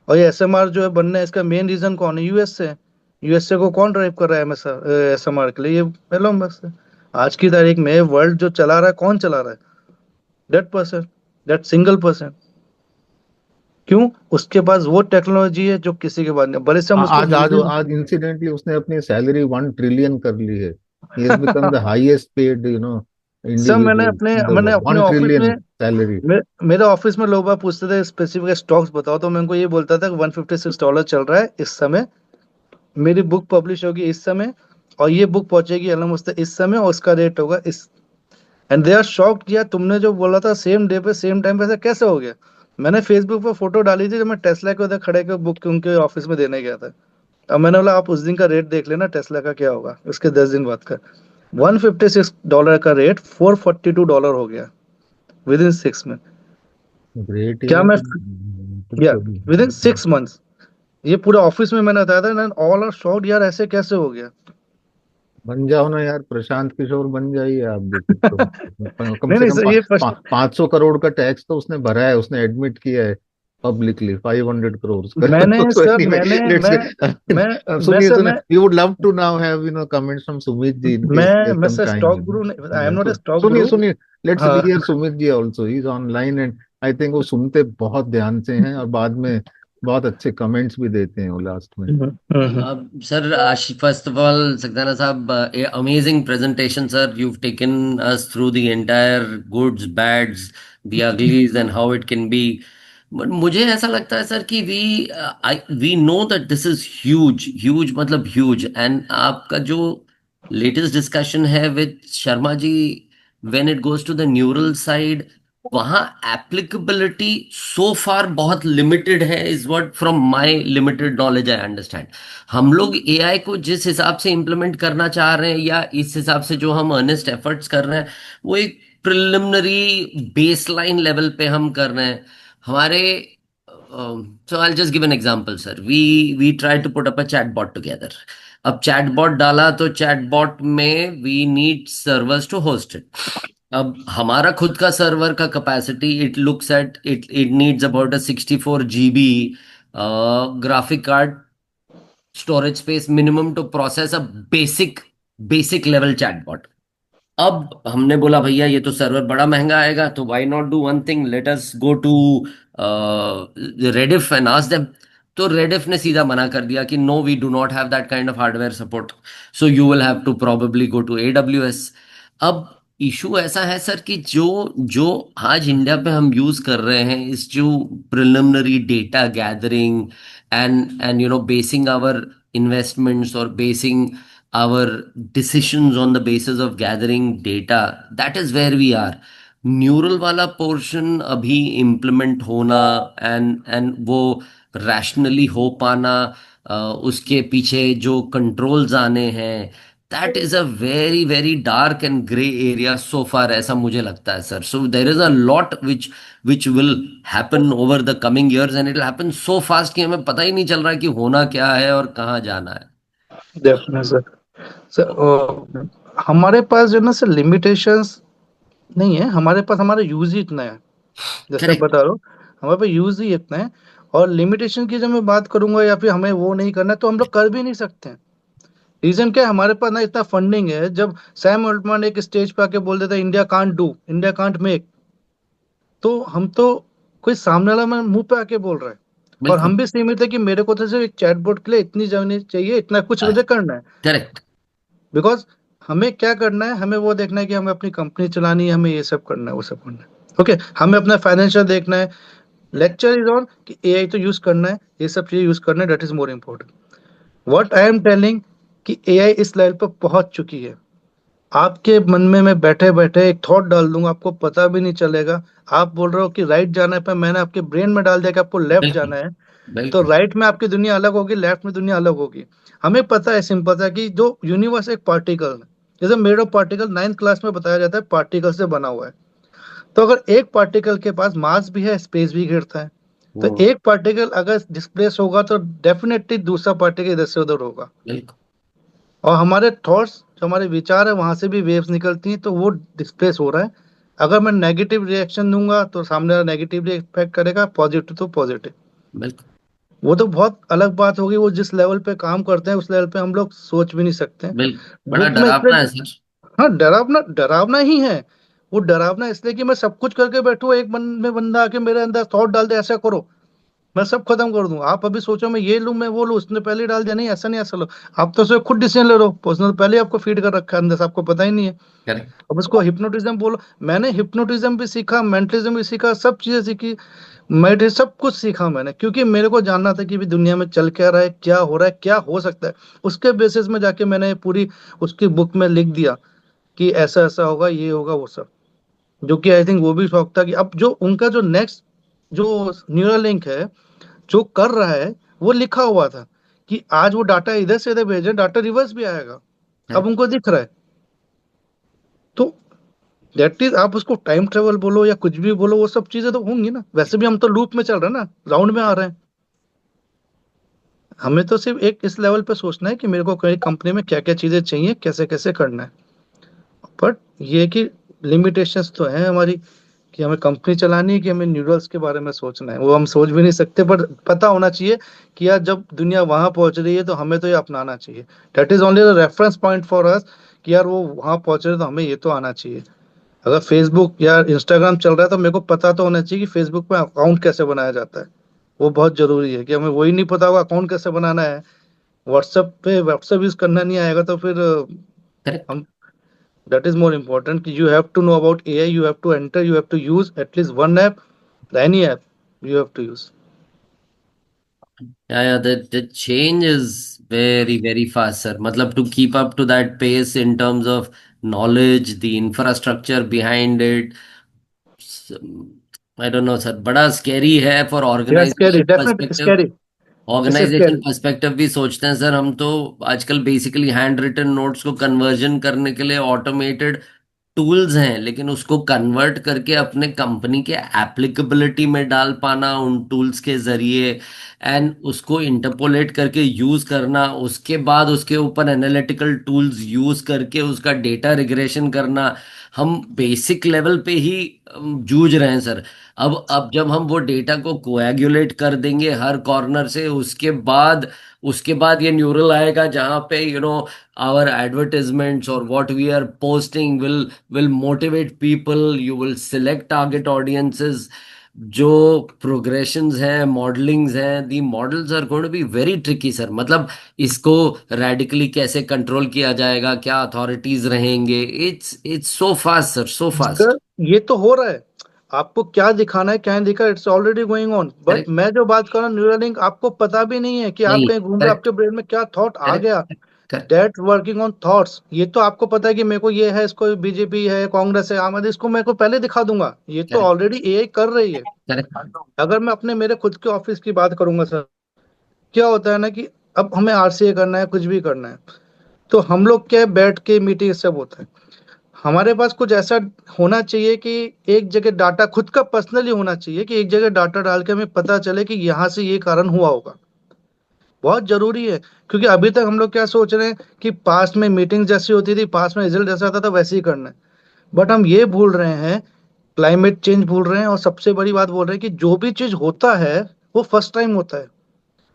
और ये SMR जो है बनना है, इसका मेन रीजन कौन है? यूएसए। यूएसए को कौन ड्राइव कर रहा है SMR के लिए? ये एलोन मस्क है। आज की तारीख में वर्ल्ड जो चला रहा है, कौन चला रहा है? That person, that single person. क्यों? उसके पास वो टेक्नोलॉजी है जो किसी के पास नहीं, भले से हम उसको आज आज बिल्डिंग। आज इंसिडेंटली उसने अपनी सैलरी 1 ट्रिलियन कर ली है। He has become the highest paid sir मैंने इंडिविजुअल अपने इन द मैंने वर्ल्ड, अपने वन ऑफिस ट्रिलियन में, सैलरी। मेरे ऑफिस में लोग बाग पूछते थे स्पेसिफिक स्टॉक्स बताओ, तो मैं उनको ये बोलता था कि $156 चल रहा है इस समय, मेरी बुक पब्लिश होगी इस समय, और ये बुक पहुंचेगी एलन मस्क इस समय, और उसका रेट होगा इस। एंड दे आर शॉक्ड, यार तुमने जो बोला था सेम डे पे सेम टाइम पे, ऐसा कैसे हो गया? मैंने फेसबुक पे फोटो डाली थी जब मैं टेस्ला के उधर खड़े के बुक उनके ऑफिस में देने गया था। अब मैंने बोला आप उस दिन का रेट देख लेना टेस्ला का क्या होगा उसके 10 दिन बाद का। $156 का रेट $442 हो गया विद इन 6 में। ग्रेट क्या यार, मैं, या तो विद इन 6 मंथ्स, ये पूरे ऑफिस में मैंने बताया था, ऑल आर शॉक्ड, यार ऐसे कैसे हो गया? बन जाओ ना यार, प्रशांत किशोर बन जाइए आप भी फिर तो। कम नहीं से नहीं कम सर, ये प्रश्न 500 करोड़ का टैक्स तो उसने भरा है, उसने एडमिट किया है पब्लिकली 500 करोड़ का। मैंने तो सर एनीवे मैंने लेट्स मैं मैं सुनिए सर सुनिए, मैं we would love to now have comments from Sumit ji in case मैं some sir time stock guru, I am या नॉट ए स्टॉक सुनिए गुरु। सुनिए, लेट्स हाँ। Here Sumit ji also, he is online and I think वो सुनते बहुत ध्यान से हैं और बाद में बहुत अच्छे कमेंट्स भी देते हैं वो लास्ट में। Sir, first of all, Sakdana Sahab, amazing presentation, sir. You've taken us through the entire goods, bads, the uglies, and how it can be. But मुझे ऐसा लगता है सर कि we know that this is huge, huge मतलब huge. And आपका जो latest discussion है with Sharma ji, when it goes to the neural side, वहाँ एप्लीकेबिलिटी सो फार बहुत लिमिटेड है, is what from my limited knowledge I understand. हम लोग AI को जिस हिसाब से इम्प्लीमेंट करना चाह रहे हैं या इस हिसाब से जो हम अर्नेस्ट एफर्ट्स कर रहे हैं, वो एक प्रिलिमिनरी बेसलाइन लेवल पे हम कर रहे हैं। हमारे so I just give an example sir, we try to put up a chatbot together. अब चैटबॉट डाला तो चैटबॉट में we need servers to host it. अब हमारा खुद का सर्वर का capacity, it looks at it needs about a 64 GB graphic card storage space minimum to process a basic level chatbot. अब हमने बोला भैया ये तो सर्वर बड़ा महंगा आएगा, तो why not do one thing, let us go to Rediff and ask them. तो रेडिफ ने सीधा मना कर दिया कि no, we do not have that kind of hardware support, so you will have to probably go to AWS। अब issue ऐसा है सर कि जो जो आज इंडिया पे हम यूज कर रहे हैं, इस जो preliminary data gathering and basing our investments और basing our decisions on the basis of gathering data, that is where we are. Neural वाला पोर्शन अभी इम्प्लीमेंट होना एंड वो रैशनली हो पाना, उसके पीछे जो कंट्रोल्स आने हैं, that is a very very dark and grey area so far, ऐसा मुझे लगता है sir. So there is a lot which will happen over the coming years and it will happen so fast कि हमें पता ही नहीं चल रहा है कि होना क्या है और कहाँ जाना है। Definite sir. हमारे पास जो ना सर लिमिटेशंस नहीं है, हमारे पास हमारा यूज ही इतना है, जैसे आप करेक्ट। बता रहे हो, हमारे पास यूज ही इतना है। और लिमिटेशन की जब मैं बात करूंगा या फिर हमें वो नहीं करना है, तो हम लोग कर भी नहीं सकते हैं। रीजन क्या है? हमारे पास ना इतना फंडिंग है। जब सैम अल्टमैन एक स्टेज पे आके बोल देता है India can't do, India can't make, तो हम तो, कोई सामने वाला मैं मुंह पे आके बोल रहा है, और बिल्कुल। हम भी सीमित है कि मेरे को तो सिर्फ एक चैटबॉट के लिए इतनी जमीन चाहिए, इतना कुछ मुझे करना है। करेक्ट। बिकॉज हमें क्या करना है, हमें वो देखना है कि हमें अपनी कंपनी चलानी है, हमें ये सब करना है, वो सब करना है। ओके, हमें अपना फाइनेंशियल देखना है। लेक्चर इज ऑन कि एआई तो यूज करना है, ये सब चीजें यूज करना है, that is more important. What I am telling कि एआई इस लेवल पर पहुंच चुकी है, आपके मन में मैं बैठे बैठे एक थॉट डाल दूंगा, आपको पता भी नहीं चलेगा। आप बोल रहे हो कि राइट जाना है, पर मैंने आपके ब्रेन में डाल दिया कि आपको लेफ्ट बिल्कुल जाना है। तो बिल्कुल राइट में आपकी दुनिया अलग होगी, लेफ्ट में दुनिया अलग होगी। हमें पता है, सिंपल सा, कि जो यूनिवर्स एक पार्टिकल है, जैसे made of particle 9th class में बताया जाता है, पार्टिकल से बना हुआ है। तो अगर एक पार्टिकल के पास मास भी है, स्पेस भी घेरता है, तो हम्म, एक पार्टिकल अगर डिस्प्लेस होगा तो डेफिनेटली दूसरा पार्टिकल इधर से उधर होगा। बिल्कुल और हमारे थॉट्स, जो हमारे विचार है, वहां से भी वेव्स निकलती हैं, तो वो डिस्प्लेस हो रहा है। अगर मैं नेगेटिव रिएक्शन दूंगा तो सामने वाला नेगेटिवली इफेक्ट करेगा, पॉजिटिव तो पॉजिटिव। बिल्कुल। वो तो बहुत अलग बात होगी, वो जिस लेवल पे काम करते हैं उस लेवल पे हम लोग सोच भी नहीं सकते हैं। बिल्कुल बड़ा बुक में डरावना इसलिए, है सर। हाँ, डरावना डरावना ही है। वो डरावना इसलिए कि मैं सब कुछ करके बैठूं, एक मन में बंदा आके मेरे अंदर थॉट डाल दे ऐसा करो, मैं सब खत्म कर दूं। आप अभी सोचो मैं ये लूं, मैं वो लूं, उसने पहले ही डाल दिया नहीं ऐसा नहीं ऐसा लो। आप तो सिर्फ खुद डिसीजन ले रहे हो, उसने तो पहले ही आपको फीड कर रखा है अंदर से, आपको पता ही नहीं है। करेक्ट। अब उसको हिप्नोटिज्म बोलो। मैंने हिप्नोटिज्म भी सीखा, मेंटलिज्म भी सीखा, सब चीजें सीखी, मेडिटेशन सब कुछ सीखा मैंने, क्योंकि मेरे को जानना था कि भी दुनिया में चल क्या रहा है, क्या हो रहा है, क्या हो सकता है। उसके बेसिस में जाके मैंने पूरी उसकी बुक में लिख दिया कि ऐसा ऐसा होगा, ये होगा, वो सब। जो कि आई थिंक वो भी शौक था कि अब जो उनका जो नेक्स्ट जो न्यूरल लिंक है, जो कर रहा है, वो लिखा हुआ था कि आज वो डाटा इधर से इधर भेजे, डाटा रिवर्स भी आएगा। अब करेक्ट। उनको दिख रहा है। तो दैट इज, आप उसको टाइम ट्रेवल बोलो या कुछ भी बोलो, वो सब चीजें तो होंगी ना। वैसे भी हम तो लूप में चल रहे हैं ना, राउंड में आ रहे हैं। हमें तो सिर्फ एक इस लेवल पे सोचना है कि मेरे को कई कंपनी में क्या क्या चीजें चाहिए, कैसे कैसे करना है। बट ये कि लिमिटेशंस तो हैं हमारी, कि हमें कंपनी चलानी है कि हमें न्यूरल्स के बारे में सोचना है, वो हम सोच भी नहीं सकते। पर पता होना चाहिए कि यार जब दुनिया वहां पहुंच रही है तो हमें तो ये अपनाना चाहिए। That is only the reference point for us, कि यार वो वहां पहुंच रहे हैं तो हमें ये तो आना चाहिए। अगर फेसबुक या इंस्टाग्राम चल रहा है तो मेरे को पता तो होना चाहिए कि फेसबुक में अकाउंट कैसे बनाया जाता है। वो बहुत जरूरी है, कि हमें वही नहीं पता होगा अकाउंट कैसे बनाना है। व्हाट्सएप पे व्हाट्सएप यूज करना नहीं आएगा तो फिर करेक्ट। हम, that is more important कि you have to know about AI, you have to enter, you have to use at least one app, any app you have to use. Yeah, the change is very, very fast, sir. Matlab, to keep up to that pace in terms of knowledge, the infrastructure behind it, s- I don't know, sir. बड़ा scary है for Yeah, scary, organization definitely perspective. scary. It's organisation scary. Perspective भी सोचते हैं sir हम तो। आजकल basically handwritten notes को conversion करने के लिए ऑटोमेटेड टूल्स हैं, लेकिन उसको कन्वर्ट करके अपने कंपनी के एप्लीकेबिलिटी में डाल पाना उन टूल्स के जरिए, एंड उसको इंटरपोलेट करके यूज करना, उसके बाद उसके ऊपर एनालिटिकल टूल्स यूज करके उसका डेटा रिग्रेशन करना, हम बेसिक लेवल पे ही जूझ रहे हैं सर। अब जब हम वो डेटा को कोएगुलेट कर देंगे हर कॉर्नर से, उसके बाद ये न्यूरल आएगा जहाँ पे our advertisements or what we are posting will motivate people. You will select target audiences. जो प्रोग्रेशंस हैं, मॉडलिंग्स हैं, the models are going to be very tricky sir. मतलब इसको रेडिकली कैसे कंट्रोल किया जाएगा, क्या अथॉरिटीज रहेंगे, it's so fast sir, so fast. Sir, ये तो हो रहा है। आपको क्या दिखाना है, क्या नहीं दिखा, it's already going on. But correct. मैं जो बात कर रहा हूँ न्यूरलिंक, आपको पता भी नहीं है कि आप नहीं। कहीं घूम रहे हो, करेक्ट। आपके ब्रेन में क्या थॉट आ करेक्ट। गया। Correct. That working on thoughts, ये तो आपको पता है कि मेरे को ये है, इसको बीजेपी है, कांग्रेस है, आम आदमी, इसको मेरे को पहले दिखा दूंगा। ये तो करेक्ट। ऑलरेडी एआई कर रही है। करेक्ट। अगर मैं अपने मेरे खुद के ऑफिस की बात करूंगा सर, क्या होता है ना कि अब हमें आरसीए करना है, कुछ भी करना है, तो हम लोग क्या है, बैठ के मीटिंग सब होता है। हमारे पास कुछ ऐसा होना चाहिए कि एक जगह डाटा खुद का पर्सनली होना चाहिए, कि एक जगह डाटा डाल के हमें पता चले कि यहाँ से ये कारण हुआ होगा। बहुत जरूरी है। क्योंकि अभी तक हम लोग क्या सोच रहे हैं कि पास्ट में मीटिंग जैसी होती थी, पास्ट में रिजल्ट जैसा आता था, वैसे ही करना है। बट हम ये भूल रहे हैं, क्लाइमेट चेंज भूल रहे हैं, और सबसे बड़ी बात बोल रहे हैं कि जो भी चीज होता है वो फर्स्ट टाइम होता है।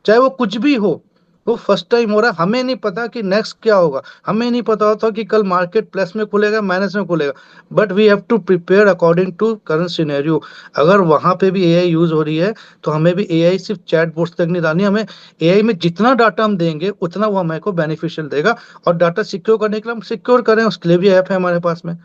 चाहे वो कुछ भी हो, वो फर्स्ट टाइम हो रहा है। हमें नहीं पता कि नेक्स्ट क्या होगा, हमें नहीं पता होता कि कल मार्केट प्लस में खुलेगा, माइनस में खुलेगा। But we have to prepare according to current scenario. अगर वहां पे भी एआई यूज हो रही है, तो हमें भी एआई सिर्फ चैट बोट्स तक नहीं डालनी, हमें एआई में जितना डाटा हम देंगे उतना वो हमें को बेनिफिशियल देगा। और डाटा सिक्योर करने के लिए हम सिक्योर करें, उसके लिए भी ऐप है हमारे पास में।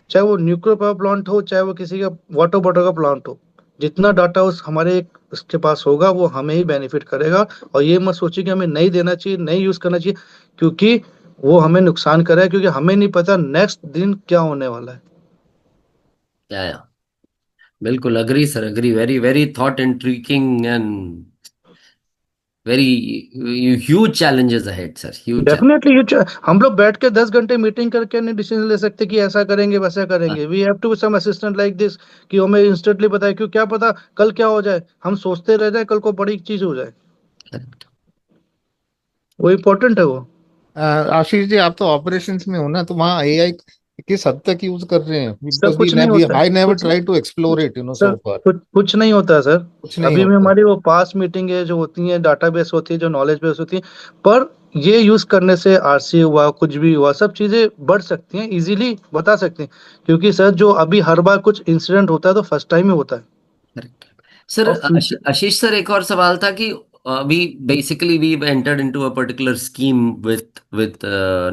चाहे वो न्यूक्लियर पावर प्लांट हो, चाहे वो किसी का वाटर बॉटल का प्लांट हो, जितना डाटा उस हमारे उसके पास होगा वो हमें ही बेनिफिट करेगा। और ये मत सोचिए कि हमें नहीं देना चाहिए, नहीं यूज करना चाहिए, क्योंकि वो हमें नुकसान कर रहा है, क्योंकि हमें नहीं पता नेक्स्ट दिन क्या होने वाला है। या बिल्कुल agree sir, agree, very very thought intriguing and very huge challenges ahead sir, huge. Definitely हम लोग बैठ के 10 घंटे मीटिंग करके नहीं डिसीजन ले सकते कि ऐसा करेंगे वैसा करेंगे। We have to some assistant like this, कि हमें इंस्टेंटली बताए, क्यों क्या पता कल क्या हो जाए, हम सोचते रह जाए कल को बड़ी चीज हो जाए। वो इम्पोर्टेंट है वो। आशीष जी, आप तो ऑपरेशंस में हो ना, तो वहाँ एआई किस हद तक यूज कर रहे हैं? सर बिकॉज कुछ नहीं वी होता है, आई नेवर कुछ try to explore it sir so far. कुछ नहीं होता है सर। कुछ नहीं अभी भी होता। हमारी वो पास मीटिंग है जो होती है, डाटाबेस होती है, जो नॉलेज बेस होती है, पर ये यूज करने से आरसी हुआ कुछ भी हुआ सब चीजें बढ़ सकती हैं, इजीली बता सकते हैं। क्योंकि सर जो अभी हर बार कुछ इंसिडेंट होता है तो फर्स्ट टाइम ही होता है। Correct sir. और फ्यूचर। आशीष सर, एक और सवाल था कि अभी basically we entered into a particular scheme with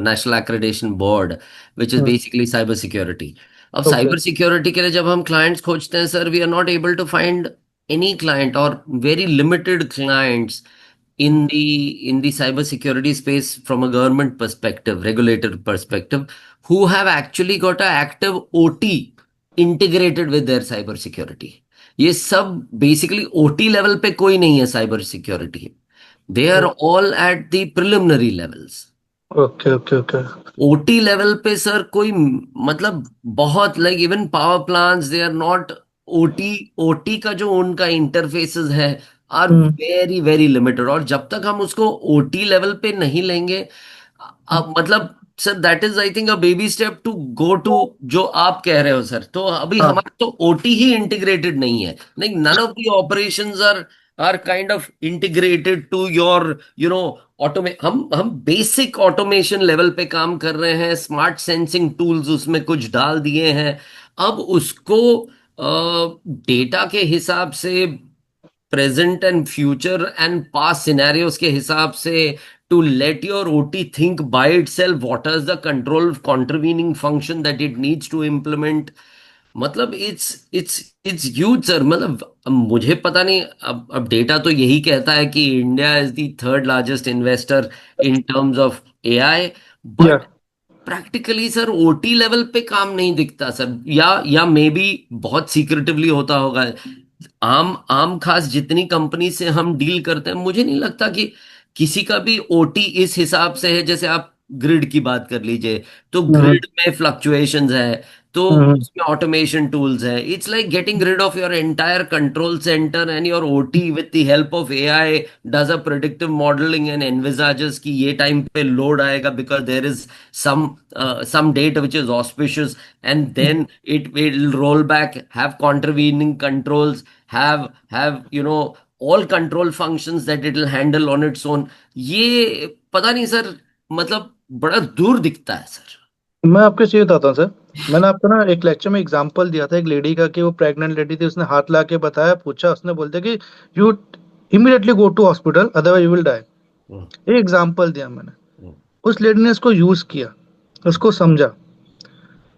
national accreditation board, which is basically cyber security. अब ओके। साइबर सिक्योरिटी के लिए जब हम क्लाइंट्स खोजते हैं sir, we are not able to find any client और very limited clients in the cyber security space from a government perspective, regulator perspective, who have actually got a active OT integrated with their cyber security. ये सब basically OT level पे कोई नहीं है cyber security, they are all at the preliminary levels. Okay okay okay. OT level पे sir कोई मतलब बहुत like even power plants, they are not OT. OT का जो उनका इंटरफेसेस है are hmm. Very very limited, और जब तक हम उसको ओटी लेवल पे नहीं लेंगे, अब मतलब sir that is I think a baby step to go to जो आप कह रहे हो सर। तो अभी हाँ। हमारा तो ओटी ही इंटीग्रेटेड नहीं है, like none of the operations are kind of integrated to your automation हम बेसिक ऑटोमेशन लेवल पे काम कर रहे हैं, स्मार्ट सेंसिंग टूल्स उसमें कुछ डाल दिए हैं। अब उसको डेटा के हिसाब से, present and future and past scenarios के हिसाब से, to let your OT think by itself what is the control contravening function that it needs to implement। मतलब इट्स ह्यूज सर। मतलब अब मुझे पता नहीं, अब डेटा तो यही कहता है कि India is the third largest investor in terms of AI, या। But practically sir OT level पे काम नहीं दिखता सर, या मे बी बहुत सीक्रेटिवली होता होगा। आम आम खास जितनी कंपनी से हम डील करते हैं, मुझे नहीं लगता कि किसी का भी ओटी इस हिसाब से है। जैसे आप ग्रिड की बात कर लीजिए, तो हम्म। ग्रिड में फ्लक्चुएशंस है, तो हम्म। उसमें ऑटोमेशन टूल्स है। It's like getting rid of your entire control centre, and your OT with the help of AI does a predictive modelling and envisages कि ये टाइम पे लोड आएगा because there is some some date which is auspicious, and then it will roll back, have contravening controls, have all control functions that it will handle on its own। ये पता नहीं sir, मतलब बड़ा दूर दिखता है sir. मैं आपको चीज बताता हूँ सर। मैंने आपको ना एक लेक्चर में एग्जांपल दिया था एक लेडी का, कि वो प्रेग्नेंट लेडी थी, उसने हाथ ला के बताया, पूछा, उसने बोल दिया कि you immediately go to hospital otherwise you will die. Hmm, ये एग्जांपल दिया मैंने। हम्म, उस लेडी ने इसको यूज किया, उसको समझा।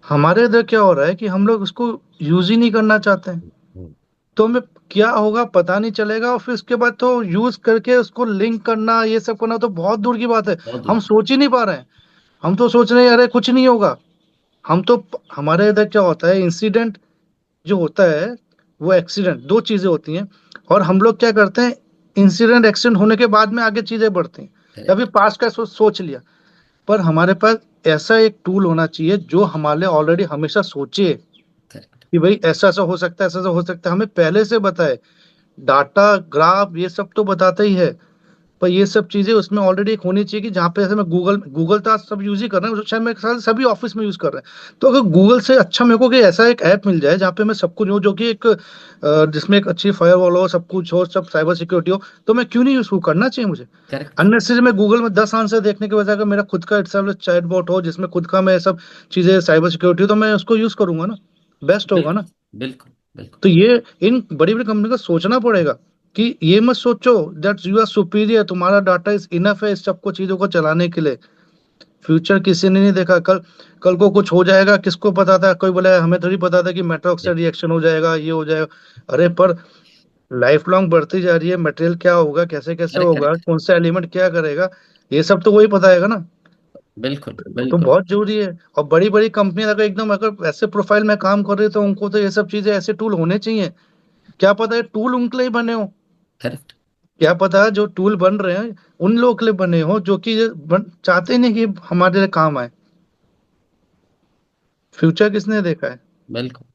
हमारे इधर क्या हो रहा है कि हम लोग उसको यूज ही नहीं करना चाहते हैं, हम्म, तो हमें क्या होगा पता नहीं चलेगा, और फिर उसके बाद तो यूज करके उसको लिंक करना, ये सब करना तो बहुत दूर की बात है। बहुत हम दूर। सोच ही नहीं पा रहे हैं। हम तो सोच रहे हैं अरे कुछ नहीं होगा। हम तो, हमारे इधर क्या होता है, इंसिडेंट जो होता है वो एक्सीडेंट, दो चीजें होती हैं। और हम लोग क्या करते हैं, इंसिडेंट एक्सीडेंट होने के बाद में आगे चीजें बढ़ती हैं, या फिर करेक्ट, पास्ट का सोच लिया। पर हमारे पास ऐसा एक टूल होना चाहिए जो हमारे लिए ऑलरेडी हमेशा सोचे करेक्ट, कि भाई ऐसा ऐसा हो सकता है, ऐसा ऐसा हो सकता है, हमें पहले से बताए। डाटा ग्राफ ये सब तो बताता ही है, पर ये सब चीजें उसमें ऑलरेडी एक होनी चाहिए, कि जहाँ पे ऐसे मैं गूगल गूगल तो आज सब यूज ही कर रहे हैं, शायद मेरे ख्याल से सभी ऑफिस में यूज कर रहे हैं। तो अगर गूगल से अच्छा मेरे को कि ऐसा एक ऐप मिल जाए जहाँ पे मैं सब कुछ हो, जो कि एक जिसमें एक अच्छी फायरवॉल हो, सब कुछ हो, सब साइबर सिक्योरिटी हो, तो मैं क्यों नहीं यूज करना चाहिए मुझे। करेक्ट, अननेसेसरी मैं गूगल में 10 आंसर देखने के बजाय अगर मेरा खुद का इट्सल्फ चैटबॉट हो, जिसमें खुद का मैं सब चीजें साइबर सिक्योरिटी हो, तो मैं उसको यूज करूंगा ना, बेस्ट होगा बिल्कुल, ना। बिल्कुल, बिल्कुल। तो ये इन बड़ी बड़ी कंपनी को सोचना पड़ेगा, कि ये मत सोचो दैट यू आर सुपीरियर, तुम्हारा डाटा इज इनफ है इस सबको चीजों को चलाने के लिए। फ्यूचर किसी ने नहीं देखा, कल कल को कुछ हो जाएगा, किसको पता था, कोई बोला हमें थोड़ी पता था कि मेटल ऑक्साइड रिएक्शन हो जाएगा, ये हो जाएगा। अरे पर लाइफ लॉन्ग बढ़ती जा रही है, मटेरियल क्या होगा, कैसे कैसे करेक्ट, होगा, करेक्ट। कौन सा एलिमेंट क्या करेगा, ये सब तो वही बताएगा ना। बिल्कुल तो बिल्कुल बहुत जरूरी है। और बड़ी बड़ी कंपनी अगर एकदम अगर ऐसे प्रोफाइल में काम कर रही है तो उनको तो ये सब चीजें, ऐसे टूल होने चाहिए। क्या पता है टूल उनके लिए ही बने हो, करेक्ट। क्या पता है जो टूल बन रहे हैं उन लोगों के लिए बने हो जो कि चाहते ही नहीं कि हमारे लिए काम आए। फ्यूचर किसने देखा है? बिल्कुल।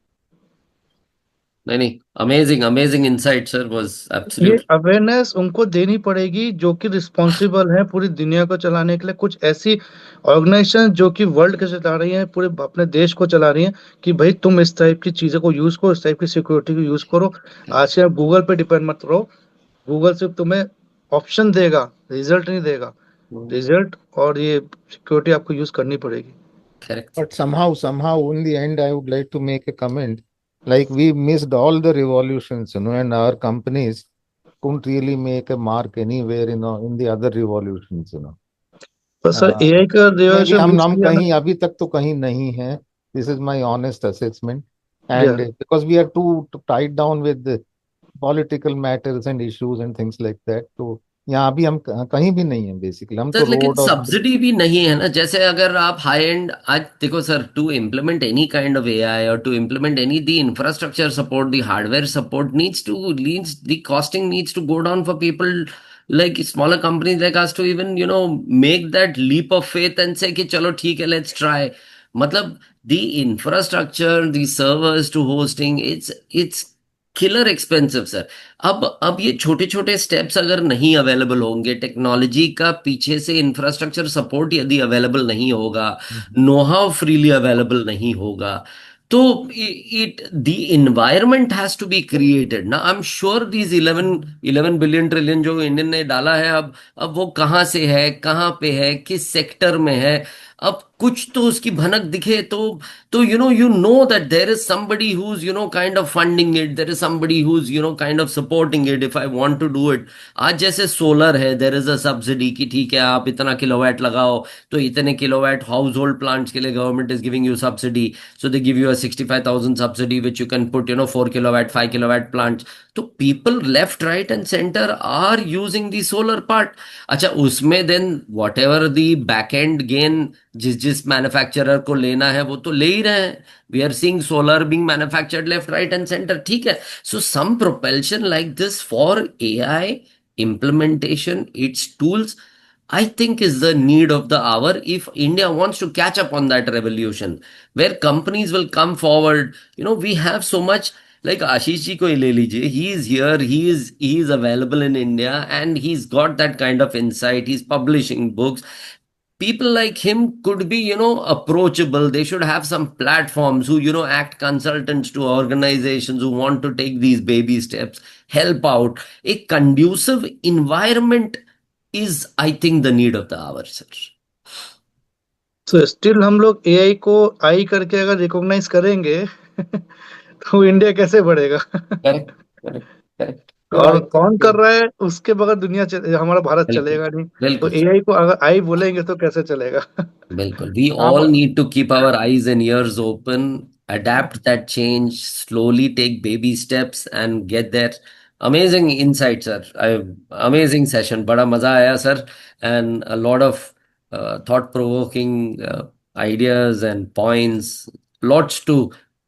नहीं नहीं, amazing amazing insight sir, was ये एब्सोल्यूट। अवेयरनेस उनको देनी पड़ेगी जो कि रिस्पॉन्सिबल है पूरी दुनिया को चलाने के लिए। कुछ ऐसी ऑर्गेनाइजेशन जो कि वर्ल्ड के चला रही हैं, पूरे अपने देश को चला रही हैं, कि भाई तुम इस टाइप की चीजों को यूज करो, इस टाइप की सिक्योरिटी को यूज करो। आज से आप गूगल पे डिपेंड मत रहो। गूगल सिर्फ तुम्हें ऑप्शन देगा, रिजल्ट नहीं देगा। रिजल्ट और ये सिक्योरिटी आपको यूज करनी पड़ेगी। Correct. But somehow, in the end, I would like to make a comment. Like we missed all the revolutions, and our companies couldn't really make a mark anywhere, in the other revolutions. तो sir Uh, AI का maybe revolution हम miss हम किया ना। कहीं अभी तक तो कहीं नहीं है. This is my honest assessment, या and because we are too tied down with the political matters and issues and things like that, तो यहाँ अभी हम कहीं भी नहीं है बेसिकली. हम तो सर लेकिन रोड और सब्सिडी भी नहीं है ना, जैसे अगर आप हाई एंड, आज देखो sir, to implement any kind of AI और to implement any the infrastructure support, the hardware support needs the costing needs to go down for people like smaller companies like us to even make that leap of faith and say कि चलो ठीक है, let's try. मतलब the infrastructure, the servers to hosting, it's killer expensive sir. अब ये छोटे छोटे steps अगर नहीं अवेलेबल होंगे, टेक्नोलॉजी का पीछे से इंफ्रास्ट्रक्चर सपोर्ट यदि अवेलेबल नहीं होगा, नो हाउ फ्रीली अवेलेबल नहीं होगा, तो it the environment has to be created ना. I am sure these 11 billion trillion जो इंडियन ने डाला है, अब वो कहाँ से है, कहाँ पे है, किस सेक्टर में है, अब कुछ तो उसकी भनक दिखे तो you know that there is somebody who's kind of funding it, there is somebody who's kind of supporting it if I want to do it. आज जैसे सोलर है, there is a subsidy कि ठीक है आप इतना किलोवाट लगाओ, तो इतने किलोवाट हाउस होल्ड प्लांट्स के लिए government is giving you subsidy. So they give you a 65,000 subsidy which you can put 4 kilowatt 5 kilowatt plants. तो people left right and center are using the solar part. अच्छा, उसमें then whatever the back and gain जिस जिस manufacturer को लेना है वो तो ले ही रहे हैं. We are seeing solar being manufactured left right and centre, ठीक है. So some propulsion like this for AI implementation, its tools, I think is the need of the hour if India wants to catch up on that revolution, where companies will come forward. We have so much, like Ashish ji ko hi le lijiye, he is here, he is available in India, and he's got that kind of insight, he's publishing books. People like him could be approachable. They should have some platforms who act consultants to organizations who want to take these baby steps, help out. A conducive environment is, I think, the need of the hour, sir. तो still हम लोग AI को आई करके अगर recognise करेंगे तो India कैसे बढ़ेगा? Correct, correct, correct. So I और कौन कर think रहा है उसके बगैर दुनिया हमारा भारत बिल्कुल चलेगा नहीं। तो बिल्कुल एआई को अगर आई बोलेंगे तो कैसे चलेगा? बिल्कुल. We हाँ all need to keep our eyes and ears open, adapt that change, slowly take baby steps and get there. Amazing insight, sir. Amazing session. बड़ा मजा आया, sir. And a lot of thought-provoking ideas and points. Lots to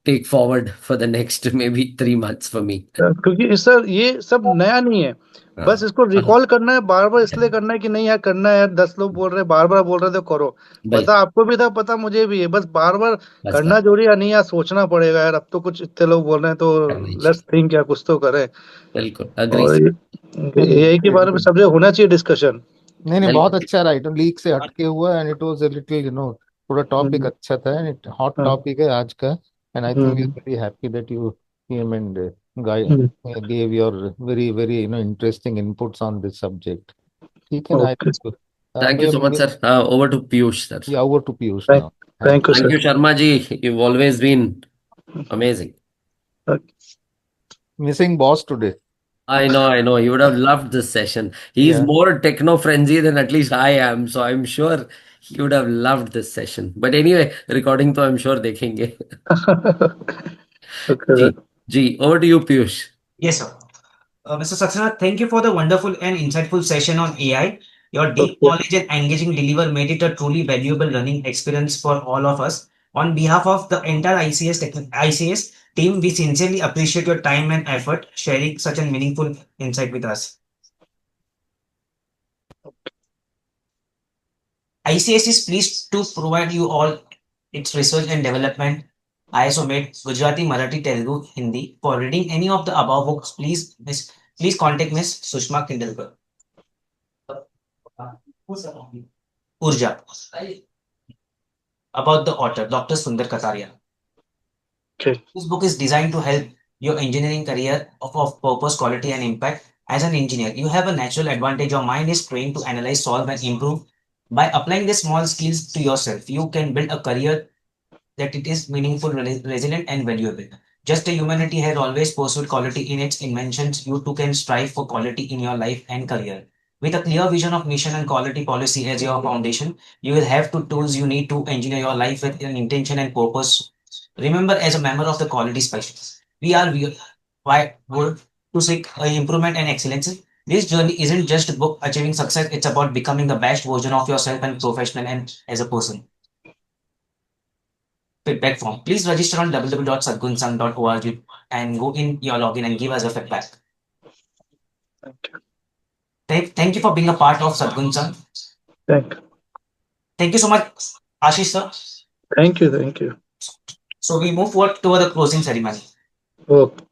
take forward for the next maybe 3 months for me. क्योंकि sir ये सब नया नहीं है, बस हाँ, इसको रिकॉल करना है, बार बार इसलिए करना है कि नहीं यार करना है यार, 10 लोग बोल रहे हैं, बार बार बोल रहे थे करो। पता बिल्कुल. आपको भी था, पता मुझे भी है, बस बार बार बस करना जरूरी है नहीं यार, सोचना पड़ेगा यार, अब तो कुछ इतने लोग बोल रहे हैं तो करना ही लेट्स चाहिए. थिंक यार कुछ तो करें। बिल्कुल अग्री. और एआई के बारे में सब जगह होना चाहिए डिस्कशन। नहीं नहीं, बहुत बिल्कुल अच्छा राइट, लीक से हटके हुआ, and it was a little थोड़ा टॉपिक हम्म, अच्छा था, एंड हॉट हाँ, टॉपिक है आज का. And I think we are hmm, very happy that you came and hmm, gave your very very interesting inputs on this subject. ठीक है ना? I okay, think Thank you so much, sir. Over to Piyush, sir. yeah, over to Piyush thank now. Thank thank you Thank sir. you, Sharma ji. You've always been amazing. missing boss today. I know, I know. You would have loved this session. He's Yeah. more techno-frenzy than at least I am, so I'm sure he would have loved this session. But anyway, recording to I'm sure देखेंगे. Okay जी, sir. जी. Over to you, Piyush. Yes, sir. Mr. Saxena, thank you for the wonderful and insightful session on AI. Your deep Okay. knowledge and engaging deliver made it a truly valuable learning experience for all of us. On behalf of the entire ICS team, we sincerely appreciate your time and effort sharing such a meaningful insight with us. ICS is pleased to provide you all its research and development. ISO made Gujarati, Marathi, Telugu, Hindi. For reading any of the above books, please contact Ms. Sushma Kindlekar. Urja. About the author, Dr. Sundar Kataria. Okay. This book is designed to help your engineering career of purpose, quality, and impact. As an engineer, you have a natural advantage. Your mind is trained to analyze, solve, and improve. By applying these small skills to yourself, you can build a career that it is meaningful, resilient, and valuable. Just as humanity has always pursued quality in its inventions, you too can strive for quality in your life and career. With a clear vision of mission and quality policy as your foundation, you will have the tools you need to engineer your life with an intention and purpose. Remember, as a member of the quality specialist, why would to seek improvement and excellence. This journey isn't just about achieving success; it's about becoming the best version of yourself and professional and as a person. Feedback form. Please register on www.sadgunsang.org and go in your login and give us a feedback. Thank you. Thank you for being a part of Sadgunsang. Thank you. Thank you so much, Ashish sir. Thank you. Thank you. So we move forward toward the closing ceremony. Okay.